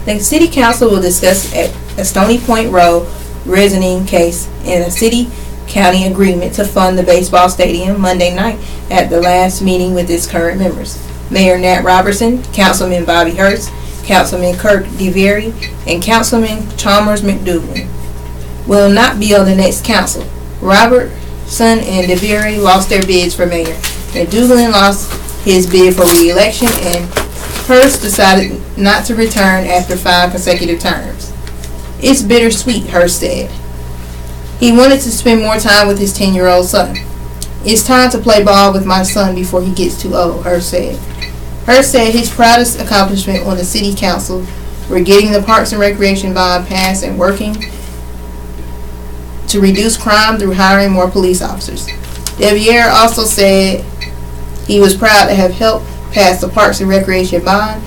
S3: The city council will discuss a Stony Point Road rezoning case and a city-county agreement to fund the baseball stadium Monday night at the last meeting with its current members. Mayor Nat Robertson, Councilman Bobby Hurst, Councilman Kirk DeVere, and Councilman Chalmers McDougal will not be on the next council. Robertson and DeVere lost their bids for mayor. McDougal lost his bid for re-election, and Hurst decided not to return after 5 consecutive terms. It's bittersweet, Hurst said. He wanted to spend more time with his 10-year-old son. It's time to play ball with my son before he gets too old, Hurst said. Hurst said his proudest accomplishment on the city council were getting the Parks and Recreation bond passed and working to reduce crime through hiring more police officers. DeVere also said he was proud to have helped pass the Parks and Recreation bond,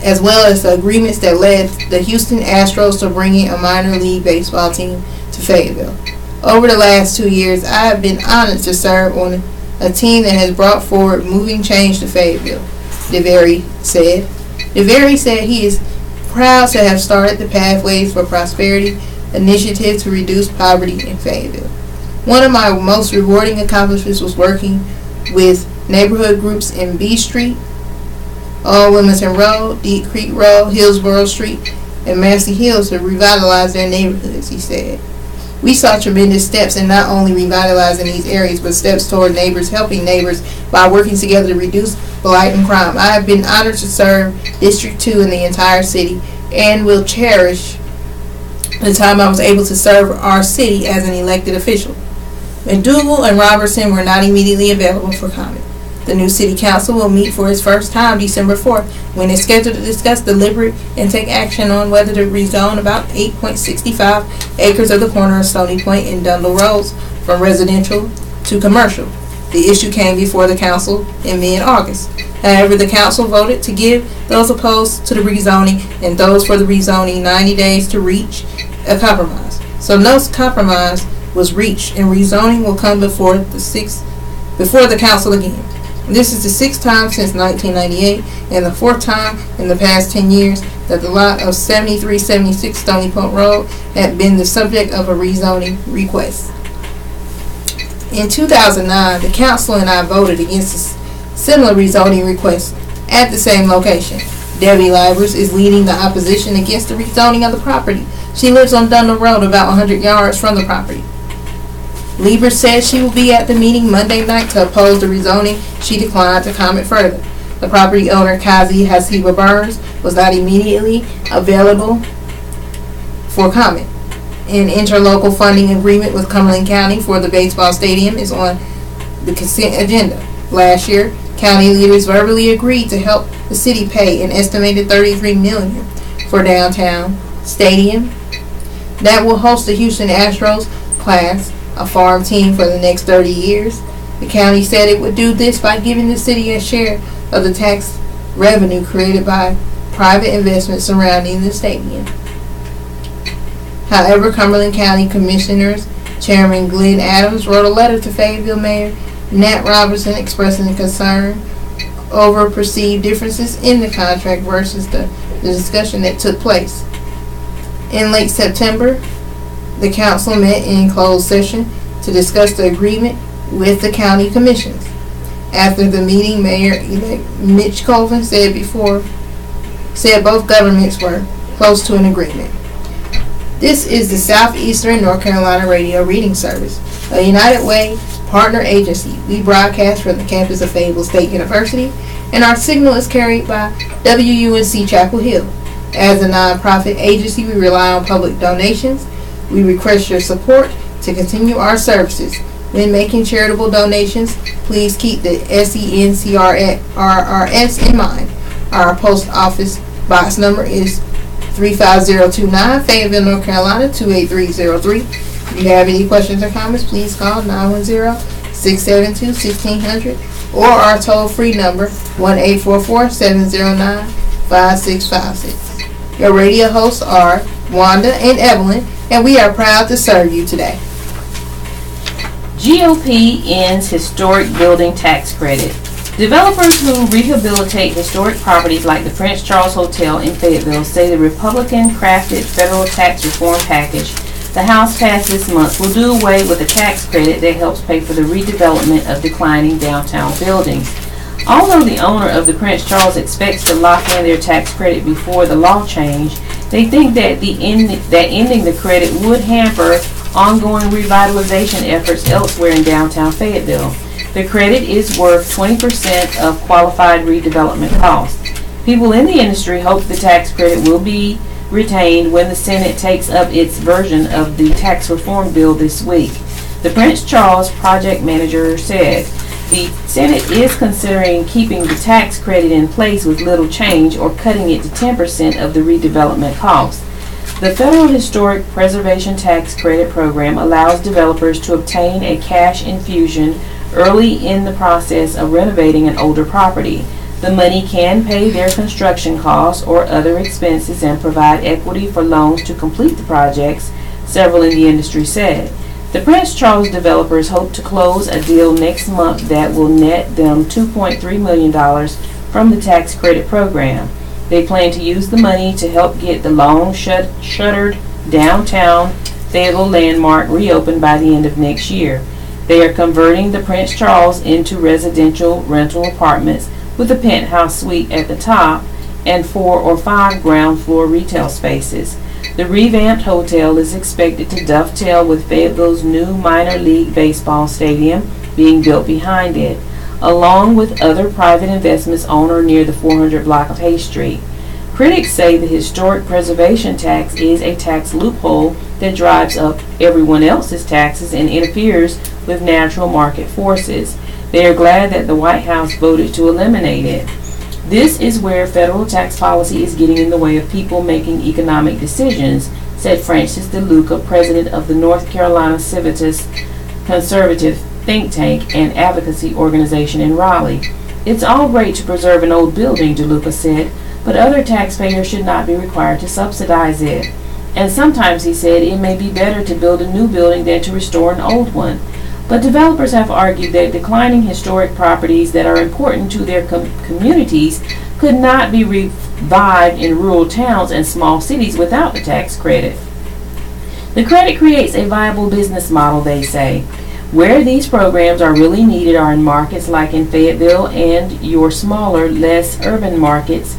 S3: as well as the agreements that led the Houston Astros to bringing a minor league baseball team to Fayetteville. Over the last 2 years, I have been honored to serve on a team that has brought forward moving change to Fayetteville, DeVere said. DeVere said he is proud to have started the Pathways for Prosperity initiative to reduce poverty in Fayetteville. One of my most rewarding accomplishments was working with neighborhood groups in B Street, Old Wilmington Road, Deep Creek Road, Hillsborough Street, and Massey Hills to revitalize their neighborhoods, he said. We saw tremendous steps in not only revitalizing these areas, but steps toward neighbors helping neighbors by working together to reduce blight and crime. I have been honored to serve District 2 in the entire city and will cherish the time I was able to serve our city as an elected official. McDougal and Robertson were not immediately available for comment. The new city council will meet for its first time December 4th, when it's scheduled to discuss, deliberate, and take action on whether to rezone about 8.65 acres of the corner of Stony Point and Dundle Roads from residential to commercial. The issue came before the council in mid-August. However, the council voted to give those opposed to the rezoning and those for the rezoning 90 days to reach a compromise. So no compromise was reached, and rezoning will come before the council again. This is the 6th time since 1998 and the 4th time in the past 10 years that the lot of 7376 Stony Point Road had been the subject of a rezoning request. In 2009, the council and I voted against a similar rezoning request at the same location. Debbie Livers is leading the opposition against the rezoning of the property. She lives on Dundle Road, about 100 yards from the property. Lieber said she will be at the meeting Monday night to oppose the rezoning. She declined to comment further. The property owner, Kazi Hasiba Burns, was not immediately available for comment. An interlocal funding agreement with Cumberland County for the baseball stadium is on the consent agenda. Last year, county leaders verbally agreed to help the city pay an estimated $33 million for downtown stadium that will host the Houston Astros class, a farm team, for the next 30 years. The county said it would do this by giving the city a share of the tax revenue created by private investments surrounding the stadium. However, Cumberland County Commissioners Chairman Glenn Adams wrote a letter to Fayetteville Mayor Nat Robertson expressing concern over perceived differences in the contract versus the discussion that took place. In late September, the council met in closed session to discuss the agreement with the county commissions. After the meeting, Mayor-elect Mitch Colvin said both governments were close to an agreement. This is the Southeastern North Carolina Radio Reading Service, a United Way partner agency. We broadcast from the campus of Fayetteville State University, and our signal is carried by WUNC Chapel Hill. As a nonprofit agency, we rely on public donations. We request your support to continue our services. When making charitable donations, please keep the SENCRRS in mind. Our post office box number is 35029, Fayetteville, North Carolina 28303. If you have any questions or comments, please call 910-773-3745.
S5: 672-1600, or our toll-free number 1-844-709-5656. Your radio hosts are Wanda and Evelyn, and we are proud to serve you today.
S4: GOP ends historic building tax credit. Developers who rehabilitate historic properties like the Prince Charles Hotel in Fayetteville say the Republican-crafted federal tax reform package the House passed this month will do away with a tax credit that helps pay for the redevelopment of declining downtown buildings. Although the owner of the Prince Charles expects to lock in their tax credit before the law change, they think that ending the credit would hamper ongoing revitalization efforts elsewhere in downtown Fayetteville. The credit is worth 20% of qualified redevelopment costs. People in the industry hope the tax credit will be retained when the Senate takes up its version of the tax reform bill this week. The Prince Charles project manager said the Senate is considering keeping the tax credit in place with little change or cutting it to 10% of the redevelopment cost. The Federal Historic Preservation Tax Credit Program allows developers to obtain a cash infusion early in the process of renovating an older property. The money can pay their construction costs or other expenses and provide equity for loans to complete the projects, several in the industry said. The Prince Charles developers hope to close a deal next month that will net them $2.3 million from the tax credit program. They plan to use the money to help get the long shuttered downtown Fayetteville landmark reopened by the end of next year. They are converting the Prince Charles into residential rental apartments with a penthouse suite at the top and 4 or 5 ground floor retail spaces. The revamped hotel is expected to dovetail with Fayetteville's new minor league baseball stadium being built behind it, along with other private investments on or near the 400 block of Hay Street. Critics say the historic preservation tax is a tax loophole that drives up everyone else's taxes and interferes with natural market forces. They are glad that the White House voted to eliminate it. This is where federal tax policy is getting in the way of people making economic decisions, said Francis DeLuca, president of the North Carolina Civitas conservative think tank and advocacy organization in Raleigh. It's all great to preserve an old building, DeLuca said, but other taxpayers should not be required to subsidize it. And sometimes, he said, it may be better to build a new building than to restore an old one. But developers have argued that declining historic properties that are important to their communities could not be revived in rural towns and small cities without the tax credit. The credit creates a viable business model, they say. Where these programs are really needed are in markets like in Fayetteville and your smaller, less urban markets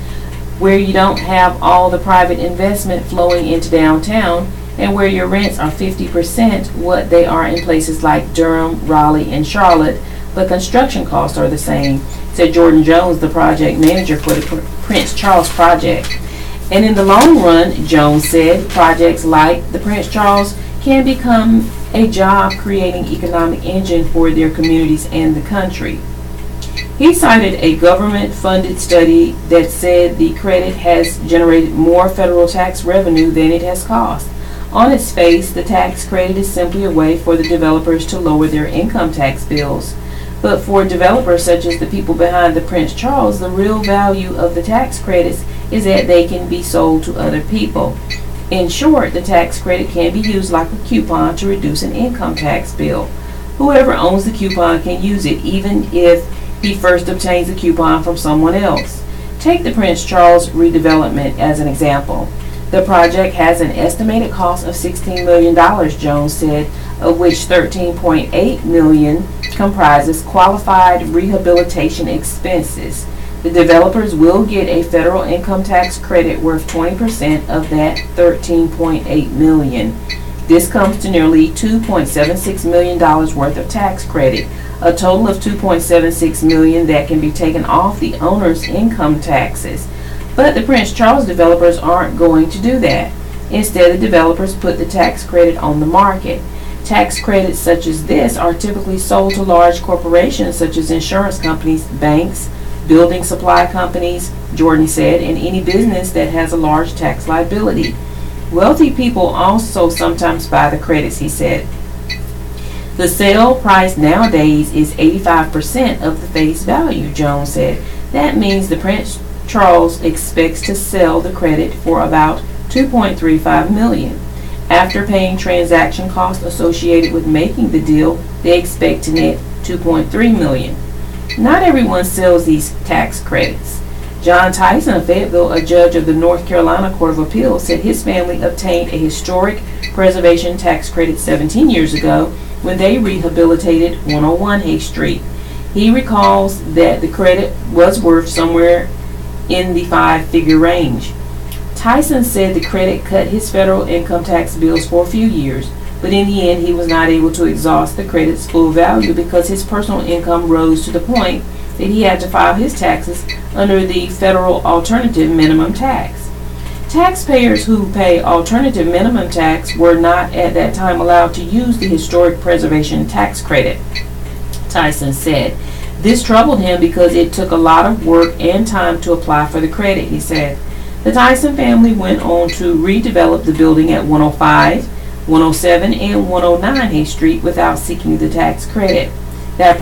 S4: where you don't have all the private investment flowing into downtown and where your rents are 50% what they are in places like Durham, Raleigh, and Charlotte, but construction costs are the same, said Jordan Jones, the project manager for the Prince Charles project. And in the long run, Jones said, projects like the Prince Charles can become a job-creating economic engine for their communities and the country. He cited a government-funded study that said the credit has generated more federal tax revenue than it has cost. On its face, the tax credit is simply a way for the developers to lower their income tax bills. But for developers such as the people behind the Prince Charles, the real value of the tax credits is that they can be sold to other people. In short, the tax credit can be used like a coupon to reduce an income tax bill. Whoever owns the coupon can use it even if he first obtains the coupon from someone else. Take the Prince Charles redevelopment as an example. The project has an estimated cost of $16 million, Jones said, of which $13.8 million comprises qualified rehabilitation expenses. The developers will get a federal income tax credit worth 20% of that $13.8 million. This comes to nearly $2.76 million worth of tax credit, a total of $2.76 million that can be taken off the owner's income taxes. But the Prince Charles developers aren't going to do that. Instead, the developers put the tax credit on the market. Tax credits such as this are typically sold to large corporations such as insurance companies, banks, building supply companies, Jordan said, and any business that has a large tax liability. Wealthy people also sometimes buy the credits, he said. The sale price nowadays is 85% of the face value, Jones said. That means the Prince Charles expects to sell the credit for about $2.35 million. After paying transaction costs associated with making the deal, they expect to net $2.3 million. Not everyone sells these tax credits. John Tyson of Fayetteville, a judge of the North Carolina Court of Appeals, said his family obtained a historic preservation tax credit 17 years ago when they rehabilitated 101 Hay Street. He recalls that the credit was worth somewhere in the five-figure range. Tyson said the credit cut his federal income tax bills for a few years, but in the end he was not able to exhaust the credit's full value because his personal income rose to the point that he had to file his taxes under the federal alternative minimum tax. Taxpayers who pay alternative minimum tax were not at that time allowed to use the historic preservation tax credit, Tyson said. This troubled him because it took a lot of work and time to apply for the credit, he said. The Tyson family went on to redevelop the building at 105, 107, and 109 Hay Street without seeking the tax credit. That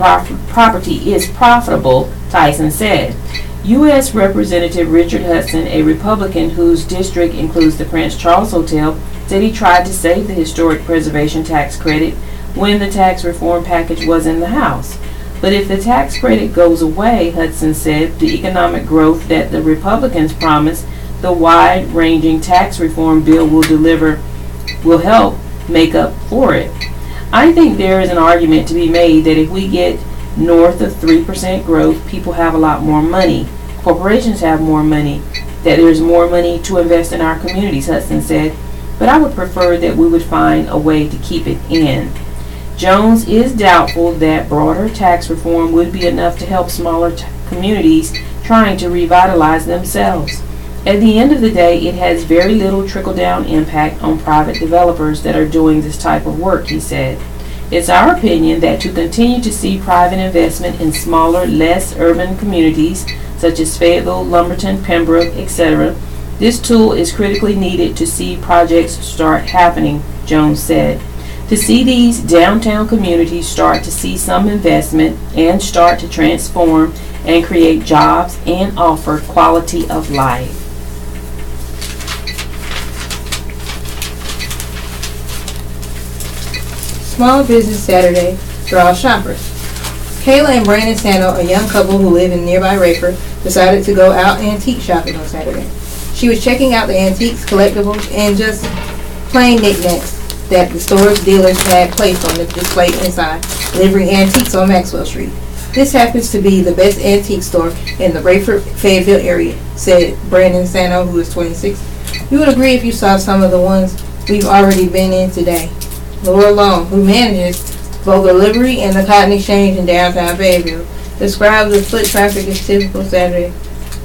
S4: property is profitable, Tyson said. U.S. Representative Richard Hudson, a Republican whose district includes the Prince Charles Hotel, said he tried to save the historic preservation tax credit when the tax reform package was in the House. But if the tax credit goes away, Hudson said, the economic growth that the Republicans promised the wide-ranging tax reform bill will help make up for it. I think there is an argument to be made that if we get north of 3% growth, people have a lot more money. Corporations have more money, that there's more money to invest in our communities, Hudson said. But I would prefer that we would find a way to keep it in. Jones is doubtful that broader tax reform would be enough to help smaller communities trying to revitalize themselves. At the end of the day, it has very little trickle-down impact on private developers that are doing this type of work, he said. It's our opinion that to continue to see private investment in smaller, less urban communities, such as Fayetteville, Lumberton, Pembroke, etc., this tool is critically needed to see projects start happening, Jones said. To see these downtown communities start to see some investment and start to transform and create jobs and offer quality of life.
S5: Small Business Saturday draws shoppers. Kayla and Brandon Sano, a young couple who live in nearby Rayford, decided to go out antique shopping on Saturday. She was checking out the antiques, collectibles, and just plain knickknacks that the store's dealers had placed on the display inside, delivering antiques on Maxwell Street. This happens to be the best antique store in the Rayford, Fayetteville area, said Brandon Sano, who is 26. You would agree if you saw some of the ones we've already been in today. Laura Long, who manages both the livery and the cotton exchange in downtown Fayetteville, describes the foot traffic as typical Saturday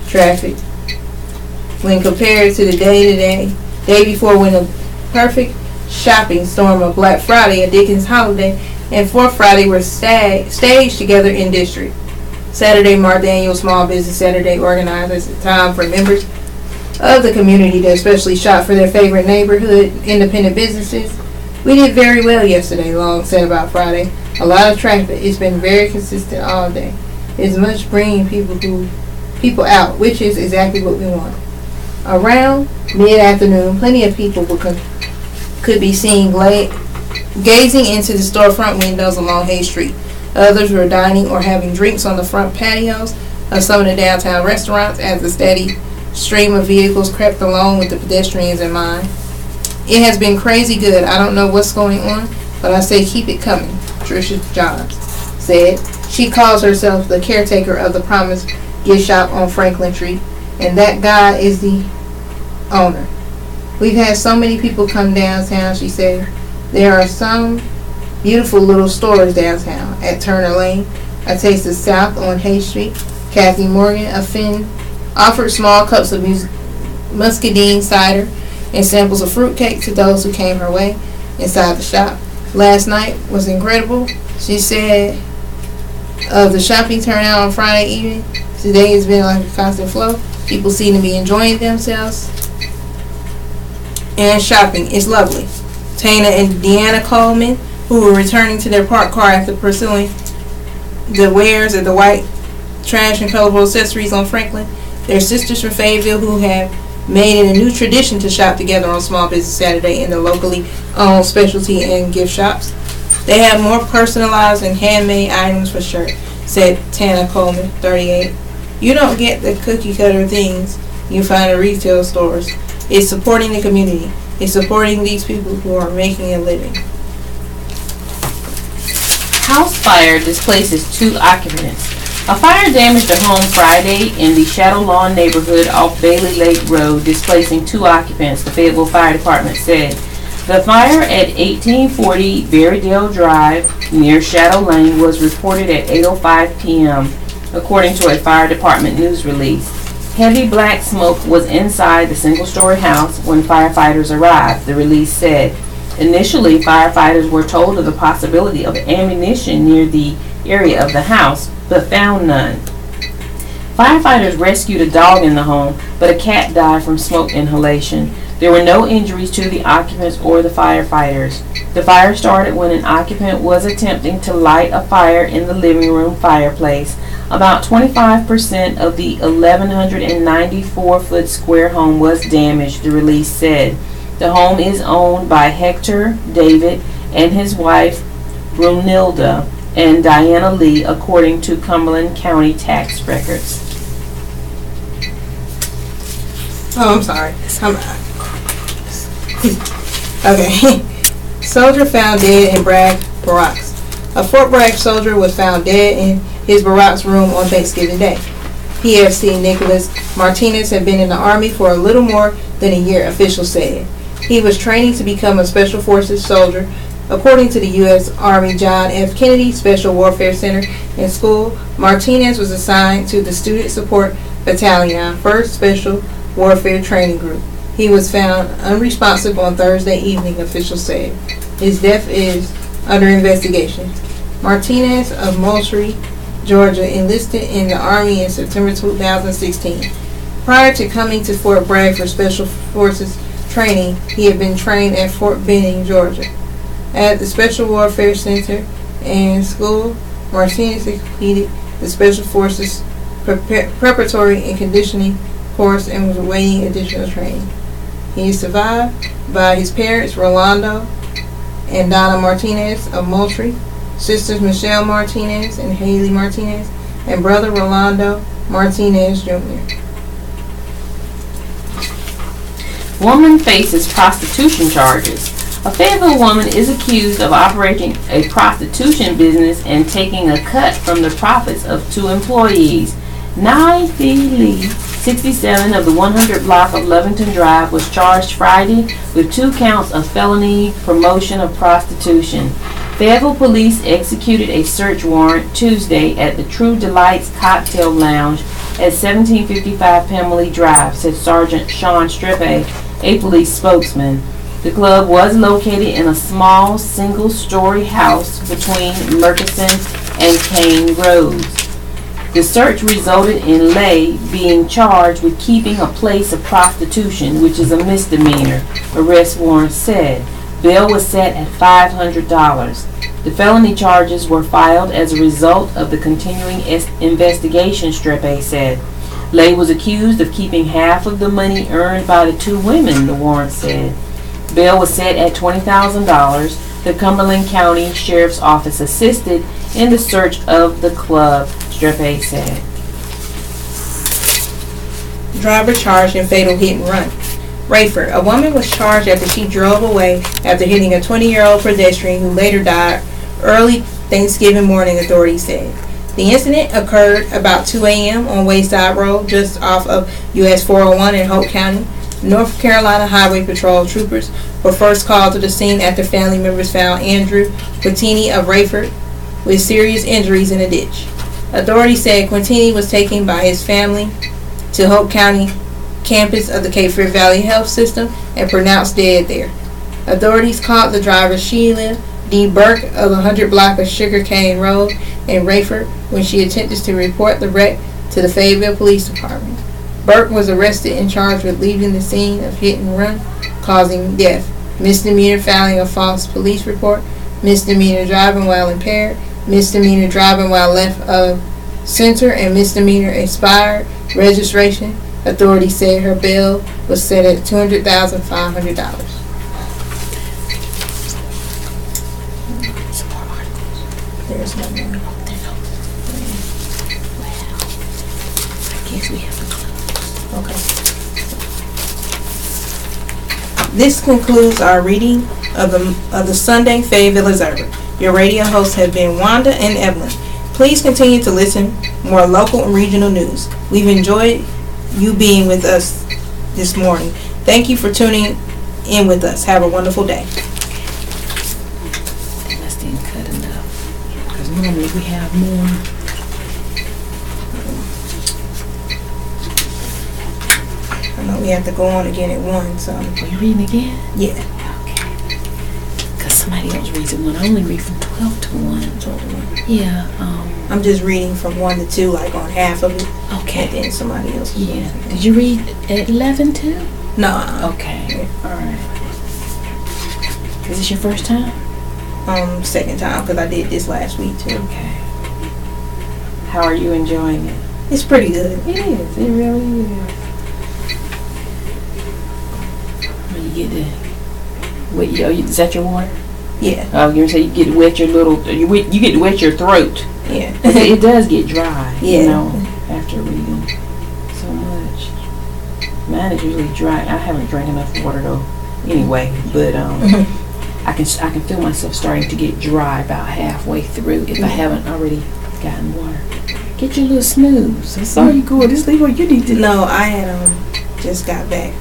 S5: traffic when compared to the day before, when the perfect shopping storm of Black Friday, a Dickens holiday, and 4th Friday were staged together in district. Saturday marked the annual Small Business Saturday, organized as a time for members of the community to especially shop for their favorite neighborhood independent businesses. We did very well yesterday, Long said about Friday. A lot of traffic. It's been very consistent all day. It's much bringing people out, which is exactly what we want. Around mid-afternoon, plenty of people could be seen gazing into the storefront windows along Hay Street. Others were dining or having drinks on the front patios of some of the downtown restaurants as the steady stream of vehicles crept along with the pedestrians in mind. It has been crazy good. I don't know what's going on, but I say keep it coming, Trisha Johns said. She calls herself the caretaker of the Promise Gift Shop on Franklin Street, and that guy is the owner. We've had so many people come downtown, she said. There are some beautiful little stores downtown at Turner Lane. A Taste of South on Hay Street. Kathy Morgan of Finn offered small cups of muscadine cider and samples of fruitcake to those who came her way inside the shop. Last night was incredible, she said, of the shopping turnout on Friday evening. Today has been like a constant flow. People seem to be enjoying themselves and shopping. It's lovely. Tana and Deanna Coleman,
S3: who were returning to their parked car after pursuing the wares of the white trash and colorful accessories on Franklin. Their sisters from Fayetteville who have made it a new tradition to shop together on Small Business Saturday in the locally owned specialty and gift shops. They have more personalized and handmade items for sure, said Tana Coleman, 38. You don't get the cookie cutter things you find in retail stores. It's supporting the community. It's supporting these people who are making a living.
S4: House fire displaces 2 occupants. A fire damaged a home Friday in the Shadow Lawn neighborhood off Bailey Lake Road, displacing 2 occupants, the Fayetteville Fire Department said. The fire at 1840 Berrydale Drive near Shadow Lane was reported at 8:05 p.m., according to a fire department news release. Heavy black smoke was inside the single-story house when firefighters arrived, the release said. Initially, firefighters were told of the possibility of ammunition near the area of the house, but found none. Firefighters rescued a dog in the home, but a cat died from smoke inhalation. There were no injuries to the occupants or the firefighters. The fire started when an occupant was attempting to light a fire in the living room fireplace. About 25% of the 1,194-foot square home was damaged, the release said. The home is owned by Hector David and his wife Brunilda and Diana Lee, according to Cumberland County tax records.
S3: Oh, I'm sorry. Okay. Soldier found dead in Bragg Barracks. A Fort Bragg soldier was found dead in his barracks room on Thanksgiving Day. PFC Nicholas Martinez had been in the Army for a little more than a year, officials said. He was training to become a Special Forces soldier, according to the U.S. Army John F. Kennedy Special Warfare Center and School. Martinez was assigned to the Student Support Battalion, 1st Special Warfare Training Group. He was found unresponsive on Thursday evening, officials said. His death is under investigation. Martinez of Moultrie, Georgia, enlisted in the Army in September 2016. Prior to coming to Fort Bragg for Special Forces training, he had been trained at Fort Benning, Georgia. At the Special Warfare Center and School, Martinez completed the Special Forces Preparatory and Conditioning course and was awaiting additional training. He is survived by his parents, Rolando and Donna Martinez of Moultrie, sisters Michelle Martinez and Haley Martinez, and brother Rolando Martinez Jr.
S4: Woman faces prostitution charges. A Fayetteville woman is accused of operating a prostitution business and taking a cut from the profits of 2 employees. Nye Lee, 67, of the 100 block of Lovington Drive, was charged Friday with 2 counts of felony promotion of prostitution. Fayetteville police executed a search warrant Tuesday at the True Delights Cocktail Lounge at 1755 Pemberley Drive, said Sergeant Sean Streppe, a police spokesman. The club was located in a small single-story house between Murchison and Kane Roads. The search resulted in Lay being charged with keeping a place of prostitution, which is a misdemeanor, arrest warrant said. Bail was set at $500. The felony charges were filed as a result of the continuing investigation, Streppe said. Lay was accused of keeping half of the money earned by the 2 women, the warrant said. Bail was set at $20,000. The Cumberland County Sheriff's Office assisted in the search of the club, Streppe said.
S3: Driver charged in fatal hit and run. Rayford, a woman was charged after she drove away after hitting a 20-year-old pedestrian who later died early Thanksgiving morning, authorities said. The incident occurred about 2 a.m. on Wayside Road, just off of US 401 in Hope County. North Carolina Highway Patrol troopers were first called to the scene after family members found Andrew Quintini of Rayford with serious injuries in a ditch. Authorities said Quintini was taken by his family to Hope County campus of the Cape Fear Valley Health System and pronounced dead there. Authorities called the driver Sheila D. Burke of the 100 block of Sugarcane Road in Rayford when she attempted to report the wreck to the Fayetteville Police Department. Burke was arrested and charged with leaving the scene of hit and run, causing death, misdemeanor filing a false police report,
S5: misdemeanor driving while impaired, misdemeanor driving while left of center, and misdemeanor expired registration. Authorities said her bail was set at $200,500. There's no more.
S4: I guess we have to close.
S5: Okay. This concludes our reading of the Sunday Fayetteville Observer. Your radio hosts have been Wanda and Evelyn. Please continue to listen more local and regional news. We've enjoyed you being with us this morning. Thank you for tuning in with us. Have a wonderful day.
S4: They must didn't cut enough. Because normally we have more.
S5: I know we have to go on again at 1, so.
S4: Are you reading again?
S5: Yeah.
S4: Okay. Because somebody else reads at 1. I only read from 12 to 1. Yeah.
S5: I'm just reading from 1 to 2, like on half of it.
S4: Okay.
S5: And then somebody else.
S4: Yeah. Did you read at 11 too?
S5: No.
S4: Okay. All right. Is this your first time?
S5: Second time, because I did this last week too.
S4: Okay. How are you enjoying it?
S5: It's pretty good.
S4: It is. It really is. When you get the wet, is that your water?
S5: Yeah.
S4: Oh, you're gonna say you get to wet your little, you get to wet your throat.
S5: Yeah.
S4: It does get dry.
S5: Yeah.
S4: You know, after reading so much. Mine is usually dry. I haven't drank enough water though. Anyway, but I can feel myself starting to get dry about halfway through if I haven't already gotten water. Get your little snooze. I saw you go. This is what you need to.
S5: No, I had just got back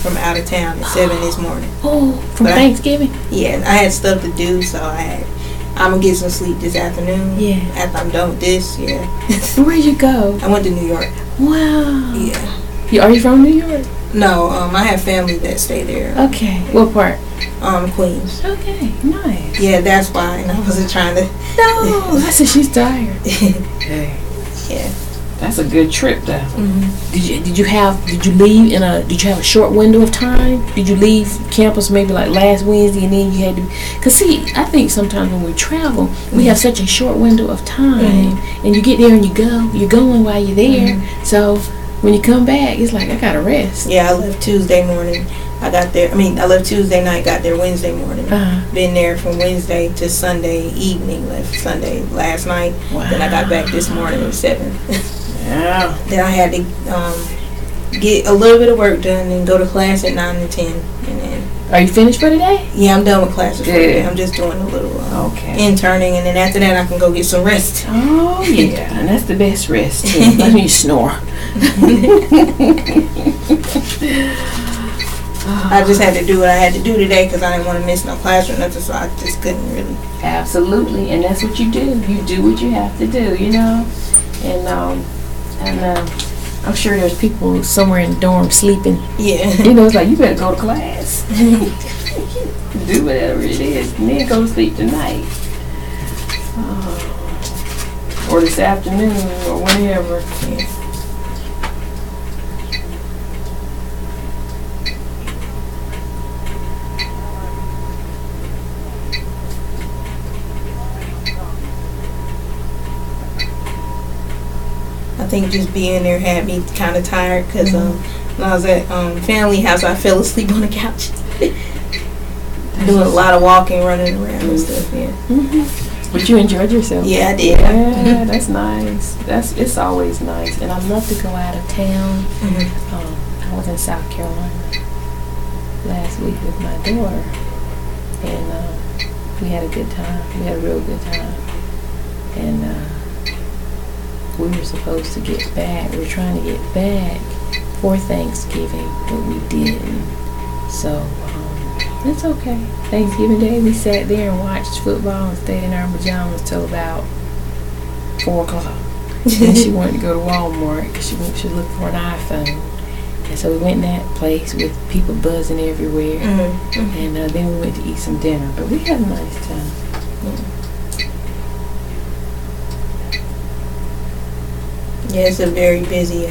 S5: from out of town at 7 this morning.
S4: Oh, from
S5: But
S4: Thanksgiving?
S5: Yeah, I had stuff to do, so I'm gonna get some sleep this afternoon.
S4: Yeah.
S5: After I'm done with this, yeah.
S4: Where'd you go?
S5: I went to New York.
S4: Wow.
S5: Yeah.
S4: Are you from New York?
S5: No, I have family that stay there.
S4: Okay. What part?
S5: Queens.
S4: Okay, nice.
S5: Yeah, that's why, and I wasn't trying to.
S4: No, I said she's tired. Hey.
S5: Yeah.
S4: That's a good trip, though.
S5: Mm-hmm.
S4: Did you have a short window of time? Did you leave campus maybe like last Wednesday and then you had to? Cause see, I think sometimes when we travel, we have such a short window of time, and you get there and you're going while you're there. So when you come back, it's like I gotta rest.
S5: Yeah, I left Tuesday morning. I left Tuesday night, got there Wednesday morning. Been there from Wednesday to Sunday evening. Left Sunday last night.
S4: Wow.
S5: Then I got back this morning at 7.
S4: Yeah.
S5: Then I had to get a little bit of work done and go to class at 9 and 10. And then,
S4: Are you finished for today?
S5: yeah, I'm done with classes for today.
S4: Good.
S5: I'm just doing a little
S4: Okay.
S5: interning, and then after that I can go get some rest.
S4: Oh yeah, and that's the best rest too. Let me snore.
S5: I just had to do what I had to do today because I didn't want to miss no class or nothing, so I just couldn't really.
S4: Absolutely, and that's what you do. You do what you have to do, you know. And I'm sure there's people somewhere in the dorm sleeping.
S5: Yeah.
S4: You know, it's like you better go to class, do whatever it is, and then go to sleep tonight, or this afternoon, or whenever.
S5: Yeah. I think just being there had me kind of tired because when I was at family house, I fell asleep on the couch. Doing a lot of walking, running around and stuff. Yeah.
S4: But you enjoyed yourself.
S5: Yeah, I did.
S4: Yeah, that's nice. It's always nice, and I love to go out of town. I was in South Carolina last week with my daughter, and we had a good time. We had a real good time, and we were supposed to get back. We were trying to get back for Thanksgiving, but we didn't. So it's okay. Thanksgiving Day, we sat there and watched football and stayed in our pajamas till about 4 o'clock. Then she wanted to go to Walmart because she was looking for an iPhone. And so we went in that place with people buzzing everywhere. And then we went to eat some dinner. But we had a nice time.
S5: Yeah, it's a very busy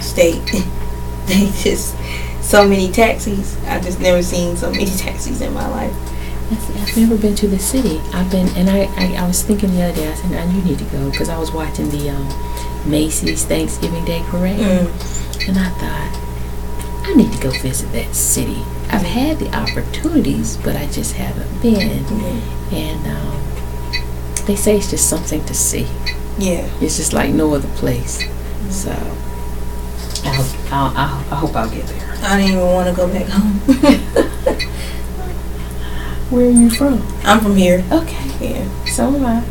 S5: state. They just so many taxis. I just never seen so many taxis in my life.
S4: I said, I've never been to the city. I've been, and I was thinking the other day, I said, now you need to go, because I was watching the Macy's Thanksgiving Day Parade, and I thought, I need to go visit that city. I've had the opportunities, but I just haven't been. And they say it's just something to see.
S3: Yeah.
S4: It's just like no other place. So I hope I'll get there.
S3: I didn't even want to go back home.
S4: Where are you from?
S3: I'm from here.
S4: Okay.
S3: Yeah.
S4: So am I.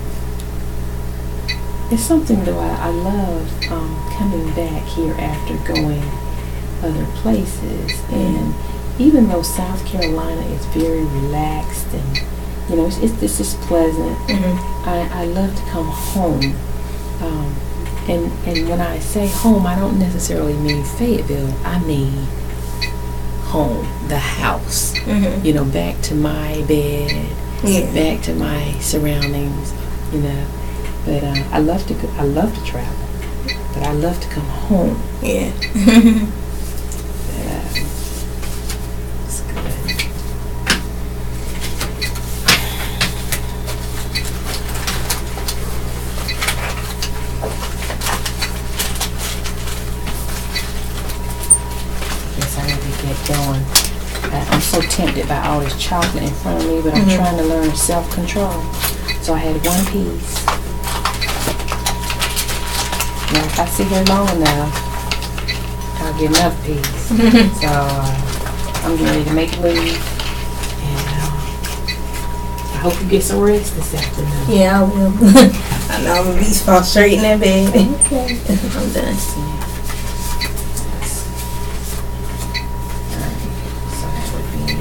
S4: It's something though I love coming back here after going other places, and even though South Carolina is very relaxed and it's just pleasant, I love to come home. And when I say home, I don't necessarily mean Fayetteville. I mean home, the house. Back to my bed, back to my surroundings. But I love to travel, but I love to come home.
S3: Yeah.
S4: It's good. Guess I need to get going. I'm so tempted by all this chocolate in front of me, but I'm trying to learn self-control. So I had one piece. Now, if I sit here long enough, I'll get another piece. So I'm getting ready to make a move, and I hope you get some rest this afternoon.
S3: Yeah, I will. I know I'm gonna be fall straight in that bed.
S4: Okay.
S3: I'm done.
S4: So that would be 5, 10, 15, 20.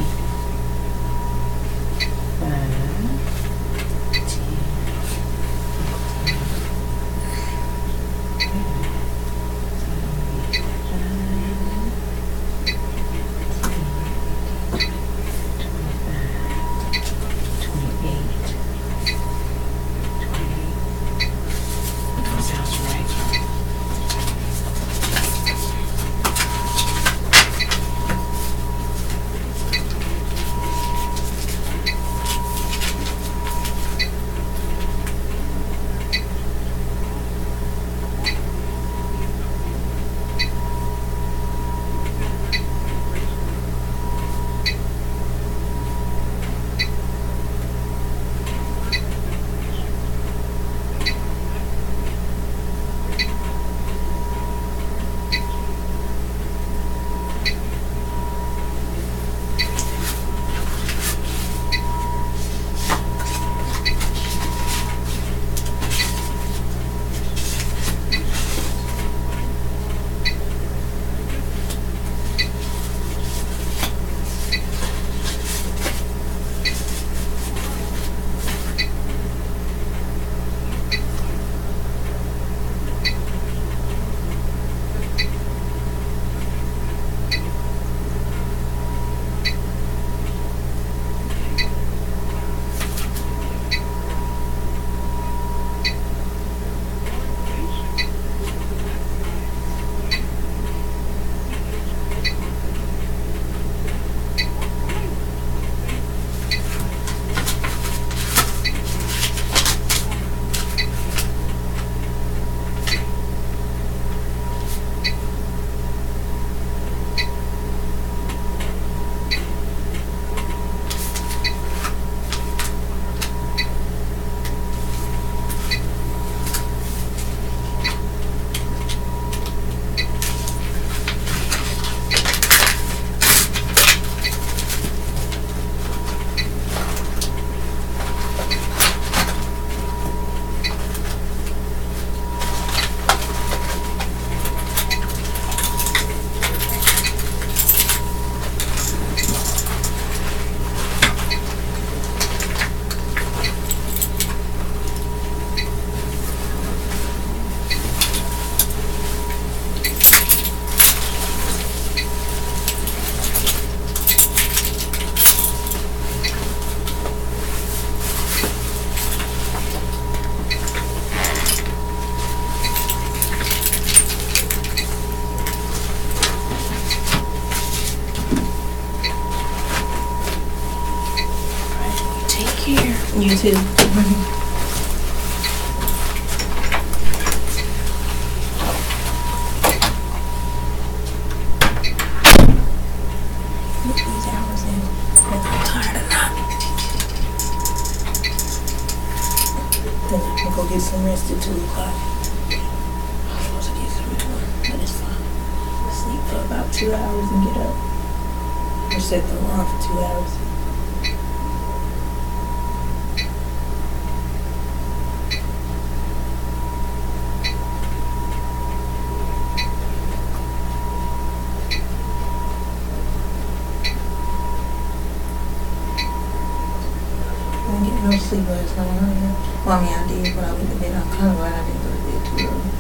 S3: too. Put these hours in. I'm tired or not. Then I can go get some rest at 2 o'clock. I'm supposed to get some rest, but it's fine. Sleep for about 2 hours and get up. Or set the alarm for 2 hours. I didn't get no sleep last night. Well, I mean, I did, but I went to bed. I'm kind of glad I didn't go to bed too early.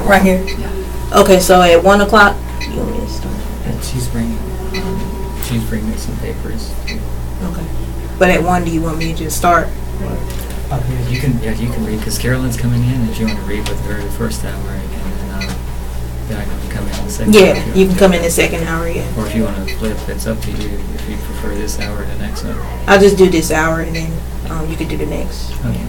S3: Right here?
S1: Yeah.
S3: Okay, so at 1 o'clock, you want me to start?
S1: And she's bringing some papers.
S3: Okay. But at 1, do you want me to just start?
S1: Yeah, you can read, because Carolyn's coming in, if you want to read with her the first hour, and then I can come in the second hour.
S3: Yeah, you can come in the second hour, yeah.
S1: Or if you want to flip, it's up to you, if you prefer this hour to next hour.
S3: I'll just do this hour and then You could do the next.
S1: Okay.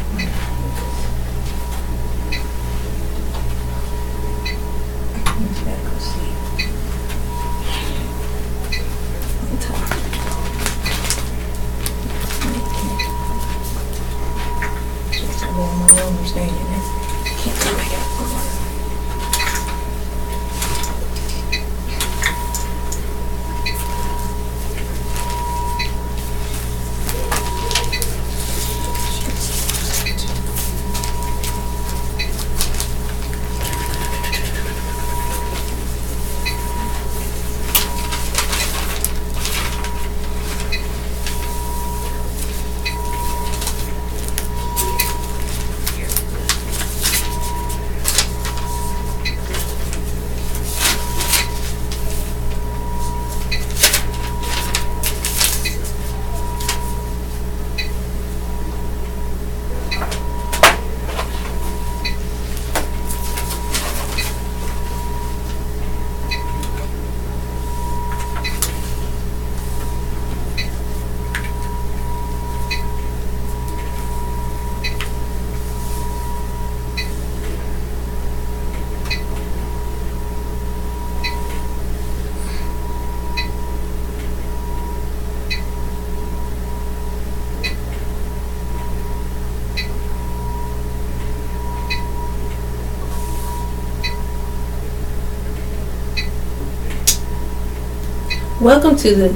S3: Welcome to the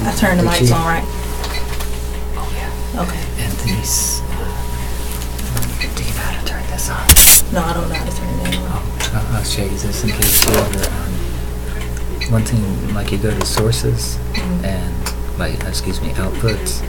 S3: I turned the mics on, right?
S1: Oh yeah.
S3: Okay.
S1: And Denise, do you know how to turn this on?
S3: No, I don't know how to turn it on.
S1: I'll show you this in case you ever, one thing, like you go to sources and, like, excuse me, outputs,